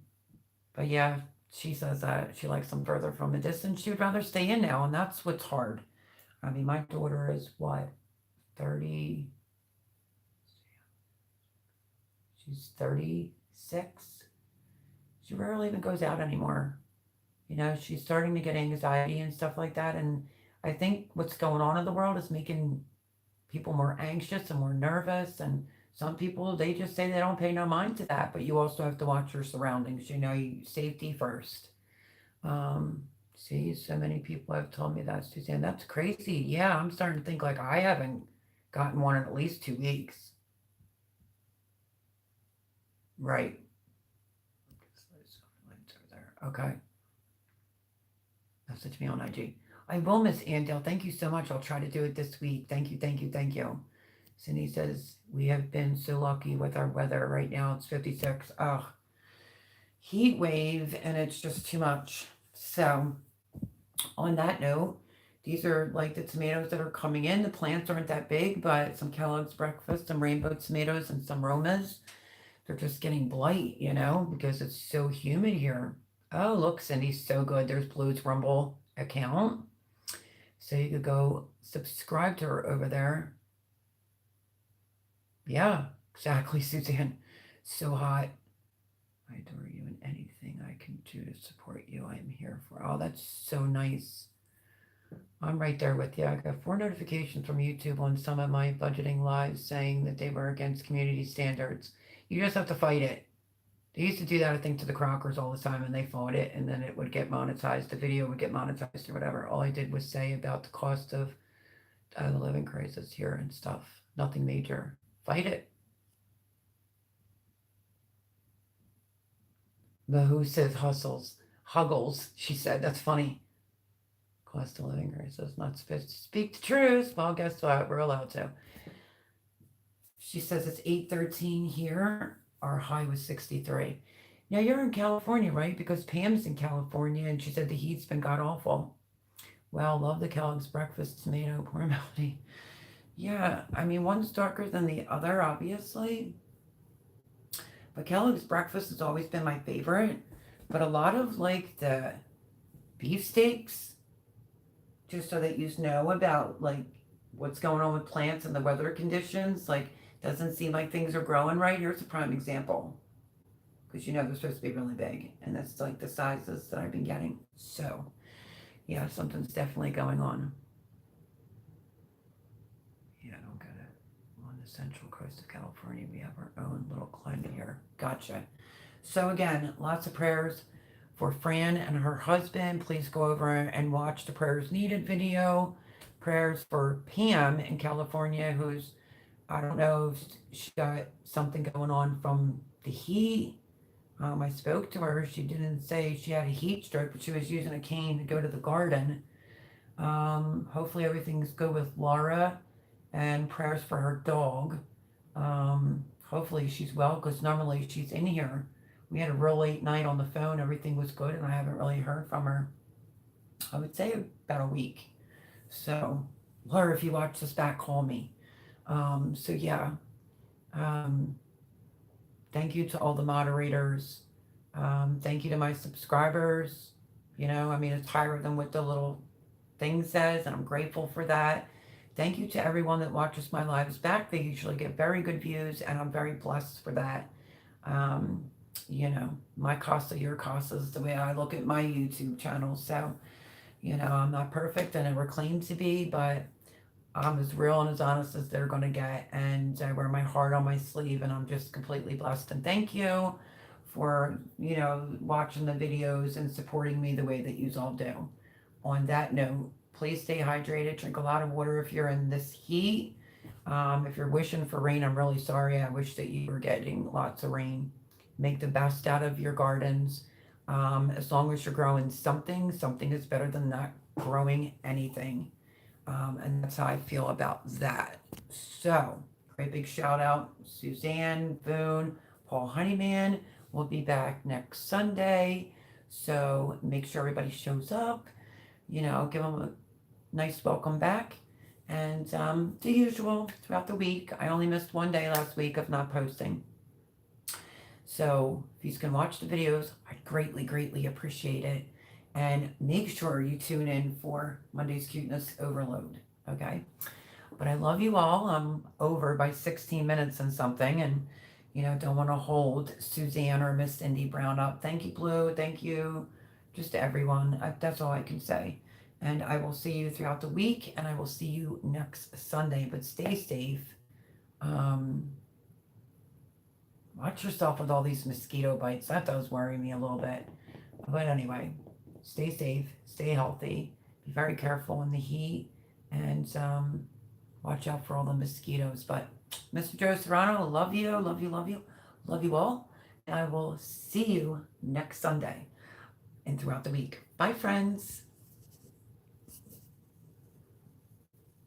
but yeah, she says that she likes them further from a distance. She would rather stay in now, and that's what's hard. I mean, my daughter is what, 30? She's 36. She rarely even goes out anymore. She's starting to get anxiety and stuff like that. And I think what's going on in the world is making people more anxious and more nervous. And some people, they just say they don't pay no mind to that. But you also have to watch your surroundings. Safety first. See, so many people have told me that, Suzanne. That's crazy. Yeah, I'm starting to think like I haven't gotten one in at least 2 weeks. Right. Okay. Message me on IG. I will, Miss Andale. Thank you so much. I'll try to do it this week. Thank you, thank you, thank you. Cindy says, we have been so lucky with our weather. Right now it's 56. Oh, heat wave, and it's just too much. So, on that note, these are like the tomatoes that are coming in. The plants aren't that big, but some Kellogg's breakfast, some rainbow tomatoes, and some Romas. They're just getting blight, because it's so humid here. Oh, look, Cindy's so good. There's Blue's Rumble account. So you could go subscribe to her over there. Yeah, exactly, Suzanne. So hot. I adore you, and anything I can do to support you, I'm here for. Oh, that's so nice. I'm right there with you. I got 4 notifications from YouTube on some of my budgeting lives saying that they were against community standards. You just have to fight it. They used to do that, I think, to the Crockers all the time, and they fought it, and then it would get monetized. The video would get monetized or whatever. All I did was say about the cost of the living crisis here and stuff. Nothing major. Fight it. But who says hustles? Huggles, she said. That's funny. Cost of living crisis. Not supposed to speak the truth. Well, guess what? We're allowed to. She says it's 8:13 here. Our high was 63. Now you're in California, right? Because Pam's in California and she said the heat's been god awful. Well, love the Kellogg's breakfast tomato. Poor Melody. Yeah, I mean, one's darker than the other, obviously. But Kellogg's breakfast has always been my favorite. But a lot of like the beefsteaks, just so that you know about like what's going on with plants and the weather conditions, like doesn't seem like things are growing right. Here's a prime example. Because they're supposed to be really big. And that's like the sizes that I've been getting. So yeah, something's definitely going on. Yeah, I don't get it. on the central coast of California. We have our own little climate here. Gotcha. So again, lots of prayers for Fran and her husband. Please go over and watch the prayers needed video. Prayers for Pam in California, who's, I don't know if she got something going on from the heat. I spoke to her. She didn't say she had a heat stroke, but she was using a cane to go to the garden. Hopefully everything's good with Laura, and prayers for her dog. Hopefully she's well, because normally she's in here. We had a real late night on the phone. Everything was good, and I haven't really heard from her, I would say, about a week. So, Laura, if you watch this back, call me. So yeah. Thank you to all the moderators. Thank you to my subscribers. I mean, it's higher than what the little thing says, and I'm grateful for that. Thank you to everyone that watches my lives back. They usually get very good views, and I'm very blessed for that. My casa, your casa is the way I look at my YouTube channel. So, I'm not perfect. I never claim to be, but I'm as real and as honest as they're going to get. And I wear my heart on my sleeve, and I'm just completely blessed. And thank you for, watching the videos and supporting me the way that you all do. On that note, please stay hydrated. Drink a lot of water if you're in this heat. If you're wishing for rain, I'm really sorry. I wish that you were getting lots of rain. Make the best out of your gardens. As long as you're growing something is better than not growing anything. And that's how I feel about that. So, great big shout out, Suzanne Boone, Paul Honeyman. We'll be back next Sunday. So make sure everybody shows up. Give them a nice welcome back. And the usual throughout the week. I only missed one day last week of not posting. So if you can watch the videos, I'd greatly, greatly appreciate it. And make sure you tune in for Monday's Cuteness Overload, okay? But I love you all. I'm over by 16 minutes and something, and, don't want to hold Suzanne or Miss Cindy Brown up. Thank you, Blue. Thank you, just to everyone. That's all I can say. And I will see you throughout the week, and I will see you next Sunday. But stay safe. Watch yourself with all these mosquito bites. That does worry me a little bit. But anyway, stay safe, stay healthy, be very careful in the heat, and watch out for all the mosquitoes. But Mr. Joe Serrano, love you, love you, love you, love you all. And I will see you next Sunday and throughout the week. Bye, friends.